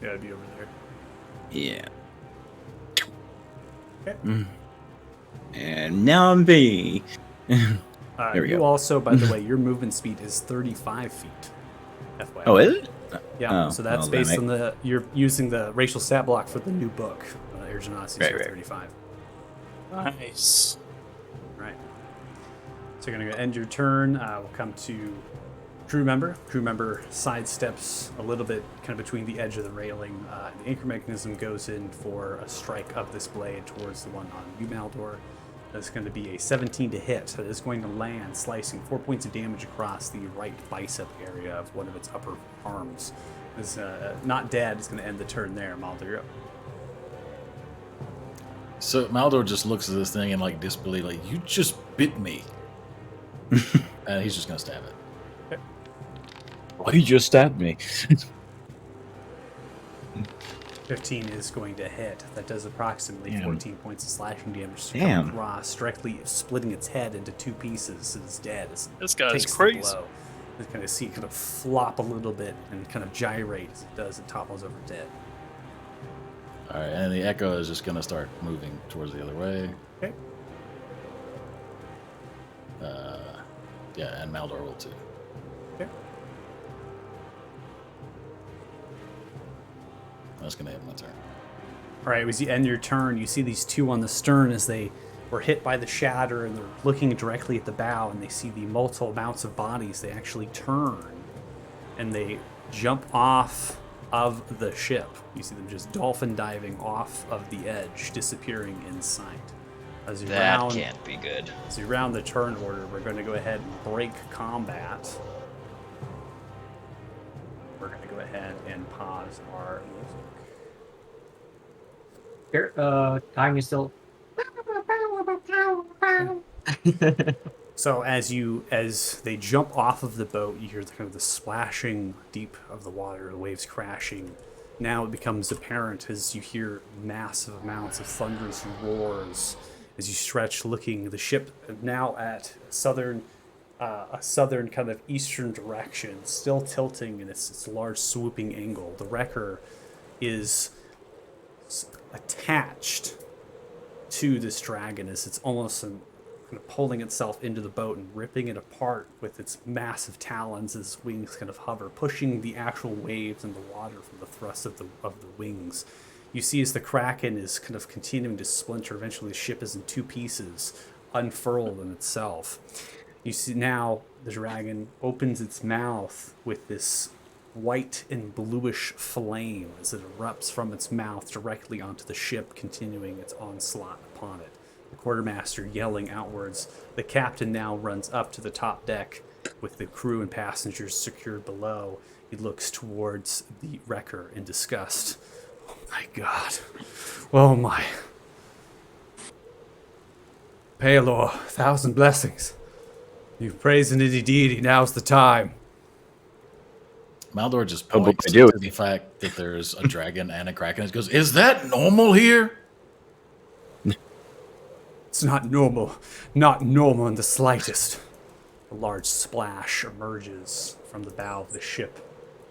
Yeah, I'd be over there. Yeah. Okay. And now I'm B. There we You go. also, by the way, your movement speed is 35 feet. FYI. Oh, is it? Yeah, Oh, so that's well, based then on you're using the racial stat block for the new book, Air Genasi Right, right. 35. Nice. Right. So you're going to end your turn. We'll come to crew member. Crew member sidesteps a little bit kind of between the edge of the railing. The anchor mechanism goes in for a strike of this blade towards the one on you, Maldor. That's going to be a 17 to hit. That is going to land, slicing 4 points of damage across the right bicep area of one of its upper arms. It's not dead. It's going to end the turn there. Maldor, you're up. So Maldor just looks at this thing in like disbelief, like, you just bit me. And he's just gonna stab it. Why you just stabbed me? 15 is going to hit. That does approximately Damn. 14 points of slashing damage to Damn. come across, directly splitting its head into 2 pieces. It's dead. This guy's Takes the crazy. blow. You kind of see it kind of flop a little bit and kind of gyrate as it does. It topples over dead. All right, and the Echo is just gonna start moving towards the other way. Okay. Yeah, and Maldor will too. Okay. That's gonna end my turn. All right, as you end your turn, you see these two on the stern as they were hit by the shatter, and they're looking directly at the bow, and they see the multiple amounts of bodies. They actually turn, and they jump off of the ship. You see them just dolphin diving off of the edge, disappearing in sight. As you That round, can't be good. as you round the turn order, we're going to go ahead and break combat. We're going to go ahead and pause our music. Here, time is still. So as they jump off of the boat, you hear the kind of the splashing deep of the water, the waves crashing. Now it becomes apparent as you hear massive amounts of thunderous roars as you stretch, looking the ship now at a southern kind of eastern direction, still tilting in its large swooping angle. The wrecker is attached to this dragon as it's almost kind of pulling itself into the boat and ripping it apart with its massive talons as wings kind of hover, pushing the actual waves and the water from the thrust of the wings. You see as the Kraken is kind of continuing to splinter, eventually the ship is in 2 pieces, unfurled in itself. You see now the dragon opens its mouth with this white and bluish flame as it erupts from its mouth directly onto the ship, continuing its onslaught upon it. The quartermaster yelling outwards. The captain now runs up to the top deck with the crew and passengers secured below. He looks towards the wrecker in disgust. Oh my God. Oh my. Paelor, 1,000 blessings. You've praised an itty deity, now's the time. Maldor just Oh, boy, points I do. to the fact that there's a dragon and a Kraken. He goes, "Is that normal here?" It's not normal. Not normal in the slightest. A large splash emerges from the bow of the ship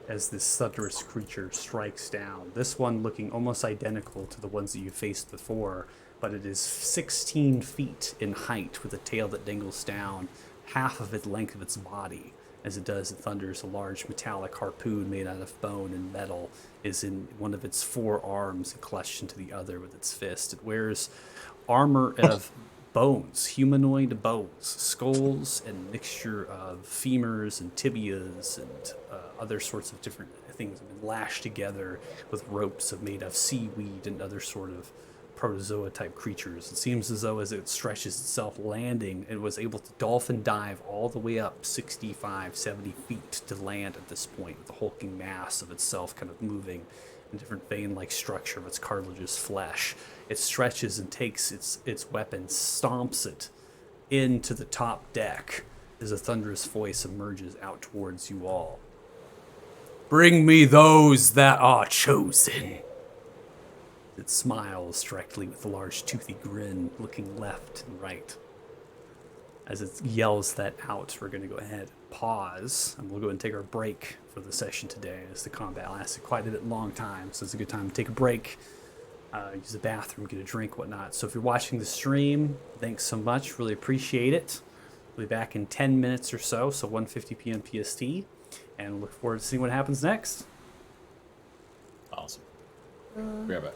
as this thunderous creature strikes down. This one looking almost identical to the ones that you faced before, but it is 16 feet in height with a tail that dangles down half of its length of its body. As it does, it thunders. A large metallic harpoon made out of bone and metal is in one of its 4 arms and clutched into the other with its fist. It wears armor of bones, humanoid bones, skulls, and mixture of femurs and tibias and other sorts of different things have been lashed together with ropes made of seaweed and other sort of protozoa type creatures. It seems as though as it stretches itself landing, it was able to dolphin dive all the way up 65, 70 feet to land at this point, with the hulking mass of itself kind of moving in different vein-like structure of its cartilageous flesh. It stretches and takes its weapon, stomps it into the top deck as a thunderous voice emerges out towards you all. Bring me those that are chosen. It smiles directly with a large toothy grin, looking left and right. As it yells that out, we're going to go ahead and pause, and we'll go and take our break for the session today, as the combat lasted quite a bit long time, so it's a good time to take a break, use the bathroom, get a drink, whatnot. So if you're watching the stream, thanks so much, really appreciate it. We'll be back in 10 minutes or so, so 1:50 p.m. PST. and look forward to seeing what happens next. Awesome. Be right back.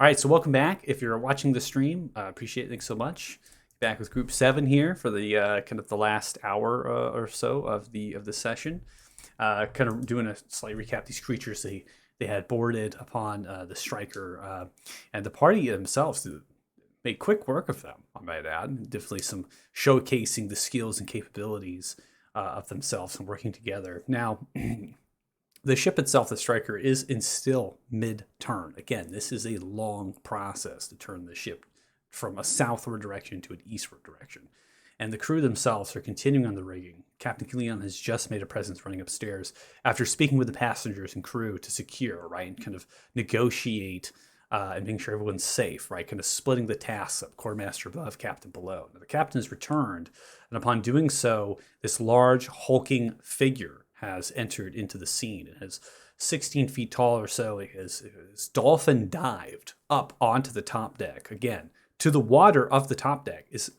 All right, so welcome back. If you're watching the stream, appreciate it. Thanks so much. Back with Group 7 here for the kind of the last hour or so of the session. Kind of doing a slight recap. These creatures they had boarded upon the striker, and the party themselves made quick work of them, I might add. Definitely some showcasing the skills and capabilities of themselves and working together. Now, the ship itself, the striker, is still mid-turn. Again, this is a long process to turn the ship from a southward direction to an eastward direction. And the crew themselves are continuing on the rigging. Captain Leon has just made a presence running upstairs after speaking with the passengers and crew to secure, right, and kind of negotiate and making sure everyone's safe, right, kind of splitting the tasks up, quartermaster above, captain below. Now, the captain has returned, and upon doing so, this large, hulking figure has entered into the scene. It has 16 feet tall or so. It has dolphin dived up onto the top deck. Again, to the water of the top deck is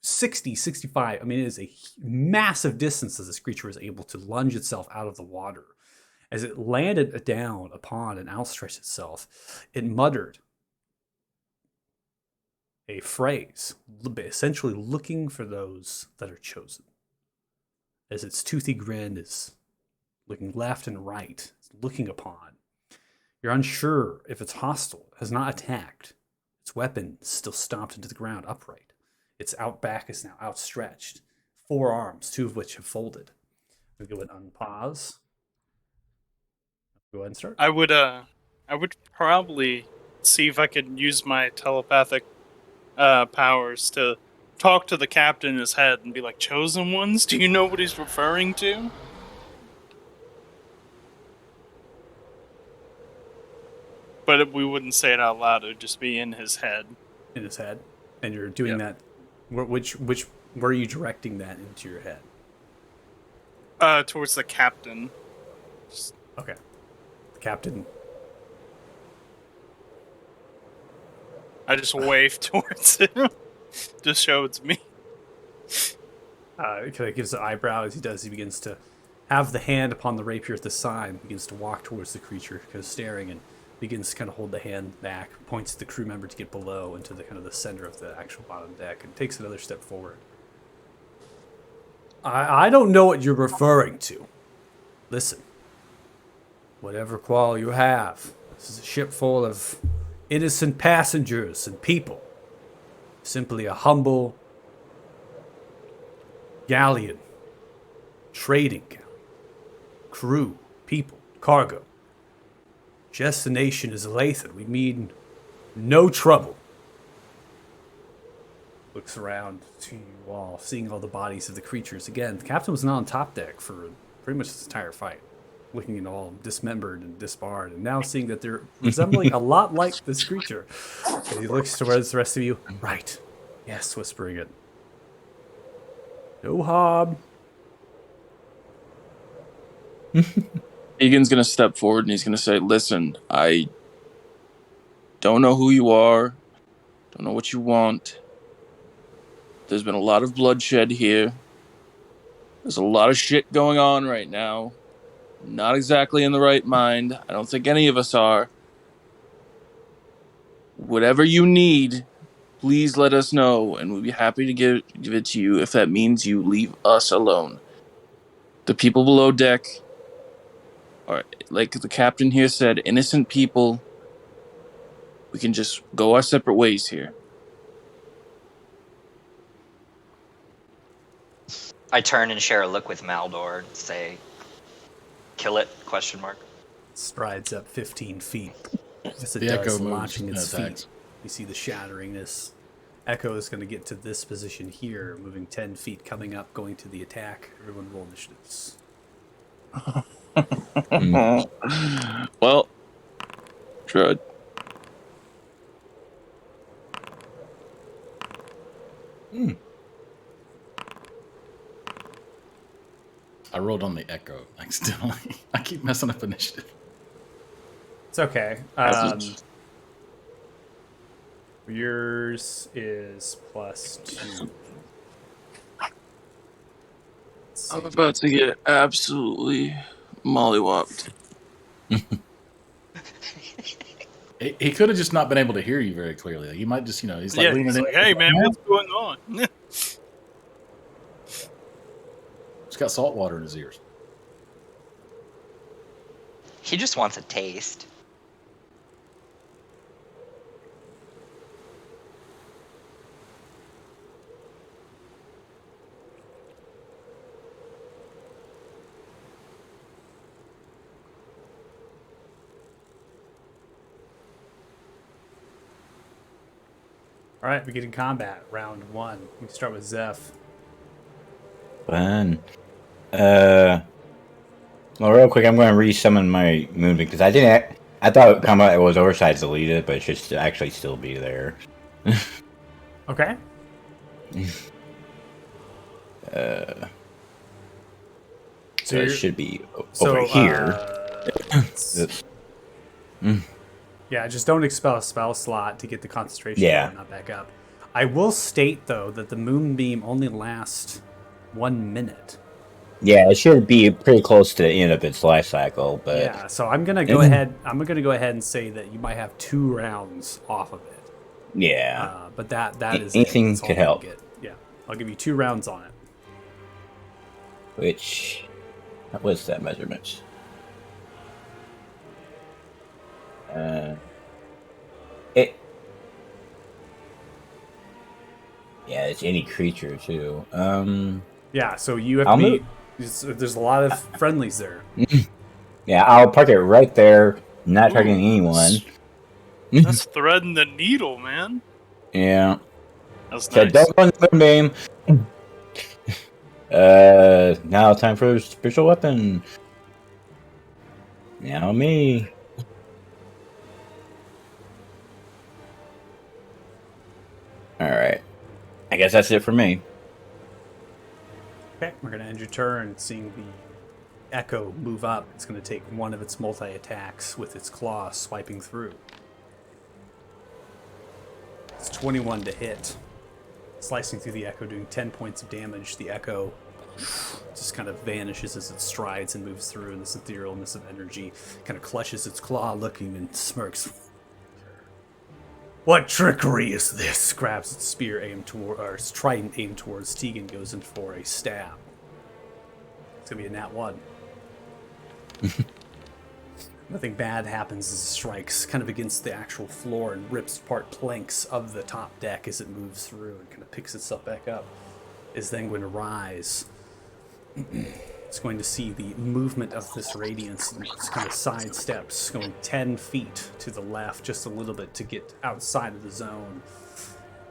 60, 65. I mean, it is a massive distance as this creature was able to lunge itself out of the water. As it landed down upon and outstretched itself, it muttered a phrase, essentially looking for those that are chosen. As its toothy grin is looking left and right, looking upon. You're unsure if it's hostile, has not attacked. Its weapon is still stomped into the ground upright. Its out back is now outstretched. 4 arms, 2 of which have folded. We go ahead and unpause. Go ahead and start. I would probably see if I could use my telepathic powers to talk to the captain in his head and be like, "Chosen ones? Do you know what he's referring to?" But we wouldn't say it out loud. It would just be in his head. In his head, and you're doing that. Which where are you directing that into your head? Towards the captain. Okay, the captain. I just wave towards him to show it's me. Kind of gives an eyebrow as he does. He begins to have the hand upon the rapier at the side. Begins to walk towards the creature, kind of staring, and begins to kind of hold the hand back. Points to the crew member to get below into the kind of the center of the actual bottom deck, and takes another step forward. I don't know what you're referring to. Listen, whatever quarrel you have, this is a ship full of innocent passengers and people. Simply a humble galleon, trading galleon, crew, people, cargo. Destination is Lathan. We mean no trouble. Looks around to you all, seeing all the bodies of the creatures. Again, the captain was not on top deck for pretty much this entire fight. Looking at all dismembered and disbarred, and now seeing that they're resembling a lot like this creature. And he looks towards the rest of you. Right. Yes, whispering it. No harm. Egan's gonna step forward and he's gonna say, "Listen, I don't know who you are, don't know what you want. There's been a lot of bloodshed here. There's a lot of shit going on right now. Not exactly in the right mind. I don't think any of us are. Whatever you need, please let us know, and we'll be happy to give it to you if that means you leave us alone. The people below deck are, like the captain here said, innocent people. We can just go our separate ways here." I turn and share a look with Maldor and say, "Kill it?" ? Strides up 15 feet. As it The does, Echo moves launching and its attacks. feet. You see the shatteringness. Echo is going to get to this position here, moving 10 feet, coming up, going to the attack. Everyone roll initiatives. Well, Drud. I rolled on the Echo accidentally. I keep messing up initiative. It's okay. Passage. Yours is +2. I'm about to get absolutely mollywopped. He could have just not been able to hear you very clearly. He might just, he's like Yeah, leaning he's in. like, hey man, what's going on? He's got salt water in his ears. He just wants a taste. All right, we get in combat. Round 1. We start with Zeph. Fun. Well, real quick, I'm going to re-summon my moon because I thought combat was Overside's deleted, but it should actually still be there. Okay. So it should be So, over here. Yeah, just don't expel a spell slot to get the concentration Yeah. not back up. I will state, though, that the moonbeam only lasts 1 minute. Yeah, it should be pretty close to the end of its life cycle, but Yeah, so I'm gonna go ahead. I'm gonna go ahead and say that you might have 2 rounds off of it. yeah. But that is Anything That's all could I'm gonna help. get. Yeah, I'll give you 2 rounds on it. Which, what's that measurement? Yeah, it's any creature too. Yeah, so you have I'll to be. move. There's a lot of friendlies there. Yeah, I'll park it right there, not targeting anyone. That's threading the needle, man. Yeah. That's So nice. don't go in the moonbeam. Now time for a special weapon. Now me. Alright. I guess that's it for me. Okay, we're gonna end your turn. Seeing the echo move up, it's gonna take one of its multi-attacks with its claw swiping through. It's 21 to hit. Slicing through the echo, doing 10 points of damage. The echo just kind of vanishes as it strides and moves through in this etherealness of energy. Kind of clutches its claw, looking and smirks. What trickery is this? Grabs its spear, its trident aimed towards Tegan, goes in for a stab. It's gonna be a nat 1. Nothing bad happens as it strikes kind of against the actual floor and rips apart planks of the top deck as it moves through and kind of picks itself back up. Is then going to rise. It's going to see the movement of this radiance and it's kind of sidesteps, going 10 feet to the left, just a little bit to get outside of the zone.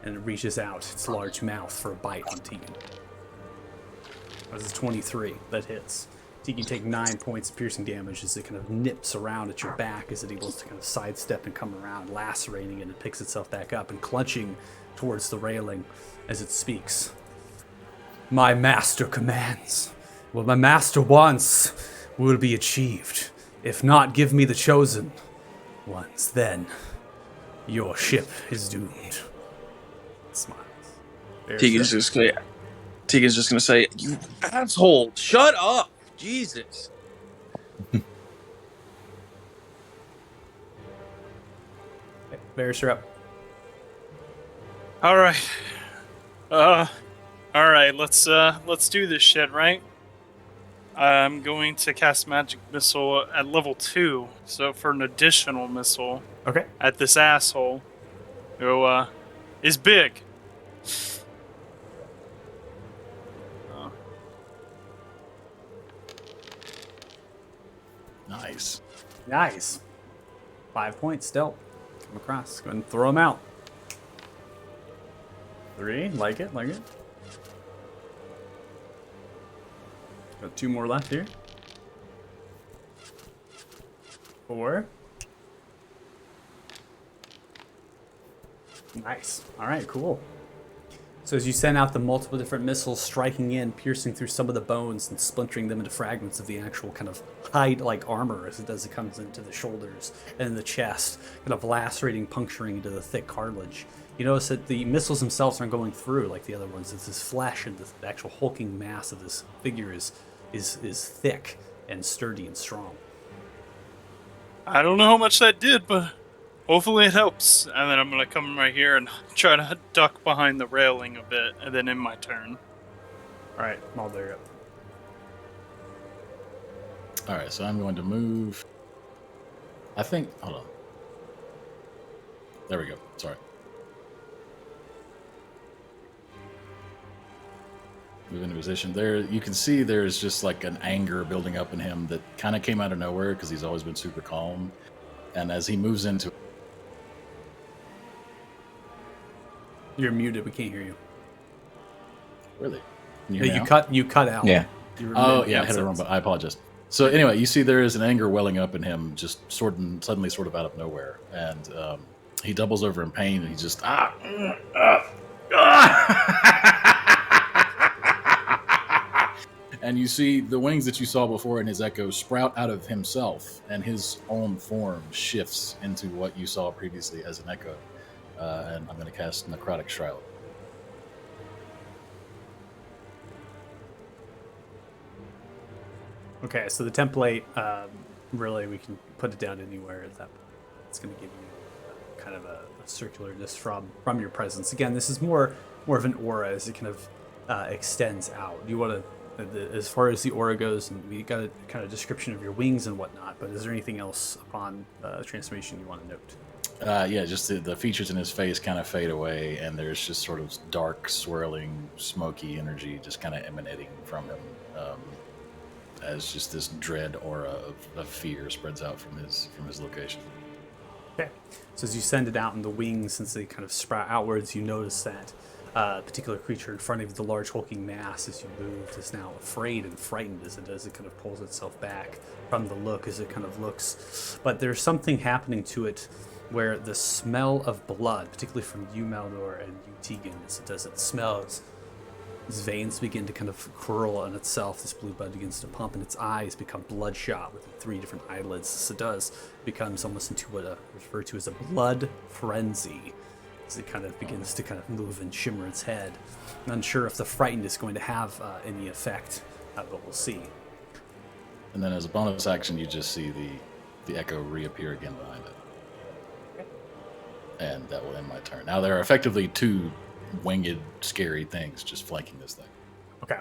And it reaches out its large mouth for a bite on Tegan. That is 23. That hits. Tegan take 9 points of piercing damage as it kind of nips around at your back as it able to kind of sidestep and come around, lacerating it, and it picks itself back up and clutching towards the railing as it speaks. My master commands. What my master wants will be achieved. If not, give me the chosen ones. Then your ship is doomed. Smiles. Tegan's just gonna say, "You asshole! Shut up, Jesus!" Varys, you're up. All right. All right. Let's do this shit, right? I'm going to cast Magic Missile at level 2, so for an additional missile Okay. at this asshole who is big. Nice. Nice. 5 points still. Come across. Go ahead and throw them out. 3. Like it. Got 2 more left here. 4. Nice. All right, cool. So as you send out the multiple different missiles striking in, piercing through some of the bones and splintering them into fragments of the actual kind of hide-like armor as it comes into the shoulders and the chest, kind of lacerating, puncturing into the thick cartilage. You notice that the missiles themselves aren't going through like the other ones. It's this flesh and the actual hulking mass of this figure is thick and sturdy and strong. I don't know how much that did, but Hopefully it helps. And then I'm gonna come right here and try to duck behind the railing a bit, and then in my turn. All right, Maldo, you're up. All right, so I'm going to move. I think. Hold on. There we go. Sorry. Move into position. There, you can see there's just like an anger building up in him that kind of came out of nowhere because he's always been super calm. And as he moves into, You're muted. We can't hear you. really, Can you Yeah, hear me now? you cut out. Yeah. You were Oh muted yeah, I one hit it wrong. sentence. But I apologize. So anyway, you see there is an anger welling up in him, just suddenly sort of out of nowhere, and he doubles over in pain, and he just and you see the wings that you saw before in his echo sprout out of himself, and his own form shifts into what you saw previously as an echo. And I'm going to cast Necrotic Shroud. Okay, so the template, really, we can put it down anywhere at that point. It's going to give you kind of a circularness from your presence. Again, this is more of an aura as it kind of extends out. You want to, as far as the aura goes, and we got a kind of description of your wings and whatnot, but is there anything else upon transformation you want to note? Yeah, just the features in his face kind of fade away, and there's just sort of dark, swirling, smoky energy just kind of emanating from him, as just this dread aura of fear spreads out from his location. Okay, so as you send it out in the wings, since they kind of sprout outwards, you notice that particular creature in front of you, the large hulking mass, as you move, is now afraid and frightened as it kind of pulls itself back from the look as it kind of looks. But there's something happening to it where the smell of blood, particularly from you, Maldor, and you, Tegan, as it smells, his veins begin to kind of curl on itself. This blue blood begins to pump, and its eyes become bloodshot with 3 different eyelids. As it does, it becomes almost into what is referred to as a blood frenzy, as it kind of begins to kind of move and shimmer its head. I'm unsure if the frightened is going to have any effect, but we'll see. And then as a bonus action, you just see the echo reappear again behind it. And that will end my turn. Now there are effectively 2 winged, scary things just flanking this thing. Okay.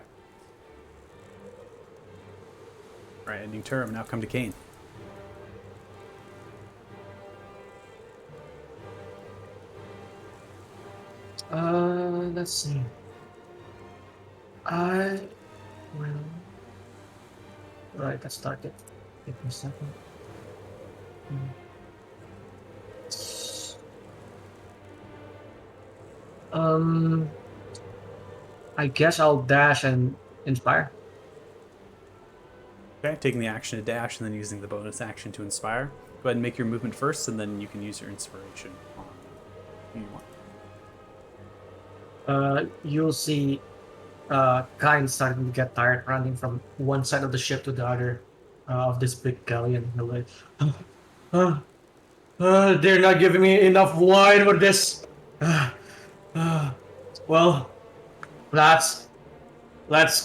All right, ending turn. Now come to Kane. Let's see. I will. Right, let's start it. Give me a second. I guess I'll dash and inspire. Okay, taking the action to dash and then using the bonus action to inspire. Go ahead and make your movement first, and then you can use your inspiration on who you want. You'll see Kain starting to get tired running from one side of the ship to the other of this big galleon. He'll like, they're not giving me enough wine for this. Well, let's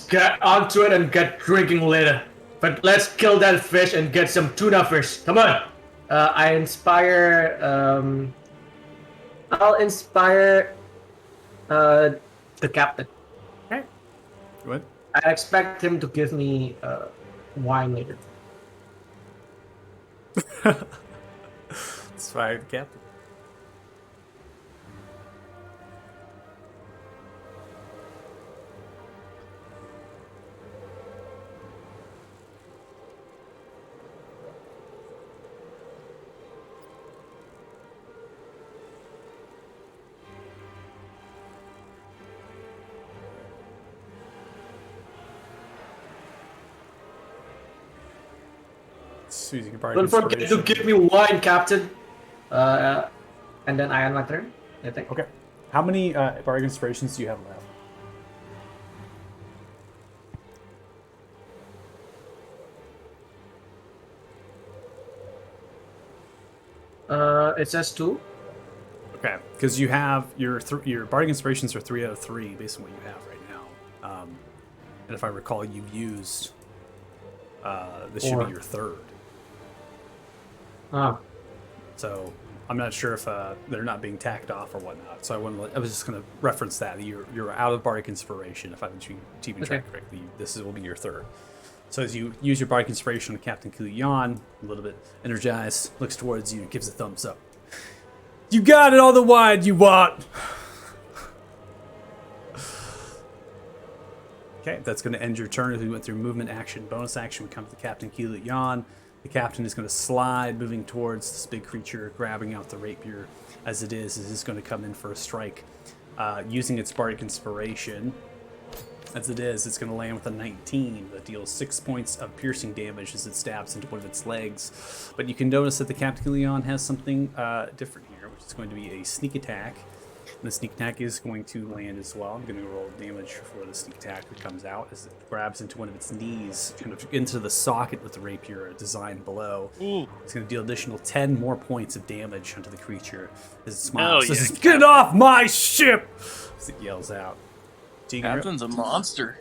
get onto it and get drinking later. But let's kill that fish and get some tuna first. Come on. I inspire. I'll inspire the captain. Okay. Go ahead. I expect him to give me wine later. Inspire the captain. Susie, you can borrow Don't forget to inspiration. give me wine, Captain. And then I end my turn, I think. Okay. How many bardic inspirations do you have left? It says 2. Okay, because you have your bardic inspirations are 3 out of 3 based on what you have right now. And if I recall, you used this should 4. be your 3rd. Ah, So I'm not sure if they're not being tacked off or whatnot. So I was just going to reference that. You're out of Bardic Inspiration. If I'm keeping track correctly, will be your third. So as you use your Bardic Inspiration on Captain Kuyan, a little bit energized, looks towards you, gives a thumbs up. You got it all the wide you want. Okay, that's going to end your turn. As we went through movement, action, bonus action, we come to the Captain Kuyan. The captain is going to slide, moving towards this big creature, grabbing out the rapier as it is going to come in for a strike. Using its Bardic Inspiration, as it is, it's going to land with a 19 that deals 6 points of piercing damage as it stabs into one of its legs. But you can notice that the Captain Leon has something different here, which is going to be a sneak attack. And the sneak attack is going to land as well. I'm going to roll damage for the sneak attack that comes out as it grabs into one of its knees, kind of into the socket with the rapier designed below. Ooh. It's going to deal additional 10 more points of damage onto the creature as it smiles. Hell yeah, Says, "Get off my ship!" as it yells out. Tegan, you're up. Captain's a monster.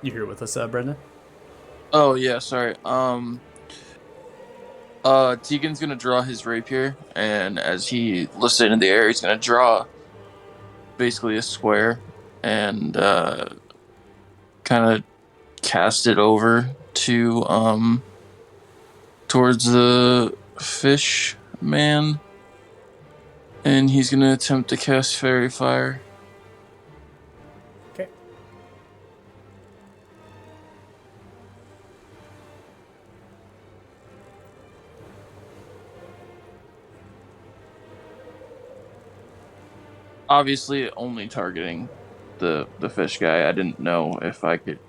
You here with us, Brendan? Oh yeah, sorry. Tegan's gonna draw his rapier, and as he lifts it in the air, he's gonna draw basically a square and kind of cast it over to towards the fish man, and he's gonna attempt to cast Fairy Fire. Okay. Obviously, only targeting the fish guy. I didn't know if I could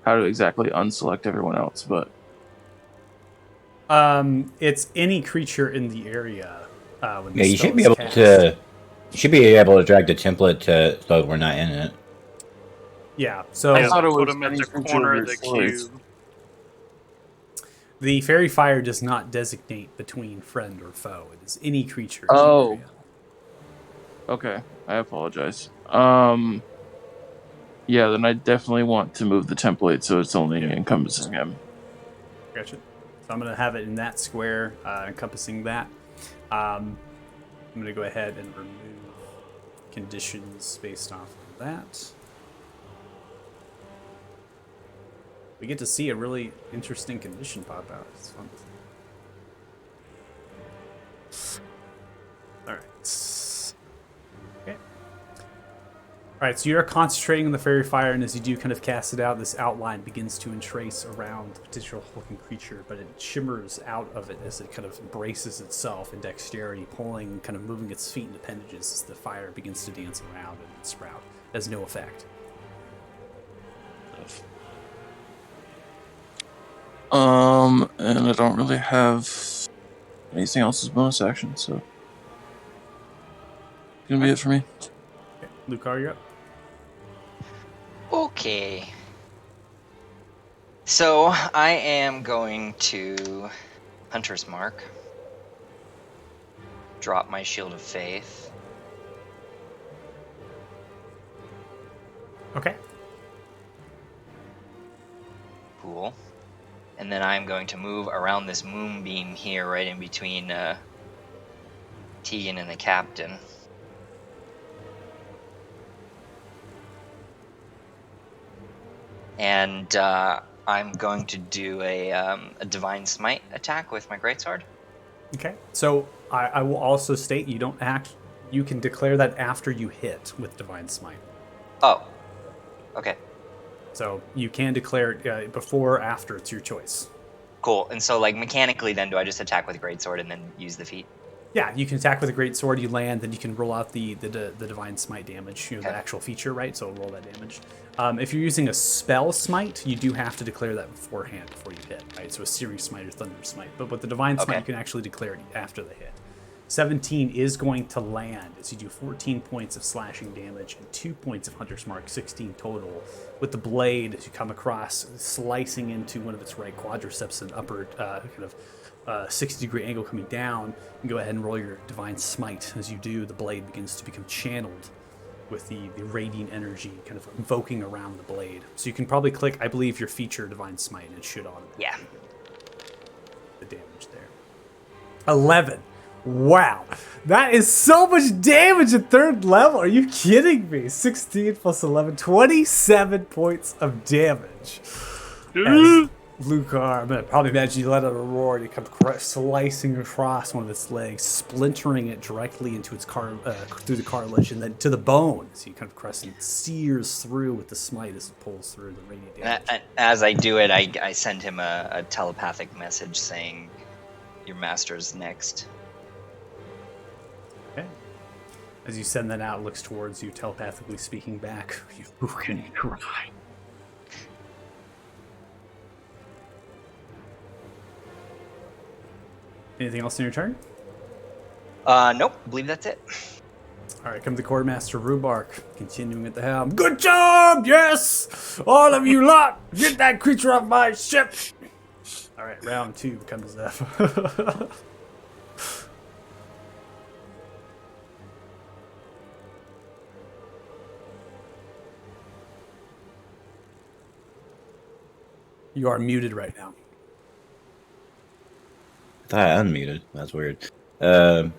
how to exactly unselect everyone else, but It's any creature in the area. When the Yeah, you spell should be is able cast. to. You should be able to drag the template so we're not in it. Yeah, so I thought it Put was him at any the creature corner of of the your choice. cube. the fairy fire does not designate between friend or foe. It is any creature. in the Oh. area. Okay, I apologize. Yeah, then I definitely want to move the template so it's only encompassing him. Gotcha. So I'm going to have it in that square, encompassing that. I'm going to go ahead and remove conditions based off of that. We get to see a really interesting condition pop out. It's fun. All right. Okay. All right, so you're concentrating on the fairy fire, and as you do kind of cast it out, this outline begins to entrace around the potential hulking creature, but it shimmers out of it as it kind of braces itself in dexterity, pulling, kind of moving its feet and appendages as the fire begins to dance around and sprout. It has no effect. And I don't really have anything else as bonus action, so gonna be it for me. Okay, Lucar, you're up. Okay. So I am going to Hunter's Mark. Drop my Shield of Faith. Okay. Cool. And then I'm going to move around this moonbeam here, right in between Tegan and the captain. And I'm going to do a Divine Smite attack with my greatsword. Okay. So I will also state you don't act. You can declare that after you hit with Divine Smite. Oh. Okay. So you can declare it before or after. It's your choice. Cool. And so, like, mechanically, then, do I just attack with a greatsword and then use the feat? Yeah, you can attack with a great sword. You land, then you can roll out the divine smite damage. You know, the Okay. actual feature, right? So roll that damage. If you're using a spell smite, you do have to declare that beforehand before you hit, right? So a series smite or thunder smite. But with the divine smite, Okay. you can actually declare it after the hit. 17 is going to land as you do 14 points of slashing damage and 2 points of Hunter's Mark, 16 total. With the blade, as you come across, slicing into one of its right quadriceps and upper kind of 60-degree angle coming down. And go ahead and roll your Divine Smite. As you do, the blade begins to become channeled with the radiant energy kind of invoking around the blade. So you can probably click, I believe, your feature Divine Smite, and it should automatically Yeah. the damage there. 11. Wow. That is so much damage at 3rd level. Are you kidding me? 16 plus 11. 27 points of damage. As Lucar, I'm going to probably imagine you let out a roar and you come slicing across one of its legs, splintering it directly into its through the cartilage and then to the bone. So you kind of crest and sears through with the smite as it pulls through the radiant damage. As I do it, I send him a telepathic message saying, "Your master's next." Okay. As you send that out, it looks towards you, telepathically speaking back. You can try. Anything else in your turn? Nope. I believe that's it. All right, come to Quartermaster Rubark, continuing at the helm. Good job, yes! All of you lot, get that creature off my ship! All right, round 2 comes up. You are muted right now. I thought I unmuted. That's weird. I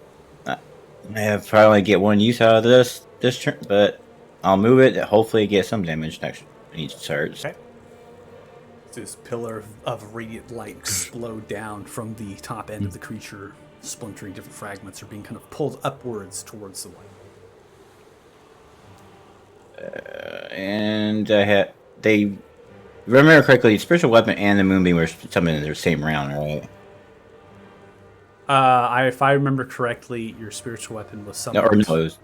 have probably get one use out of this turn, but I'll move it. Hopefully, get some damage next each turn. Okay. This pillar of radiant light explode down from the top end of the creature, splintering different fragments are being kind of pulled upwards towards the light. And they remember correctly, spiritual weapon and the moonbeam were summoned in the same round, right? If I remember correctly, your spiritual weapon was summoned. Or no, it was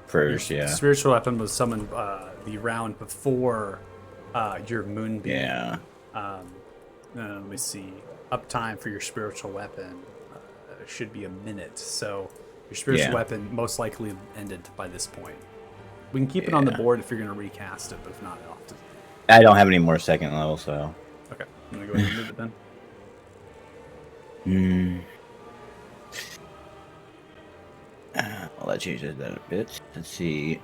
first, Your yeah. spiritual weapon was summoned the round before your moonbeam. Yeah. Let me see. Uptime for your spiritual weapon should be a minute. So your spiritual Yeah. weapon most likely ended by this point. We can keep it on the Yeah. board if you're going to recast it, but if not, I'll have to. I don't have any more second level, so. Okay, I'm going to go ahead and move it then. Well, that changes that a bit. Let's see.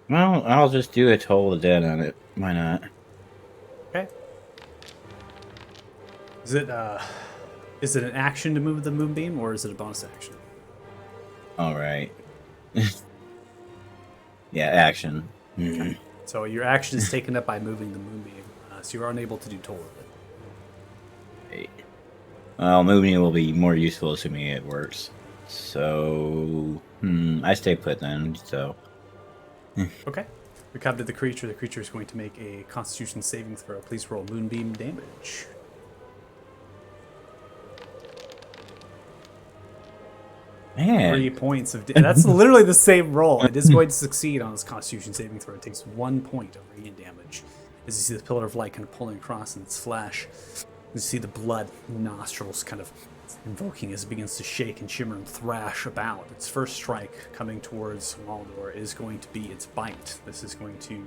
Well, I'll just do a Toll of the Dead on it. Why not? Okay. Is it an action to move the moonbeam, or is it a bonus action? All right. Yeah, action. Okay. So your action is taken up by moving the moonbeam, so you're unable to do toll of it. Well, moving will be more useful, assuming it works. So, I stay put then. So, Okay. We come to the creature. The creature is going to make a Constitution saving throw. Please roll moonbeam damage. man, 3 points of that's literally the same roll. It is going to succeed on its Constitution saving throw. It takes 1 point of radiant damage. As you see the pillar of light kind of pulling across in its flash, you see the blood nostrils kind of invoking as it begins to shake and shimmer and thrash about. Its first strike coming towards Maldor is going to be its bite. This is going to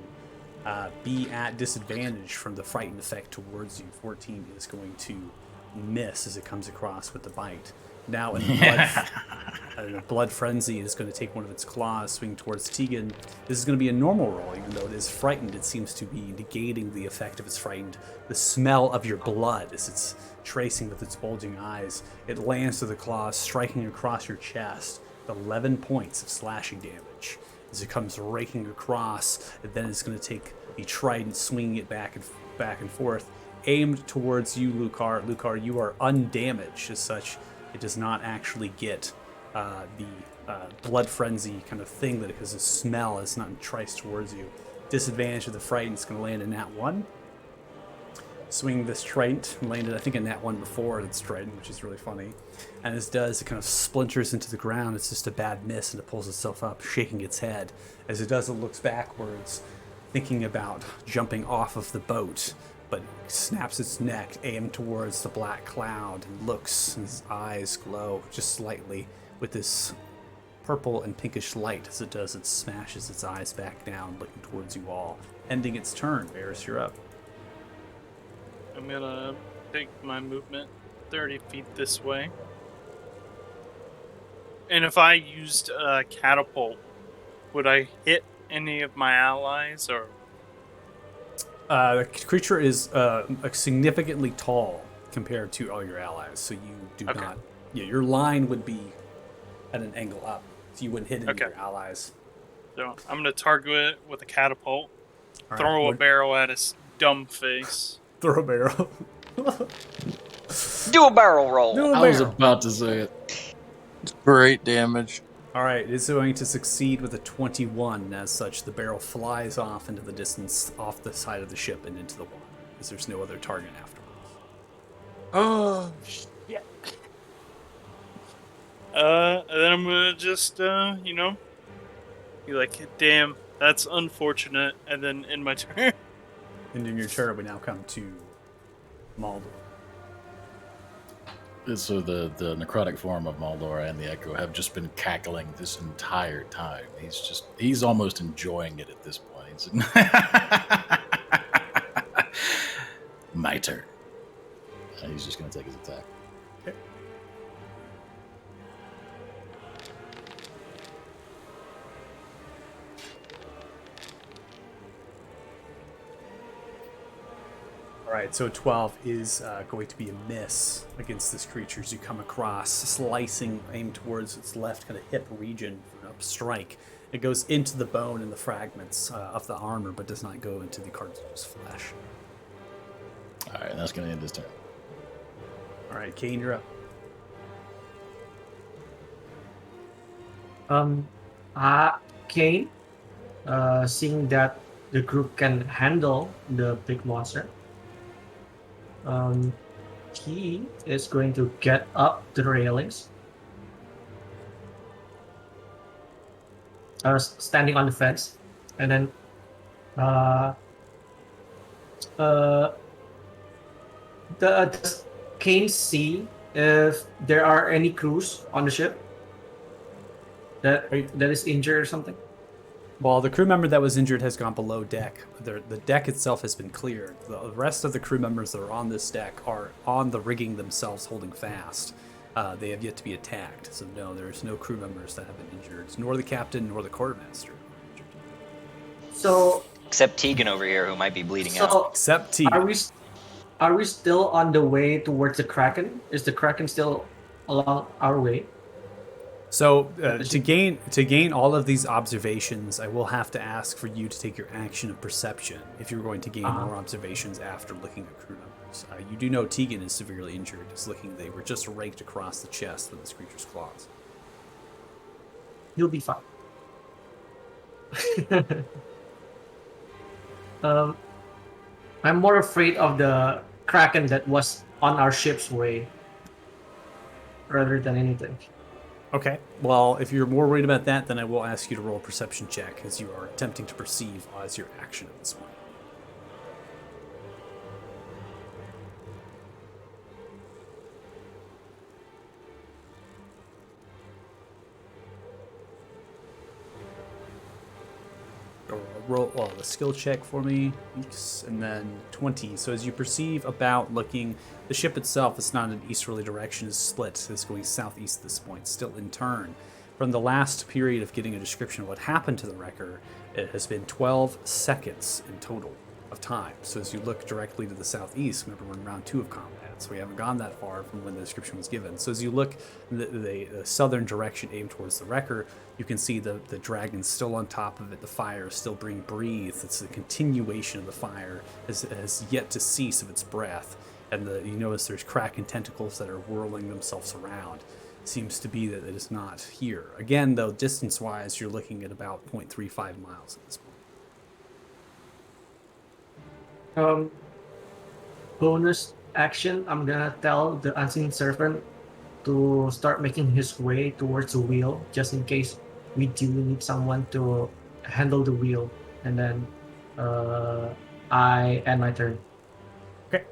be at disadvantage from the frightened effect towards you. 14 is going to miss as it comes across with the bite. Now in the blood frenzy is going to take one of its claws, swing towards Tegan. This is going to be a normal roll, even though it is frightened. It seems to be negating the effect of its frightened. The smell of your blood as it's tracing with its bulging eyes. It lands to the claws, striking across your chest. 11 points of slashing damage as it comes raking across. And then it's going to take the trident, swinging it back and forth, aimed towards you, Lucar. Lucar, you are undamaged as such. It does not actually get the blood frenzy kind of thing that because the smell is not triced towards you. Disadvantage of the frightened is going to land in nat 1. Swinging this trident, landed I think in nat 1 before its trident, which is really funny. And as it does, it kind of splinters into the ground. It's just a bad miss, and it pulls itself up, shaking its head. As it does, it looks backwards, thinking about jumping off of the boat, but snaps its neck, aimed towards the black cloud, and looks, and his eyes glow just slightly with this purple and pinkish light. As it does, it smashes its eyes back down, looking towards you all. Ending its turn. Varys, you're up. I'm gonna take my movement 30 feet this way. And if I used a catapult, would I hit any of my allies, or? The creature is significantly tall compared to all your allies, so you do Okay. not. Yeah, your line would be at an angle up, so you wouldn't hit any Okay. of your allies. So I'm gonna target it with a catapult, All right, throw a what- barrel at his dumb face. Throw a barrel. Do a barrel roll. Do a I was barrel. about to say it. Great damage. All right, it is going to succeed with a 21. As such, the barrel flies off into the distance, off the side of the ship and into the water, because there's no other target afterwards. Oh, shit. And then I'm gonna just, be like, damn, that's unfortunate. And then in my turn, And in your turn, we now come to Maldor. So the necrotic form of Maldor and the Echo have just been cackling this entire time. He's almost enjoying it at this point. My turn. And he's just going to take his attack. Okay. All right, so 12 is going to be a miss against this creature as you come across, slicing, aimed towards its left kind of hip region for an up strike. It goes into the bone and the fragments of the armor, but does not go into the cartridge's flesh. All right, and that's going to end his turn. All right, Kane, you're up. Kane, seeing that the group can handle the big monster, he is going to get up the railings, standing on the fence, and then does Kane see if there are any crews on the ship that is injured or something? Well, the crew member that was injured has gone below deck. The deck itself has been cleared. The rest of the crew members that are on this deck are on the rigging themselves, holding fast. They have yet to be attacked. So no, there's no crew members that have been injured, nor the captain, nor the quartermaster. So, Except Tegan over here, who might be bleeding out. Except T. Are we still on the way towards the Kraken? Is the Kraken still along our way? So to gain all of these observations, I will have to ask for you to take your action of perception if you're going to gain more observations after looking at crew members. You do know Tegan is severely injured. They were just raked across the chest with this creature's claws. You'll be fine. I'm more afraid of the Kraken that was on our ship's way rather than anything. Okay. Well, if you're more worried about that, then I will ask you to roll a perception check as you are attempting to perceive as your action at this point. Roll a skill check for me, and then 20. So as you perceive about looking, the ship itself is not in easterly direction, is split. It's going southeast at this point, still in turn. From the last period of getting a description of what happened to the wrecker, it has been 12 seconds in total of time. So as you look directly to the southeast, remember we're in round 2 of combat, so we haven't gone that far from when the description was given. So as you look in the southern direction aimed towards the wrecker, you can see the dragon still on top of it. The fire is still being breathed. It's a continuation of the fire, has yet to cease of its breath. And you notice there's kraken tentacles that are whirling themselves around. Seems to be that it is not here. Again, though, distance-wise, you're looking at about 0.35 miles at this point. Bonus action, I'm gonna tell the unseen servant to start making his way towards the wheel, just in case we do need someone to handle the wheel. And then I end my turn. Okay.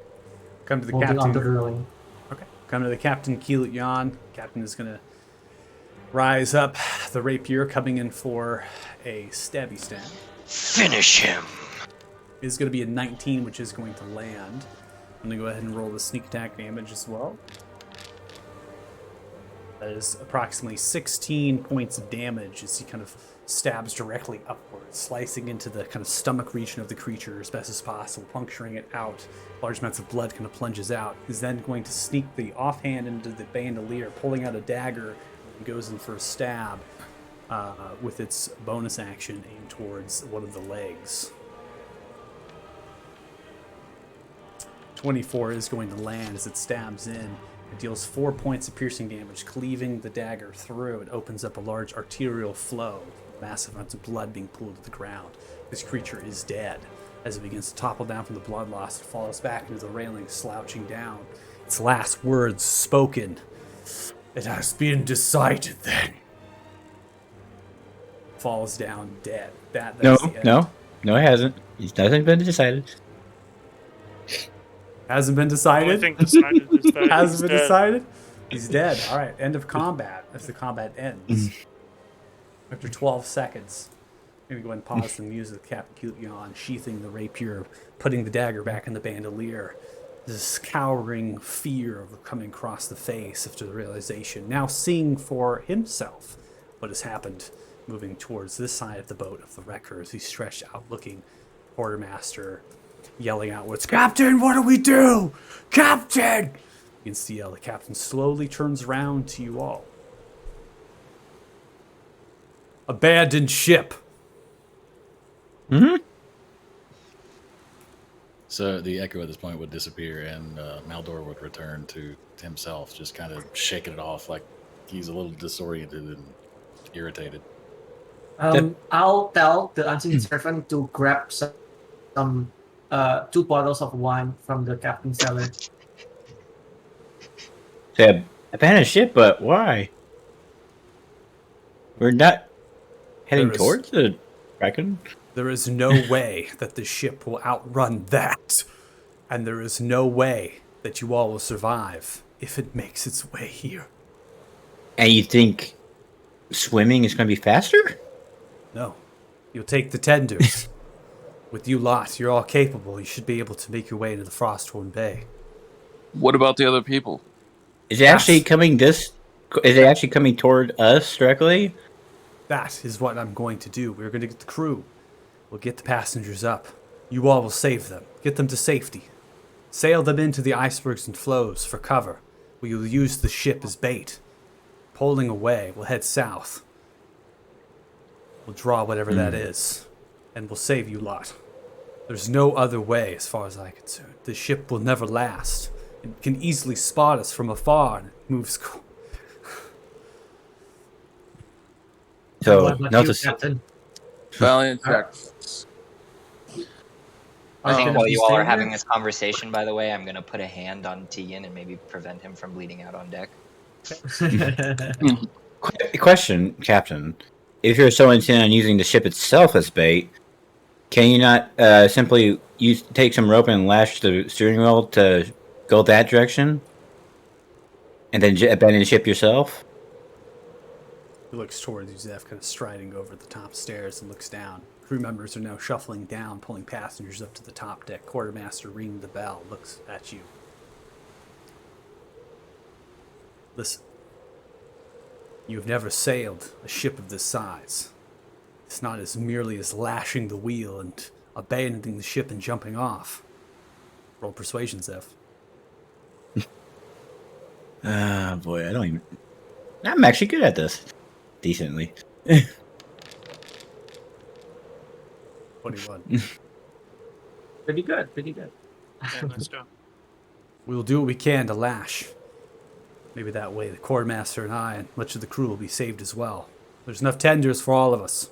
Come to the Holding captain. onto the railing. Okay. Come to the captain, Keelut Yan. Captain is going to rise up, the rapier coming in for a stabby stab. Finish him. Is going to be a 19, which is going to land. I'm gonna go ahead and roll the sneak attack damage as well. That is approximately 16 points of damage as he kind of stabs directly upwards, slicing into the kind of stomach region of the creature as best as possible, puncturing it out. Large amounts of blood kind of plunges out. He's then going to sneak the offhand into the bandolier, pulling out a dagger, and goes in for a stab with its bonus action aimed towards one of the legs. 24 is going to land as it stabs in. It deals 4 points of piercing damage, cleaving the dagger through. It opens up a large arterial flow, massive amounts of blood being pulled to the ground. This creature is dead. As it begins to topple down from the blood loss, it falls back into the railing, slouching down. Its last words spoken. It has been decided then. Falls down dead. That's the end. No, it hasn't. It hasn't been decided. Hasn't been The decided? only thing decided is that Hasn't he's been dead. decided? He's dead. All right, end of combat as the combat ends. After 12 seconds, I'm going to go ahead and pause the music. Captain Culion sheathing the rapier, putting the dagger back in the bandolier. This cowering fear of coming across the face after the realization, now seeing for himself what has happened, moving towards this side of the boat of the wrecker as he's stretched out looking. Quartermaster yelling outwards, "Captain, what do we do? Captain!" You can see the captain slowly turns around to you all. Abandoned ship. So the echo at this point would disappear, and Maldor would return to himself, just kind of shaking it off like he's a little disoriented and irritated. I'll tell the unseen servant to grab some 2 bottles of wine from the captain's cellar. They abandoned ship, but why? We're not heading There is- towards the Kraken. There is no way that the ship will outrun that. And there is no way that you all will survive if it makes its way here. And you think swimming is going to be faster? No. You'll take the tenders. With you lot, you're all capable. You should be able to make your way into the Frosthorn Bay. What about the other people? Is it actually coming this? Is it actually coming toward us directly? That is what I'm going to do. We're going to get the crew. We'll get the passengers up. You all will save them. Get them to safety. Sail them into the icebergs and floes for cover. We will use the ship as bait. Poling away, we'll head south. We'll draw whatever that is. And we'll save you lot. There's no other way as far as I'm concerned. The ship will never last. It can easily spot us from afar and it moves So What about no, you, to Captain? Valiant sacrifice. I think Um, while you all stay are here? having this conversation, by the way, I'm gonna put a hand on Tegan and maybe prevent him from bleeding out on deck. question, Captain. If you're so intent on using the ship itself as bait, can you not simply take some rope and lash the steering wheel to go that direction, and then abandon the ship yourself? He looks towards you, Zeph, kind of striding over the top stairs and looks down. Crew members are now shuffling down, pulling passengers up to the top deck. Quartermaster ringing the bell, looks at you. Listen. You've never sailed a ship of this size. It's not as merely as lashing the wheel and abandoning the ship and jumping off. Roll persuasion, Zeph. Ah, boy, I don't even. I'm actually good at this, decently. 21. Pretty good, pretty good. Yeah, nice job. We will do what we can to lash. Maybe that way the quartermaster and I and much of the crew will be saved as well. There's enough tenders for all of us.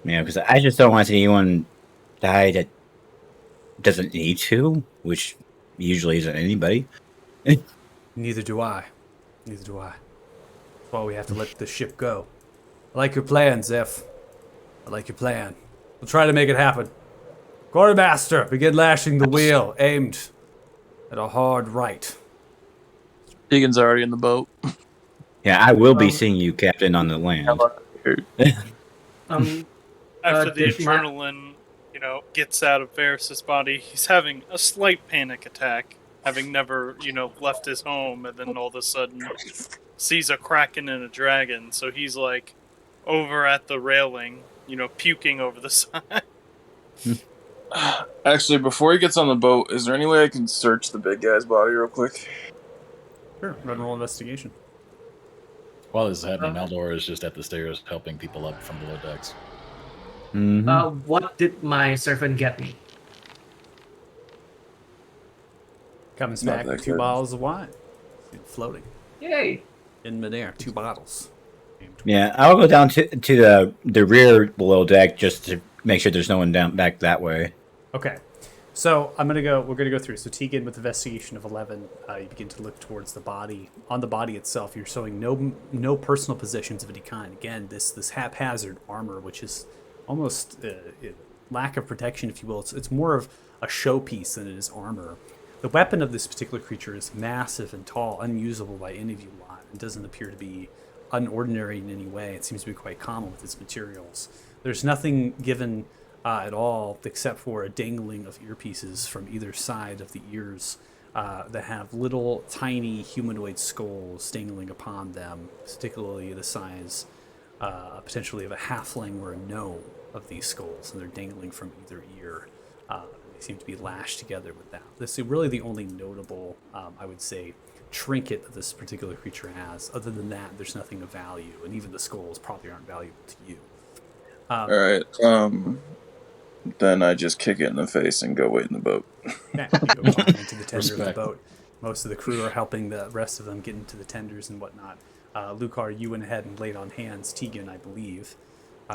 Yeah, because I just don't want to see anyone die that doesn't need to, which usually isn't anybody. Neither do I. Neither do I. That's why we have to let the ship go. I like your plan, Zeph. I like your plan. We'll try to make it happen. Quartermaster, begin lashing the wheel, aimed at a hard right. Tegan's already in the boat. Yeah, I will be seeing you, Captain, on the land. After the Did adrenaline gets out of Varys's body. He's having a slight panic attack, having never, left his home, and then all of a sudden sees a kraken and a dragon. So he's like over at the railing, puking over the side. Actually, before he gets on the boat, is there any way I can search the big guy's body real quick? Sure, run roll investigation. While this is happening, Maldor is just at the stairs helping people up from below decks. What did my servant get me? Comes Not back that with 2 good. bottles of wine. Floating Yay! in midair. 2 bottles. Yeah, I'll go down to the rear below deck just to make sure there's no one down back that way. Okay. So we're gonna go through. So Tegan, with investigation of 11, you begin to look towards the body. On the body itself, you're showing no personal possessions of any kind. Again, this haphazard armor, which is almost lack of protection, if you will. It's more of a showpiece than it is armor. The weapon of this particular creature is massive and tall, unusable by any of you lot. It doesn't appear to be unordinary in any way. It seems to be quite common with its materials. There's nothing given at all except for a dangling of earpieces from either side of the ears that have little tiny humanoid skulls dangling upon them, particularly the size potentially of a halfling or a gnome of these skulls, and they're dangling from either ear. They seem to be lashed together with that. This is really the only notable, I would say, trinket that this particular creature has. Other than that, there's nothing of value, and even the skulls probably aren't valuable to you. All right. Then I just kick it in the face and go wait in the boat. Yeah, you go climb into the tender of the Respect. boat. Most of the crew are helping the rest of them get into the tenders and whatnot. Lucar, you went ahead and laid on hands. Tegan, I believe.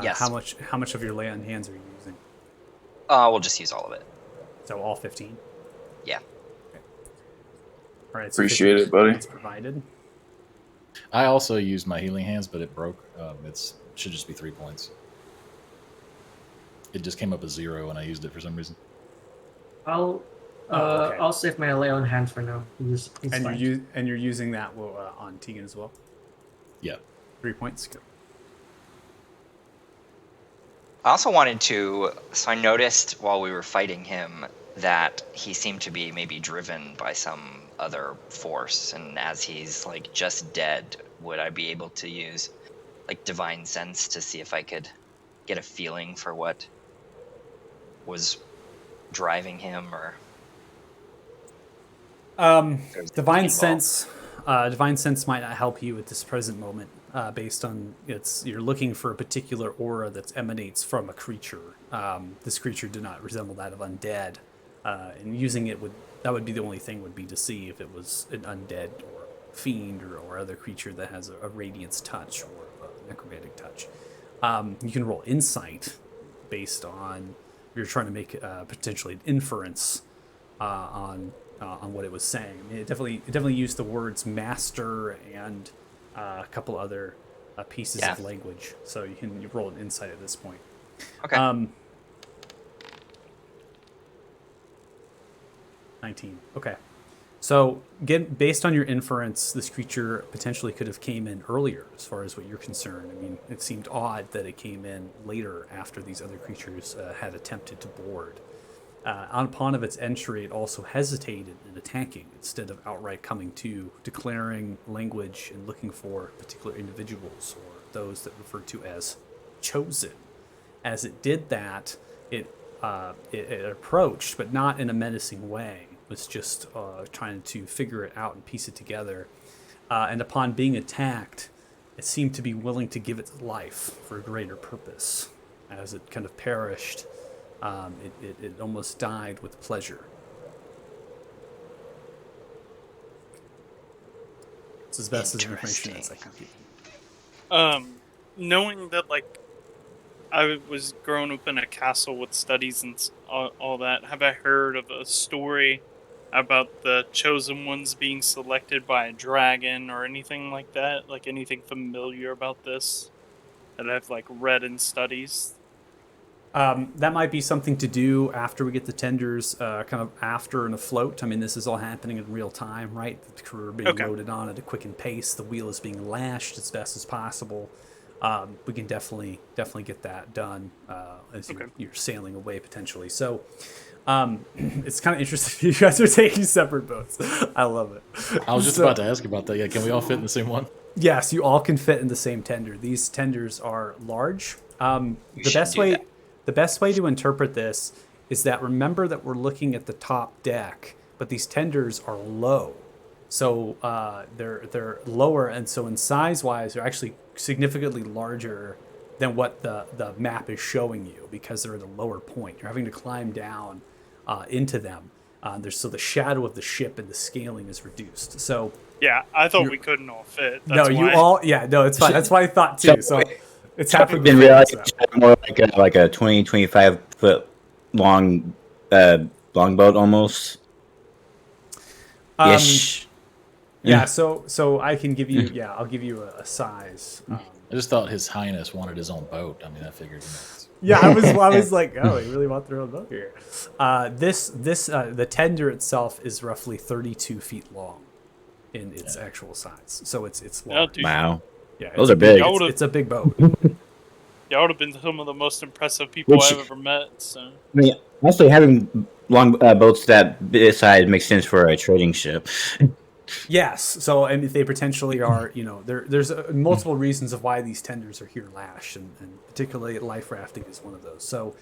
Yes. How much of your lay on hands are you using? We'll just use all of it. So all 15. Yeah. All right. So Appreciate 15 it, buddy. points provided. I also used my healing hands, but it broke. It should just be 3 points. It just came up as 0 when I used it for some reason. I'll okay. I'll save my lay on hands for now. It's And fine. you're using that on Tegan as well. Yeah. 3 points. Good. I also wanted to. So I noticed while we were fighting him that he seemed to be maybe driven by some other force, and as he's like just dead, would I be able to use like divine sense to see if I could get a feeling for what was driving him, or there's Divine involved? sense. Divine sense might not help you at this present moment, based on you're looking for a particular aura that emanates from a creature. This creature did not resemble that of undead, and using it would be the only thing would be to see if it was an undead or fiend or other creature that has a radiance touch or a necromantic touch. You can roll insight based on you're trying to make potentially an inference on what it was saying. I mean, it definitely used the words master and a couple other pieces of Yeah. language. So you roll an insight at this point. Okay. 19. Okay. So, based on your inference, this creature potentially could have came in earlier, as far as what you're concerned. I mean, it seemed odd that it came in later after these other creatures had attempted to board. Upon of its entry, it also hesitated in attacking instead of outright coming to, declaring language and looking for particular individuals or those that referred to as chosen. As it did that, it approached, but not in a menacing way. It was just trying to figure it out and piece it together. And upon being attacked, it seemed to be willing to give its life for a greater purpose. As it kind of perished, it almost died with pleasure. It's as best as information as I can keep. Knowing that, like, I was grown up in a castle with studies and all that, have I heard of a story about the chosen ones being selected by a dragon or anything like that? Like, anything familiar about this that I've, like, read in studies? That might be something to do after we get the tenders kind of after and afloat. I mean, this is all happening in real time, right? The crew are being Okay. loaded on at a quickened pace. The wheel is being lashed as best as possible. we can definitely get that done as Okay. you're sailing away potentially. So it's kind of interesting. You guys are taking separate boats. I love it. I was just about to ask about that. Yeah, can we all fit in the same one? Yes, you all can fit in the same tender. These tenders are large. The best way to interpret this is that remember that we're looking at the top deck, but these tenders are low. So they're lower, and so in size-wise, they're actually significantly larger than what the map is showing you because they're at a lower point. You're having to climb down into them. So the shadow of the ship and the scaling is reduced. So Yeah, I thought we couldn't all fit. no, That's you why. all no, it's fine. That's what I thought too. So it's happening. Been before realized this it's more like a 20, 25 foot long longboat almost. now. Ish. Yeah, so I can give you I'll give you a size. I just thought His Highness wanted his own boat. I mean, I figured. Yeah, I was like, oh, they really want their own boat here. The tender itself is roughly 32 feet long in its actual size. So it's Yeah, large. dude. Wow. Yeah, Those it's are big. It's a big boat. Y'all would have been some of the most impressive people Which- I've ever met. So I mean, honestly, having long boats that size makes sense for a trading ship. Yes. So, and they potentially are, there's multiple reasons of why these tenders are here lashed, and particularly life rafting is one of those. So,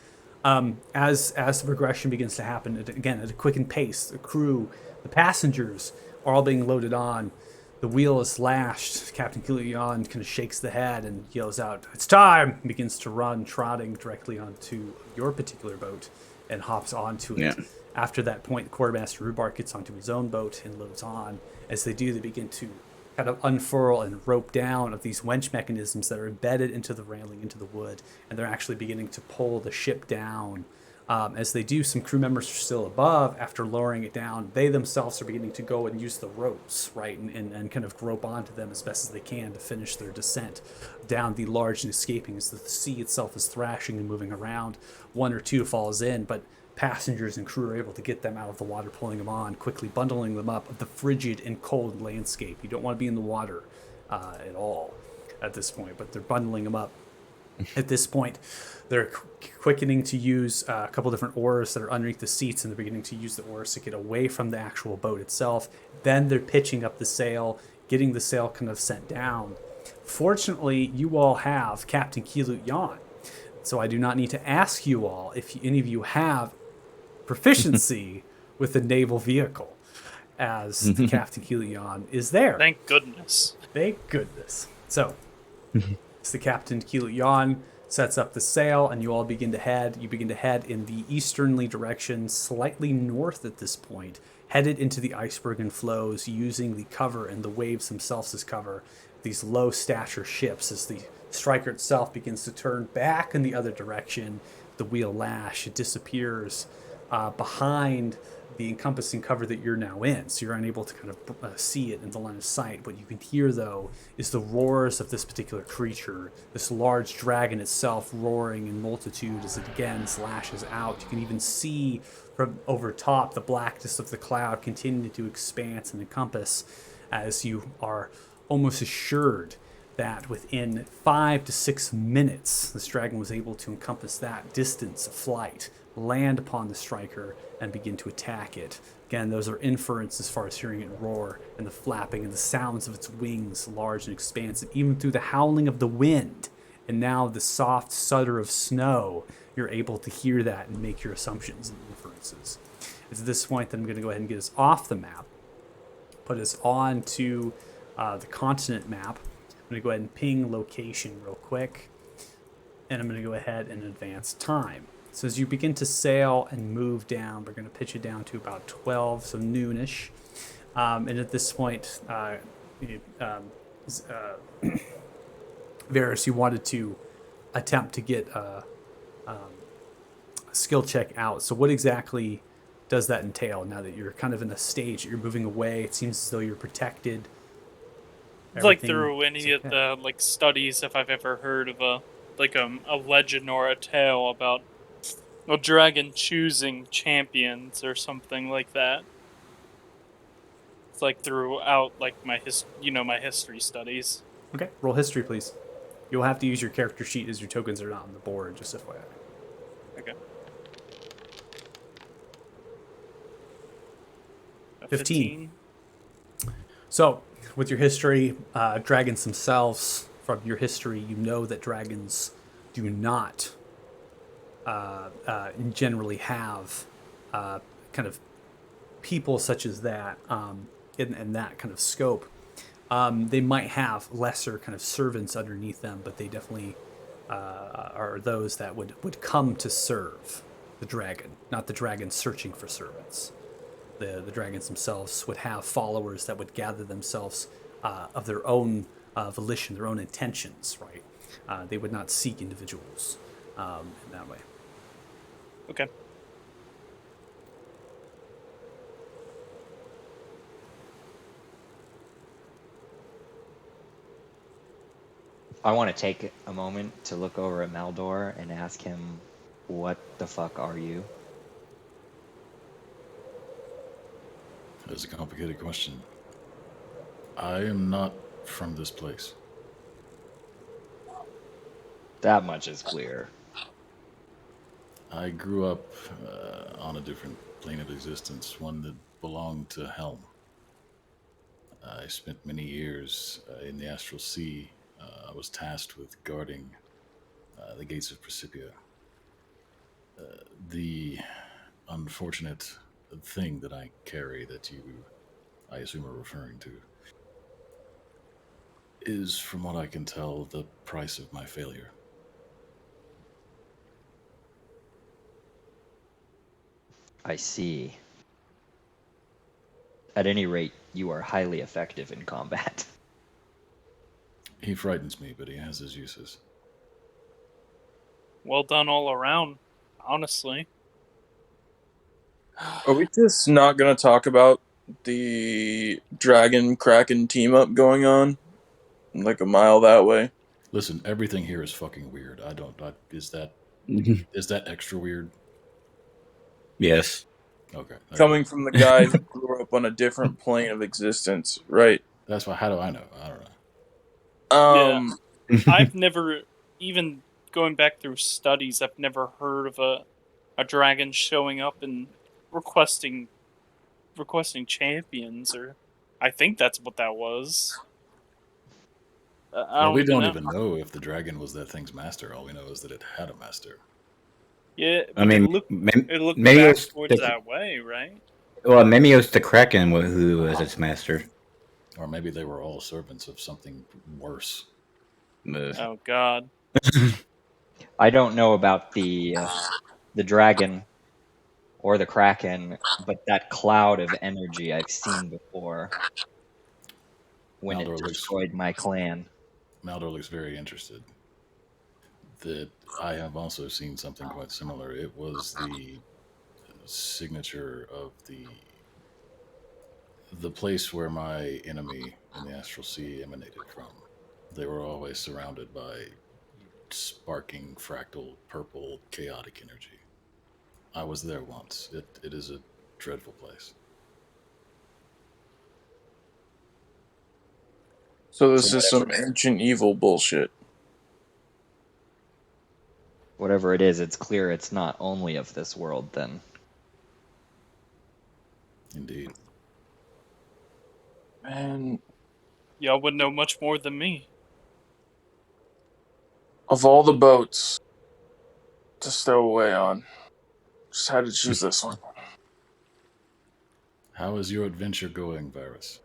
as the progression begins to happen, again, at a quickened pace, the crew, the passengers are all being loaded on. The wheel is lashed. Captain Kilian kind of shakes the head and yells out, "It's time!" and begins to run, trotting directly onto your particular boat and hops onto it. Yeah. After that point, the quartermaster Rubark gets onto his own boat and loads on. As they do, they begin to kind of unfurl and rope down of these wench mechanisms that are embedded into the railing, into the wood, and they're actually beginning to pull the ship down. As they do, some crew members are still above. After lowering it down, they themselves are beginning to go and use the ropes, right, and kind of rope onto them as best as they can to finish their descent down the large and escaping as the sea itself is thrashing and moving around. One or two falls in, but passengers and crew are able to get them out of the water, pulling them on, quickly bundling them up of the frigid and cold landscape. You don't want to be in the water at all at this point, but they're bundling them up. At this point, they're quickening to use a couple different oars that are underneath the seats, and they're beginning to use the oars to get away from the actual boat itself. Then they're pitching up the sail, getting the sail kind of sent down. Fortunately, you all have Captain Kilut Yan, so I do not need to ask you all if any of you have proficiency with the naval vehicle, as the Captain Kilut Yan is there. thank goodness. Thank goodness. So, as the Captain Kilut Yan sets up the sail, and you all begin to head. You begin to head in the easternly direction, slightly north at this point, headed into the iceberg and flows, using the cover and the waves themselves as cover. These low stature ships, as the striker itself begins to turn back in the other direction, the wheel lash, it disappears behind the encompassing cover that you're now in, so you're unable to kind of see it in the line of sight. What you can hear, though, is the roars of this particular creature, this large dragon itself roaring in multitude as it again slashes out. You can even see from over top the blackness of the cloud continuing to expand and encompass, as you are almost assured that within 5 to 6 minutes, this dragon was able to encompass that distance of flight, land upon the striker, and begin to attack it. Again, those are inference as far as hearing it roar, and the flapping and the sounds of its wings, large and expansive, even through the howling of the wind, and now the soft sudder of snow. You're able to hear that and make your assumptions and inferences. It's at this point that I'm going to go ahead and get us off the map, put us on to the continent map. I'm going to go ahead and ping location real quick, and I'm going to go ahead and advance time. So as you begin to sail and move down, we're going to pitch it down to about 12, so noonish. And at this point, Varys, you wanted to attempt to get a skill check out. So what exactly does that entail now that you're kind of in a stage that you're moving away? It seems as though you're protected. It's like Everything through any is of okay. the studies, if I've ever heard of a legend or a tale about a dragon choosing champions or something like that. It's like throughout my history studies. Okay, roll history, please. You'll have to use your character sheet as your tokens are not on the board, just FYI. Okay. 15. So, with your history, dragons themselves, from your history, you know that dragons do not generally have kind of people such as that in that kind of scope. They might have lesser kind of servants underneath them, but they definitely are those that would come to serve the dragon, not the dragon searching for servants. The dragons themselves would have followers that would gather themselves of their own volition, their own intentions, right? They would not seek individuals in that way. Okay. I want to take a moment to look over at Maldor and ask him, what the fuck are you? That's a complicated question. I am not from this place. That much is clear. I grew up on a different plane of existence, one that belonged to Helm. I spent many years in the Astral Sea. I was tasked with guarding the gates of Precipia. The unfortunate thing that I carry that you, I assume, are referring to is, from what I can tell, the price of my failure. I see. At any rate, you are highly effective in combat. He frightens me, but he has his uses. Well done all around, honestly. Are we just not going to talk about the Dragon Kraken team up going on? Like a mile that way? Listen, everything here is fucking weird. Is that extra weird? Yes. Okay. Coming from the guy who grew up on a different plane of existence, right? That's why. How do I know? I don't know. I've never, even going back through studies, I've never heard of a dragon showing up and requesting champions, or I think that's what that was. We don't even know if the dragon was that thing's master. All we know is that it had a master. Yeah, I mean, it looked maybe back it's towards the, that way, right? well, maybe it was the Kraken who was its master. Or maybe they were all servants of something worse. Oh God. I don't know about the dragon or the Kraken, but that cloud of energy I've seen before when Maldor it looks- destroyed my clan. Maldor looks very interested. That I have also seen something quite similar. It was the signature of the place where my enemy in the Astral Sea emanated from. They were always surrounded by sparking, fractal, purple, chaotic energy. I was there once. It is a dreadful place. So this is some ancient evil bullshit. Whatever it is, it's clear it's not only of this world, then. Indeed. Man, Y'all would know much more than me. of all the boats to stow away on, just had to choose this one. How is your adventure going, Varus?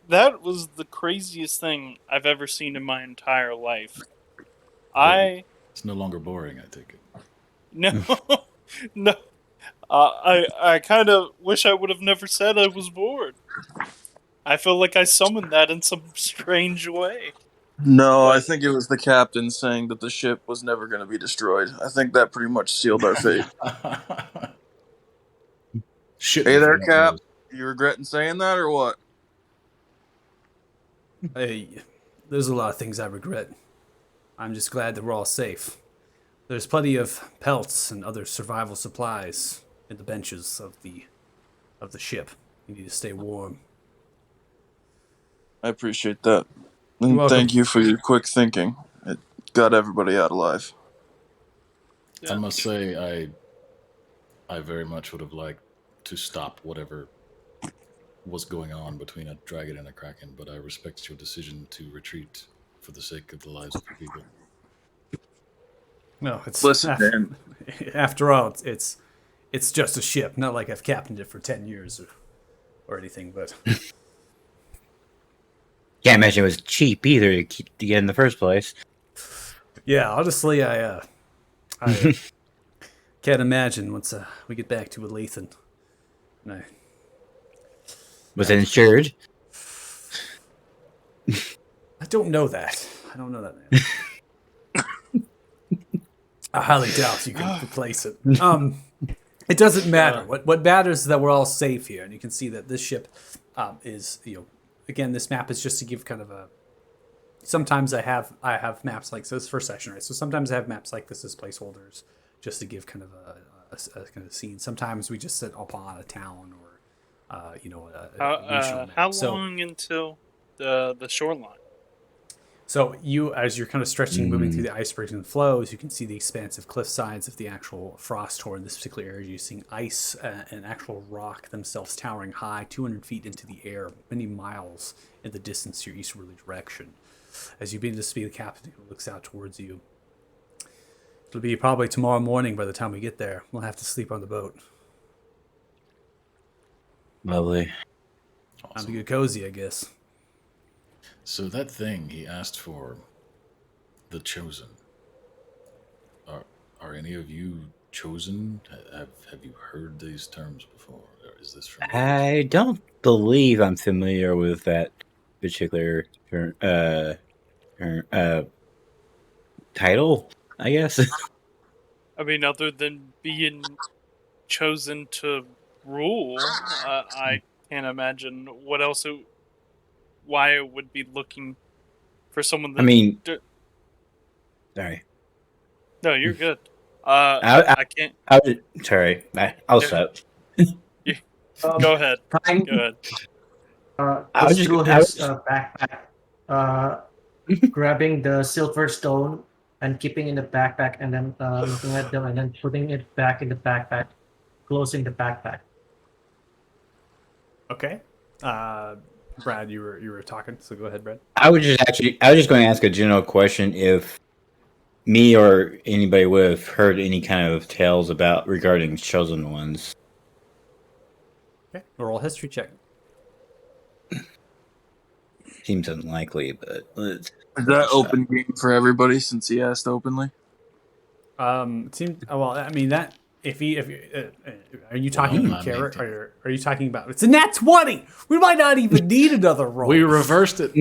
That was the craziest thing I've ever seen in my entire life. It's no longer boring, I take it. No, no. I kind of wish I would have never said I was bored. I feel like I summoned that in some strange way. No, I think it was the captain saying that the ship was never going to be destroyed. I think that pretty much sealed our fate. Shit. Hey there, Cap. You regretting saying that or what? Hey, there's a lot of things I regret. I'm just glad that we're all safe. There's plenty of pelts and other survival supplies in the benches of the ship. You need to stay warm. I appreciate that. And welcome. thank you for your quick thinking. It got everybody out alive. I must say, I very much would have liked to stop whatever was going on between a dragon and a kraken, but I respect your decision to retreat for the sake of the lives of your people. No, it's Listen, man. after all, it's just a ship. Not like I've captained it for 10 years or anything, but Can't imagine it was cheap either to get in the first place. yeah, honestly, I can't imagine once we get back to Alathan. And I Was it insured? don't know that. I don't know that, man. I highly doubt you can replace it. It doesn't matter. What matters is that we're all safe here, and you can see that this ship is, again, this map is just to give kind of a. Sometimes I have maps like this first session, right? So sometimes I have maps like this as placeholders, just to give kind of a kind of scene. Sometimes we just sit upon a town or, a regional map. How long until the shoreline? So you, as you're kind of stretching, moving through the icebergs and flows, you can see the expansive cliff sides of the actual frost horn. In this particular area, you're seeing ice and actual rock themselves towering high, 200 feet into the air, many miles in the distance to your eastwardly direction. As you begin to speak, the captain who looks out towards you. It'll be probably tomorrow morning by the time we get there. We'll have to sleep on the boat. Lovely. Time to get cozy, I guess. So that thing he asked for, the chosen. Are any of you chosen? Have you heard these terms before? Or is this from? I don't believe I'm familiar with that particular title, I guess. I mean, other than being chosen to rule, I can't imagine what else. Why it would be looking for someone that. I mean, sorry. No, you're good. I can't. Sorry. I'll stop. Go ahead. Trying Go ahead. I was goes just- through I his was- backpack, grabbing the silver stone and keeping it in the backpack, and then looking at them, and then putting it back in the backpack, closing the backpack. Okay. Brad, you were talking, so go ahead, Brad. I was just going to ask a general question if me or anybody would have heard any kind of tales regarding chosen ones. Okay. Roll a history check. Seems unlikely, but let's. Is that open game for everybody since he asked openly? It seems well. I mean that if are you talking Well, character? Or are you talking about? It's a nat 20. We might not even need another roll. We reversed it.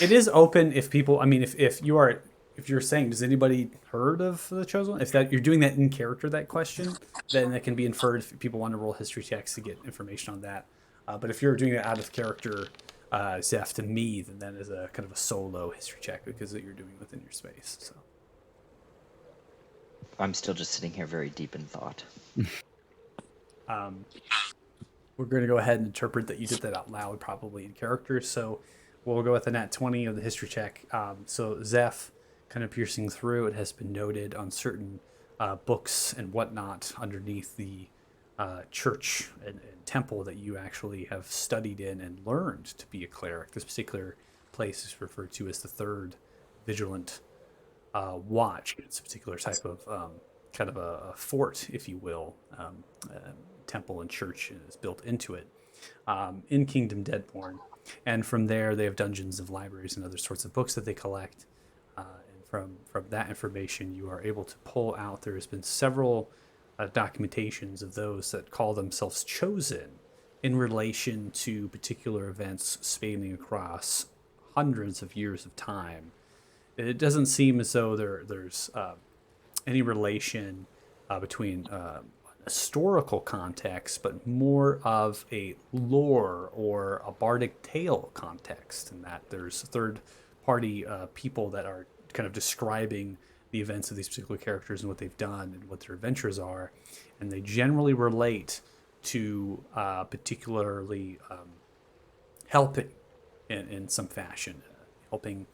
It is open if people. I mean, if you're saying, does anybody heard of the chosen one? If that you're doing that in character, that question, then that can be inferred if people want to roll history checks to get information on that. But if you're doing it out of character, Zeph, to me, then that is a kind of a solo history check because you're doing it within your space. So. I'm still just sitting here very deep in thought. We're going to go ahead and interpret that you did that out loud, probably in character. So we'll go with the nat 20 of the history check. So Zeph, kind of piercing through, it has been noted on certain books and whatnot underneath the church and temple that you actually have studied in and learned to be a cleric. This particular place is referred to as the Third Vigilant Watch. It's a particular type of kind of a fort, if you will. Temple and church is built into it in Kingdom Deadborn. And from there, they have dungeons of libraries and other sorts of books that they collect. And from that information, you are able to pull out. There has been several documentations of those that call themselves chosen in relation to particular events spanning across hundreds of years of time. It doesn't seem as though there's any relation between historical context, but more of a lore or a bardic tale context, in that there's third-party people that are kind of describing the events of these particular characters and what they've done and what their adventures are, and they generally relate to particularly helping in some fashion. helping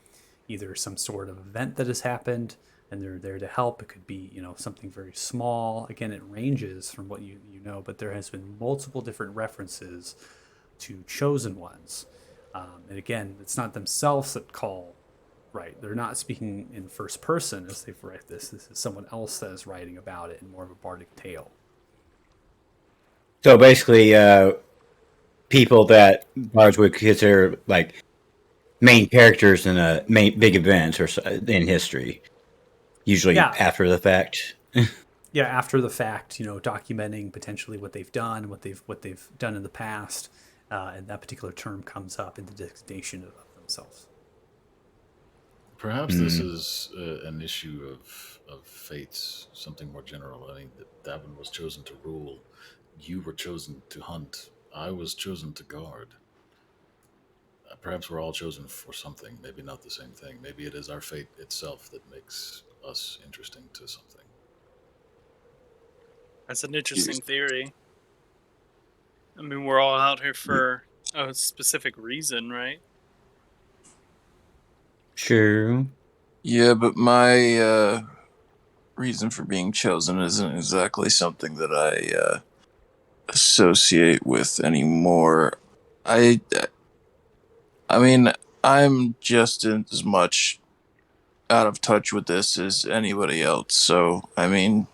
either some sort of event that has happened and they're there to help. It could be, something very small. Again, it ranges from what you know, but there has been multiple different references to chosen ones. And again, it's not themselves that call, right? They're not speaking in first person as they write this. This is someone else that is writing about it in more of a bardic tale. So basically, people that bards would consider like main characters in a big events or in history, usually after the fact. Yeah, after the fact, documenting potentially what they've done, what they've done in the past, and that particular term comes up in the designation of themselves. Perhaps this is an issue of fates, something more general. I mean, Davin was chosen to rule. You were chosen to hunt. I was chosen to guard. Perhaps we're all chosen for something. Maybe not the same thing. Maybe it is our fate itself that makes us interesting to something. That's an interesting theory. I mean, we're all out here for a specific reason, right? Sure. Yeah, but my reason for being chosen isn't exactly something that I associate with anymore. I mean, I'm just as much out of touch with this as anybody else. So, I mean,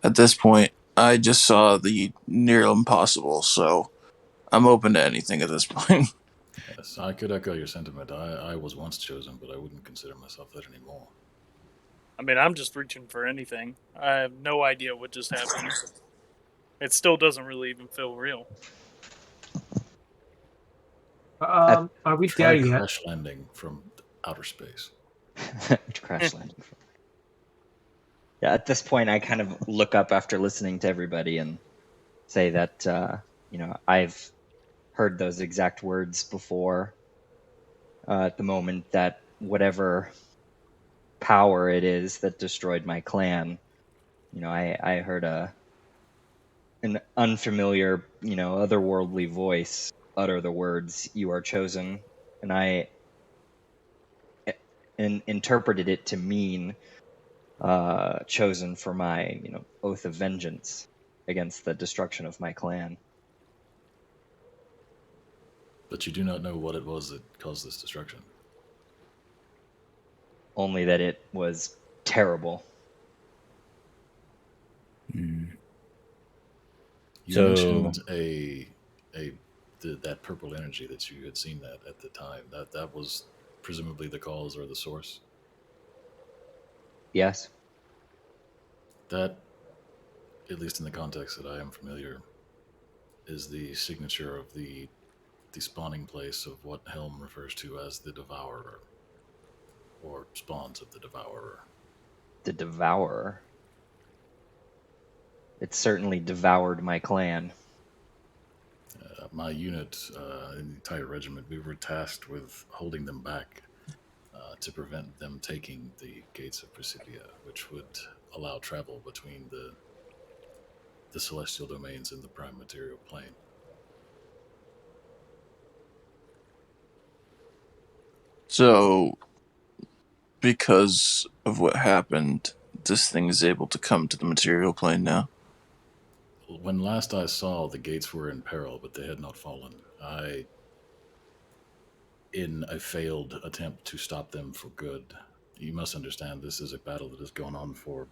at this point, I just saw the near impossible. So, I'm open to anything at this point. Yes, I could echo your sentiment. I was once chosen, but I wouldn't consider myself that anymore. I mean, I'm just reaching for anything. I have no idea what just happened. It still doesn't really even feel real. Are we Try there yet? crash landing from outer space. Crash landing. Yeah, at this point, I kind of look up after listening to everybody and say that, I've heard those exact words before. At the moment that whatever power it is that destroyed my clan, I heard an unfamiliar, otherworldly voice utter the words, "You are chosen," and I interpreted it to mean chosen for my, oath of vengeance against the destruction of my clan. But you do not know what it was that caused this destruction. Only that it was terrible. Mm. You So- mentioned that purple energy that you had seen that at the time. That was presumably the cause or the source. Yes. That, at least in the context that I am familiar, is the signature of the spawning place of what Helm refers to as the Devourer, or spawns of the Devourer. The Devourer. It certainly devoured my clan. My unit, and the entire regiment, we were tasked with holding them back to prevent them taking the gates of Precipia, which would allow travel between the celestial domains and the prime material plane. So, because of what happened, this thing is able to come to the material plane now. When last I saw, the gates were in peril, but they had not fallen. In a failed attempt to stop them for good, you must understand this is a battle that has gone on for,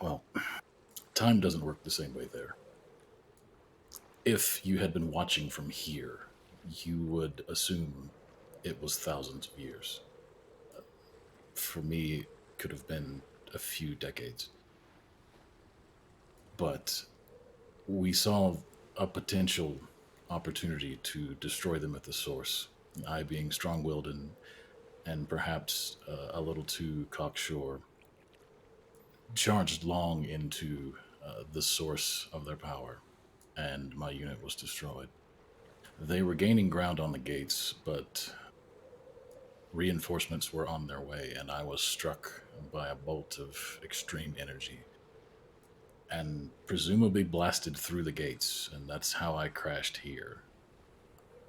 well, time doesn't work the same way there. If you had been watching from here, you would assume it was thousands of years. For me, it could have been a few decades. But we saw a potential opportunity to destroy them at the source. I, being strong-willed and perhaps a little too cocksure, charged long into the source of their power, and my unit was destroyed. They were gaining ground on the gates, but reinforcements were on their way, and I was struck by a bolt of extreme energy and presumably blasted through the gates, and that's how I crashed here.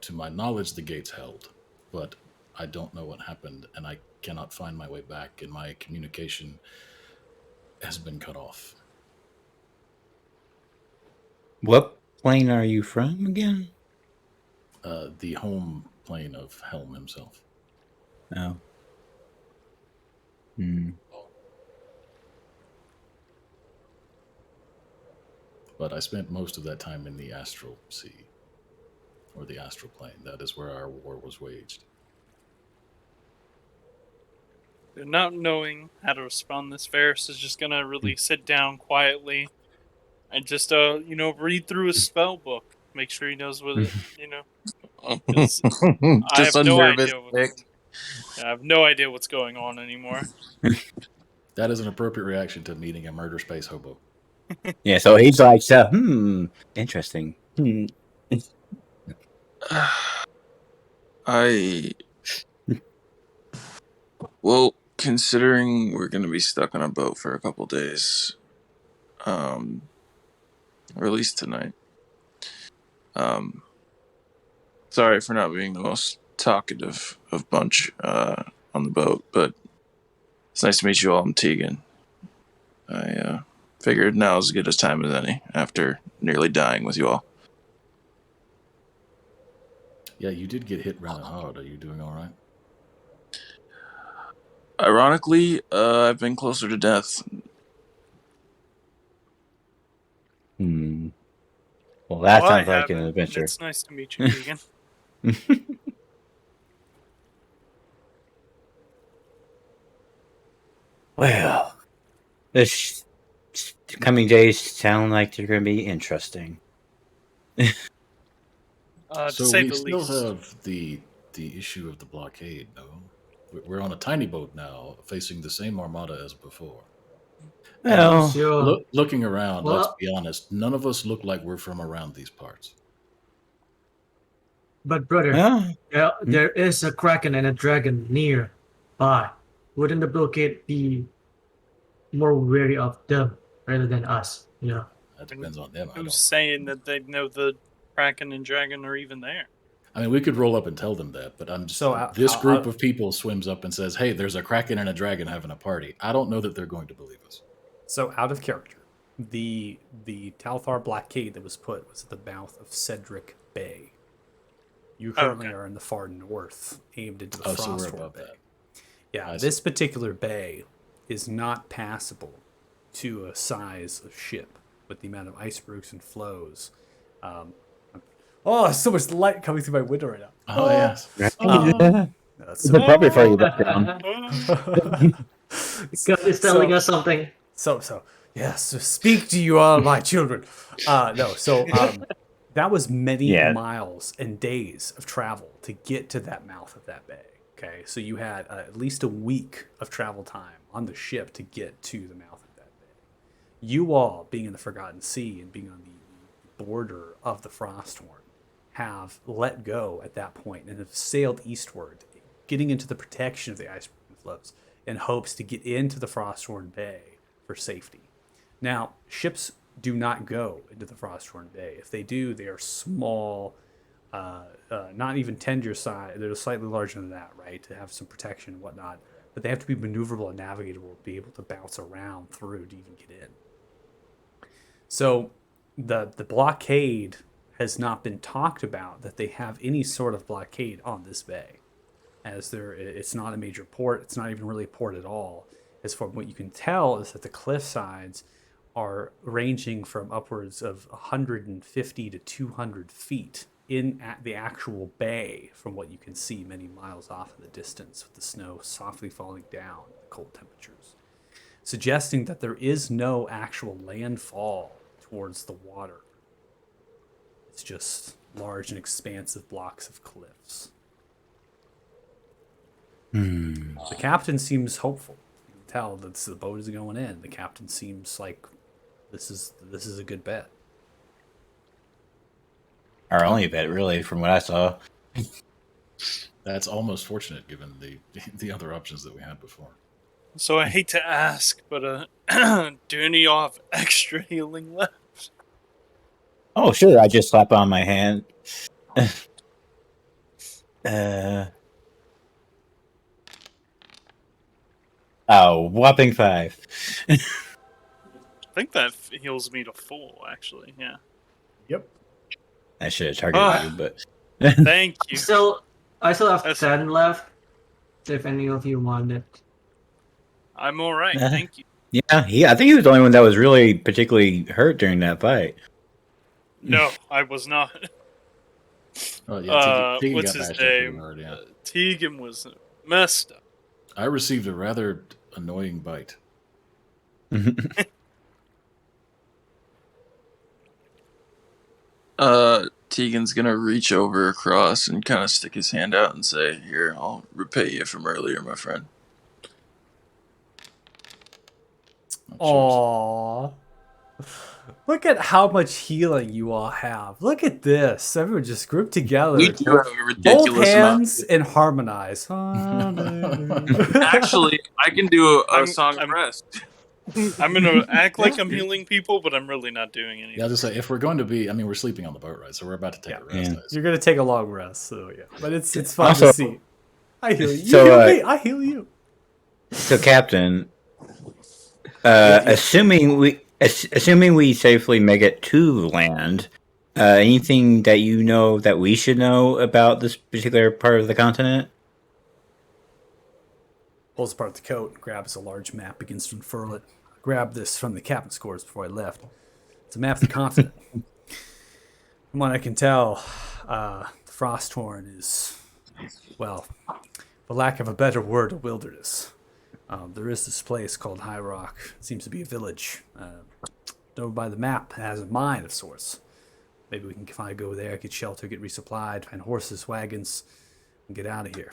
To my knowledge, the gates held, but I don't know what happened, and I cannot find my way back, and my communication has been cut off. What plane are you from again? The home plane of Helm himself. Oh. Hmm. But I spent most of that time in the astral sea, or the astral plane. That is where our war was waged. Not knowing how to respond, this Varys is just gonna really sit down quietly and just read through his spell book, make sure he knows what it, 'cause I Just have a no nervous idea. Nick. I have no idea what's going on anymore. That is an appropriate reaction to meeting a murder space hobo. Yeah, so he's like, interesting. Well, considering we're going to be stuck on a boat for a couple days, or at least tonight. Sorry for not being the most talkative of bunch on the boat, but it's nice to meet you all. I'm Tegan. I figured now is as good a time as any after nearly dying with you all. Yeah, you did get hit rather hard. Are you doing all right? Ironically, I've been closer to death. Hmm. Well, that Well, I sounds like an haven't. adventure. It's nice to meet you, Tegan. Well, this coming days sound like they're going to be interesting. To So say we the still least. have the issue of the blockade, no? We're on a tiny boat now, facing the same armada as before. Well, Sure. Looking around, let's Well, be honest, none of us look like we're from around these parts. but brother, well, there is a kraken and a dragon nearby. Wouldn't the blockade be more wary of them rather than us? That depends on them. I Who's don't. saying that they know the Kraken and Dragon are even there? I mean, we could roll up and tell them that, but I'm just. So, This group of people swims up and says, "Hey, there's a kraken and a dragon having a party." I don't know that they're going to believe us. So out of character, the Talthar blockade that was put was at the mouth of Cedric Bay. You currently are in the far north, aimed into the So we're Frosthorn above Bay. that. Yeah, I this particular bay is not passable to a size of ship with the amount of icebergs and flows. So much light coming through my window right now. Oh yes. That's so probably for you back down. God is telling us something. So yes, so speak to you all, my children. That was many miles and days of travel to get to that mouth of that bay. Okay, so you had at least a week of travel time on the ship to get to the mouth of that bay. You all, being in the Forgotten Sea and being on the border of the Frosthorn, have let go at that point and have sailed eastward, getting into the protection of the iceberg flows in hopes to get into the Frosthorn Bay for safety. Now, ships do not go into the Frosthorn Bay. If they do, they are small, not even tender size. They're slightly larger than that, right, to have some protection and whatnot. But they have to be maneuverable and navigable to be able to bounce around through to even get in. So the blockade has not been talked about that they have any sort of blockade on this bay, as it's not a major port. It's not even really a port at all. As far as what you can tell is that the cliff sides are ranging from upwards of 150 to 200 feet in at the actual bay from what you can see many miles off in the distance with the snow softly falling down, the cold temperatures, suggesting that there is no actual landfall towards the water. It's just large and expansive blocks of cliffs. The captain seems hopeful. You can tell that the boat is going in. The captain seems like this is a good bet. Our only bet, really, from what I saw. That's almost fortunate given the other options that we had before. So I hate to ask, but do any of y'all have extra healing left? Oh, sure. I just slap on my hand. Oh, whopping 5. I think that heals me to full, actually. Yeah. Yep. I should have targeted you, but Thank you. I still have That's- 10 left. If any of you want it. I'm all right. Uh-huh. Thank you. yeah, I think he was the only one that was really particularly hurt during that fight. No, I was not. Oh yeah, Tegan What's got his bashed up pretty name? hard. Yeah, Tegan was messed up. I received a rather annoying bite. Tegan's gonna reach over across and kind of stick his hand out and say, "Here, I'll repay you from earlier, my friend." Aww. Look at how much healing you all have. Look at this. Everyone just grouped together. We do have a Hold ridiculous hands amount. and harmonize. Actually, I can do a I'm- song of I'm- rest. I'm gonna act like I'm healing people, but I'm really not doing anything. Yeah, I'll just say if we're going to be, I mean, we're sleeping on the boat, right? So we're about to take a rest. Yeah. You're gonna take a long rest, so yeah. But it's fun Also- to see. I heal you. You So, heal me. I heal you. So, Captain, assuming we safely make it to land, anything that you know that we should know about this particular part of the continent? Pulls apart the coat, grabs a large map, begins to unfurl it. Grabbed this from the captain's quarters before I left. It's a map of the continent. From what I can tell, the Frosthorn is, well, for lack of a better word, a wilderness. There is this place called High Rock. It seems to be a village. Over by the map, it has a mine of sorts. Maybe we can finally go there, get shelter, get resupplied, find horses, wagons, and get out of here.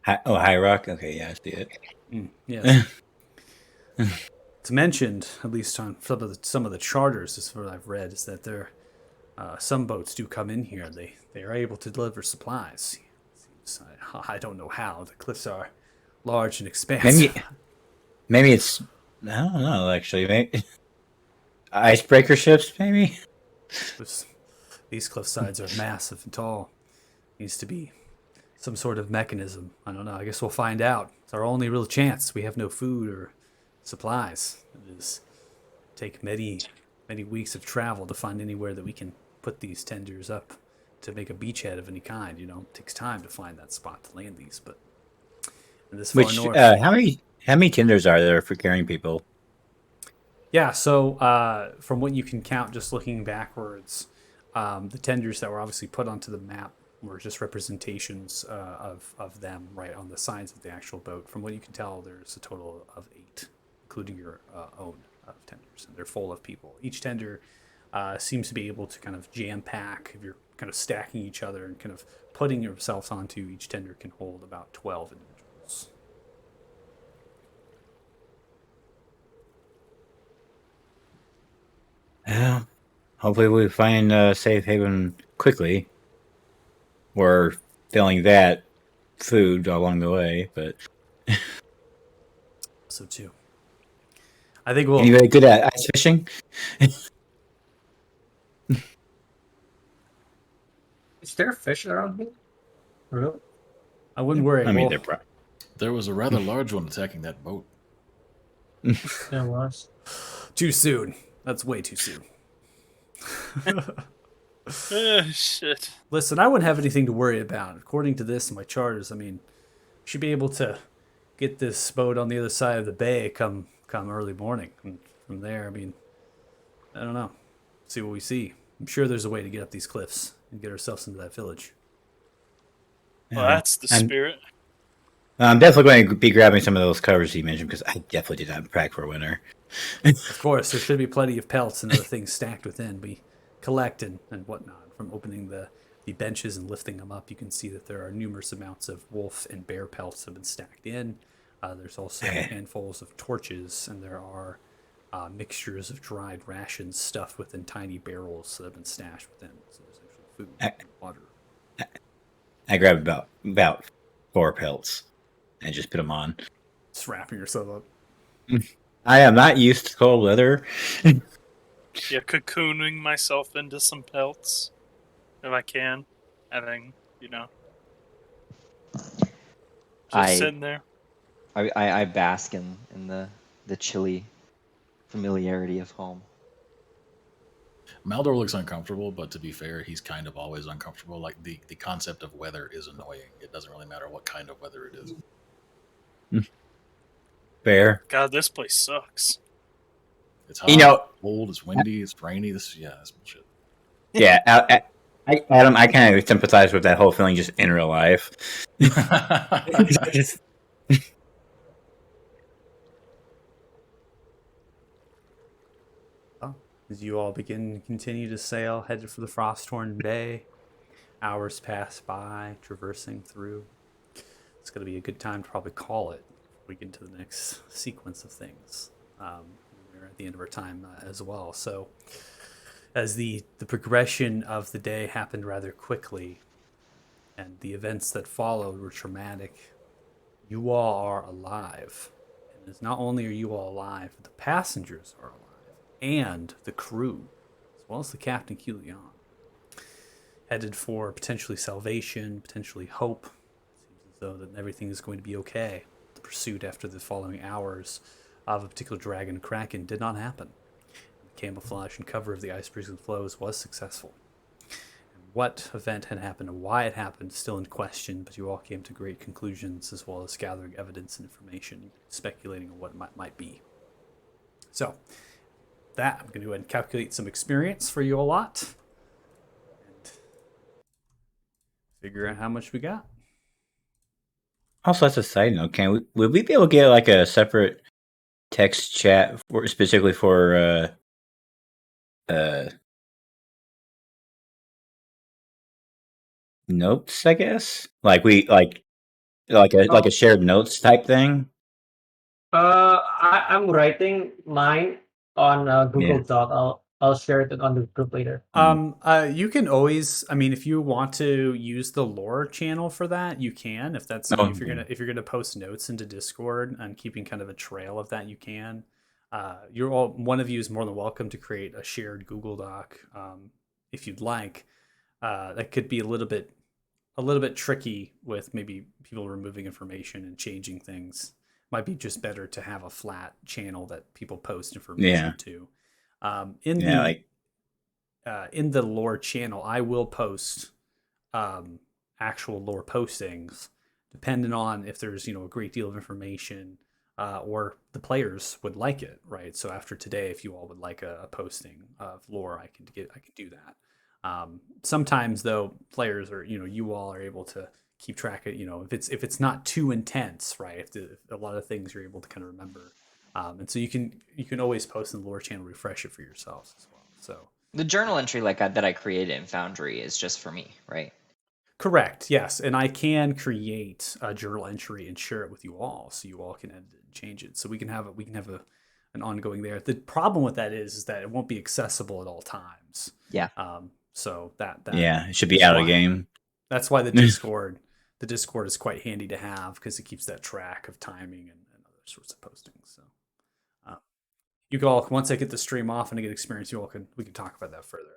High Rock? Okay, yeah, I see it. Yes. It's mentioned, at least on some of the charters, as far as I've read, is that there some boats do come in here. They are able to deliver supplies. I don't know how. The cliffs are large and expansive. Maybe it's, I don't know, actually. Maybe, icebreaker ships, maybe? These cliff sides are massive and tall. Needs to be some sort of mechanism. I don't know. I guess we'll find out. It's our only real chance. We have no food or supplies. It is take many weeks of travel to find anywhere that we can put these tenders up to make a beachhead of any kind. You know, it takes time to find that spot to land these. But in this far north, how many tenders are there for carrying people? yeah. So from what you can count, just looking backwards, the tenders that were obviously put onto the map were just representations of them right on the sides of the actual boat. From what you can tell, there's a total of 8, including your own tenders, and they're full of people. Each tender seems to be able to kind of jam pack. If you're kind of stacking each other and kind of putting yourselves onto each tender, can hold about 12 individuals. Yeah. Hopefully we find a safe haven quickly. Or failing that, food along the way, but So too. I think we'll. anybody good at ice fishing? Is there fish around here? Really? I wouldn't worry. I mean, We'll- There was a rather large one attacking that boat. There was. too soon. That's way too soon. Shit. Listen, I wouldn't have anything to worry about. According to this and my charters, I mean, we should be able to get this boat on the other side of the bay come early morning. And from there, I mean, I don't know. See what we see. I'm sure there's a way to get up these cliffs and get ourselves into that village. Well, that's the And- spirit. I'm definitely going to be grabbing some of those covers you mentioned because I definitely did not pack for winter. Of course, there should be plenty of pelts and other things stacked within. We collect and whatnot. From opening the benches and lifting them up, you can see that there are numerous amounts of wolf and bear pelts that have been stacked in. There's also handfuls of torches, and there are mixtures of dried rations stuffed within tiny barrels that have been stashed within. So there's actually food and water. I grabbed about 4 pelts and just put them on. Just wrapping yourself up. I am not used to cold weather. Yeah, cocooning myself into some pelts if I can. I think, you know. Just sitting there. I bask in the chilly familiarity of home. Maldor looks uncomfortable, but to be fair, he's kind of always uncomfortable. Like the concept of weather is annoying. It doesn't really matter what kind of weather it is. Fair. God, this place sucks. It's hot, You know- cold, it's windy, it's rainy. That's bullshit. Yeah, Adam, I kind of sympathize with that whole feeling just in real life. Just- As you all continue to sail, headed for the Frosthorn Bay, hours pass by, traversing through. It's going to be a good time to probably call it before we get into the next sequence of things. We're at the end of our time as well. So, as the progression of the day happened rather quickly, and the events that followed were traumatic, you all are alive. And it's not only are you all alive, but the passengers are alive, and the crew, as well as the Captain Kilian, headed for potentially salvation, potentially hope. Seems as though that everything is going to be okay. The pursuit after the following hours of a particular dragon kraken did not happen. The camouflage and cover of the icebergs and flows was successful. And what event had happened and why it happened is still in question, but you all came to great conclusions as well as gathering evidence and information, speculating on what it might be. So, that I'm going to go ahead and calculate some experience for you a lot and figure out how much we got. Also, as a side note, would we be able to get like a separate text chat specifically for notes? I guess like a shared notes type thing. I'm writing mine on Google Yeah. Doc. I'll share it on the group later. You can always, I mean, if you want to use the lore channel for that, you can. If that's if you're gonna post notes into Discord and keeping kind of a trail of that, you can. One of you is more than welcome to create a shared Google Doc if you'd like. That could be a little bit tricky with maybe people removing information and changing things. Might be just better to have a flat channel that people post information to. In the lore channel, I will post actual lore postings, depending on if there's a great deal of information or the players would like it, right? So after today, if you all would like a posting of lore, I can do that. Sometimes though, players are you all are able to keep track of if it's not too intense, right? If a lot of things you're able to kind of remember. And so you can always post in the lore channel, refresh it for yourselves as well. So The journal entry that I created in Foundry is just for me, right? correct, yes, and I can create a journal entry and share it with you all, so you all can edit it and change it. So we can have an ongoing there. The problem with that is that it won't be accessible at all times. Yeah. So that it should be out of game. That's why the Discord is quite handy to have because it keeps that track of timing and other sorts of postings. So. You can all, once I get the stream off and I get experience, we can talk about that further.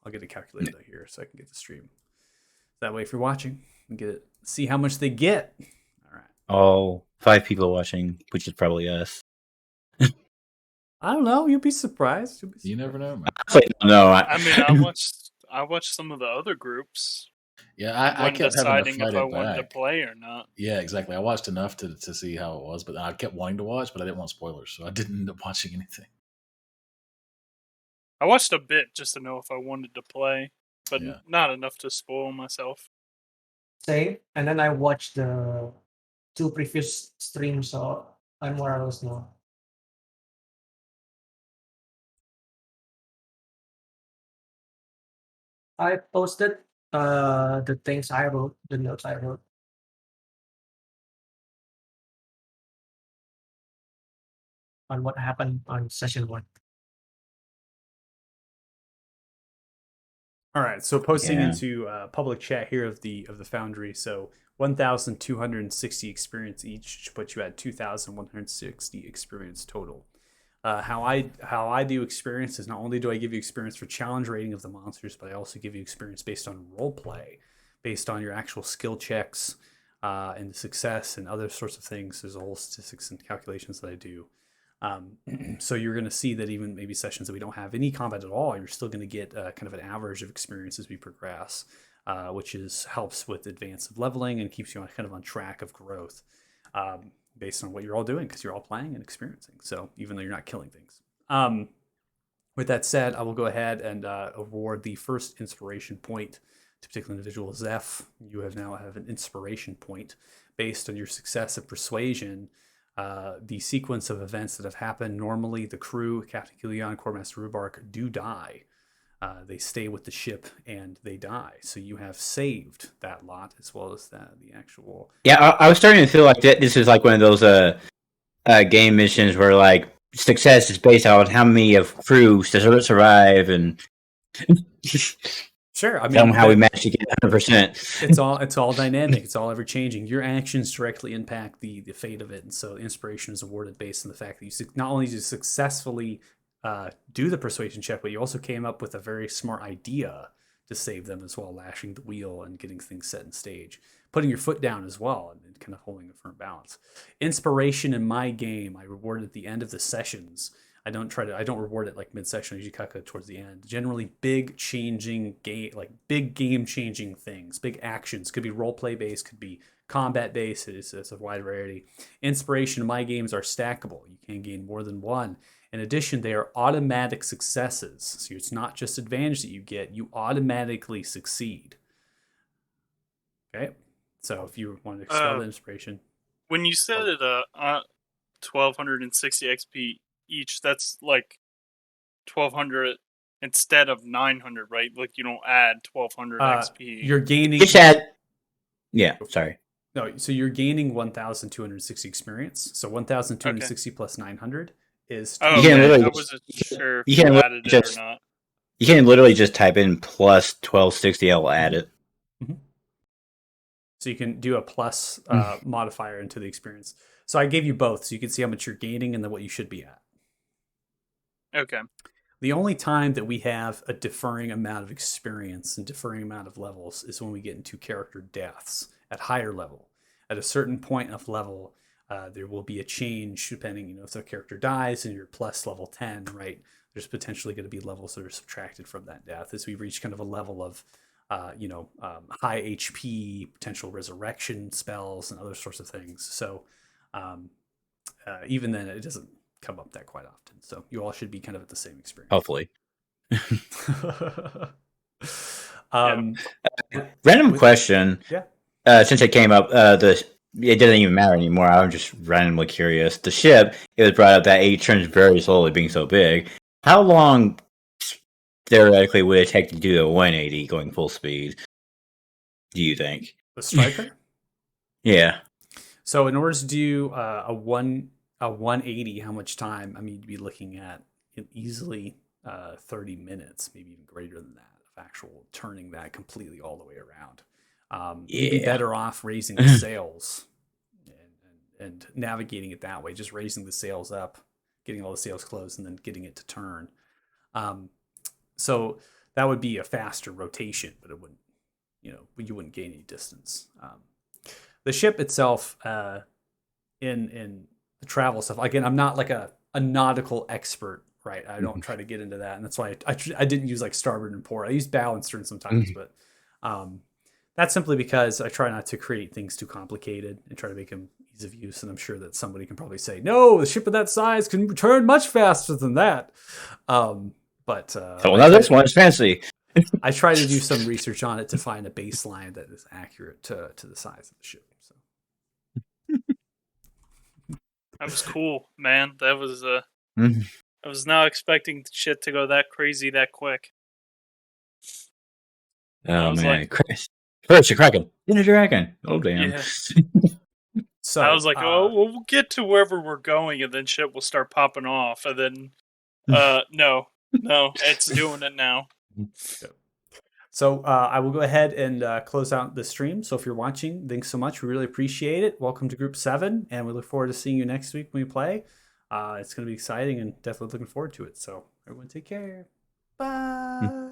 I'll get a calculator here so I can get the stream. That way, if you're watching, you get see how much they get. All right. Oh, 5 people watching, which is probably us. I don't know. You'll be surprised. You never know, man. No, I mean, I watched some of the other groups. Yeah, I when kept deciding having to if fight I it wanted to back. play or not. Yeah, exactly. I watched enough to see how it was, but I kept wanting to watch, but I didn't want spoilers, so I didn't end up watching anything. I watched a bit just to know if I wanted to play, but Yeah. not enough to spoil myself. Same. And then I watched the 2 previous streams, so I more or less know. I posted the things I wrote, the notes I wrote. On what happened on session 1. All right, so posting Yeah. into public chat here of the Foundry. So 1,260 experience each should put you at 2,160 experience total. How I do experience is not only do I give you experience for challenge rating of the monsters, but I also give you experience based on role play, based on your actual skill checks, and success and other sorts of things. There's a whole statistics and calculations that I do. So you're going to see that even maybe sessions that we don't have any combat at all, you're still going to get kind of an average of experience as we progress, which helps with advanced leveling and keeps you kind of on track of growth based on what you're all doing, because you're all playing and experiencing. So even though you're not killing things. With that said, I will go ahead and award the first inspiration point to a particular individual. Zeph, you now have an inspiration point based on your success of persuasion. The sequence of events that have happened, normally the crew, Captain Kilian, Quartermaster Rubark, do die. They stay with the ship and they die. So you have saved that lot as well as the actual. Yeah, I was starting to feel like this is like one of those game missions where like success is based on how many of crew survive and Sure, I mean, somehow we managed to get 100%. It's all dynamic. It's all ever changing. Your actions directly impact the fate of it, and so inspiration is awarded based on the fact that you not only did you successfully do the persuasion check, but you also came up with a very smart idea to save them as well, lashing the wheel and getting things set in stage, putting your foot down as well, and kind of holding a firm balance. Inspiration in my game, I reward at the end of the sessions. I don't reward it like mid-session. I usually cut towards the end. Generally, big game changing things, big actions. Could be role play based, could be combat based. It's a wide variety. Inspiration in my games are stackable. You can gain more than one. In addition, they are automatic successes. So it's not just advantage that you get; you automatically succeed. Okay. So if you want to expel the inspiration, when you said it, 1260 XP each, that's like 1200 instead of 900, right? Like you don't add 1200 XP. You're gaining. Just add. Yeah, sorry. No, so you're gaining 1,260 experience. So 1,260 plus 900 is. Oh, you can literally I wasn't sure if you can added it or not. You can literally just type in plus 1260. I'll add it. Mm-hmm. So you can do a plus modifier into the experience. So I gave you both, so you can see how much you're gaining and then what you should be at. Okay. The only time that we have a differing amount of experience and differing amount of levels is when we get into character deaths at higher level. At a certain point of level, there will be a change depending, if the character dies and you're plus level 10, right? There's potentially going to be levels that are subtracted from that death as we reach kind of a level of, high HP, potential resurrection spells, and other sorts of things. So even then, it doesn't come up that quite often. So you all should be kind of at the same experience. Hopefully. Yeah. Random question. Yeah. Since it came up, it doesn't even matter anymore. I'm just randomly curious. The ship, it was brought up that it turns very slowly, being so big. How long theoretically would it take to do a 180 going full speed? Do you think? The Striker? Yeah. So in order to do a 180, how much time? I mean, you'd be looking at easily 30 minutes, maybe even greater than that, of actual turning that completely all the way around. You'd be better off raising the sails and navigating it that way, just raising the sails up, getting all the sails closed, and then getting it to turn. So that would be a faster rotation, but it wouldn't, you wouldn't gain any distance. The ship itself, in the travel stuff, again, I'm not like a nautical expert, right? I don't try to get into that, and that's why I didn't use like starboard and port. I use bow and stern sometimes, but that's simply because I try not to create things too complicated and try to make them ease of use. And I'm sure that somebody can probably say, no, the ship of that size can turn much faster than that. But now this one's fancy. I try to do some research on it to find a baseline that is accurate to the size of the ship. So that was cool, man. That was I was not expecting shit to go that crazy that quick. Oh man, first a kraken, then a dragon. Oh damn! Yeah. So I was like, we'll get to wherever we're going, and then shit will start popping off, and then no, it's doing it now. So I will go ahead and close out the stream. So if you're watching, thanks so much. We really appreciate it. Welcome to Group 7, and we look forward to seeing you next week when we play. It's going to be exciting and definitely looking forward to it. So everyone take care. Bye.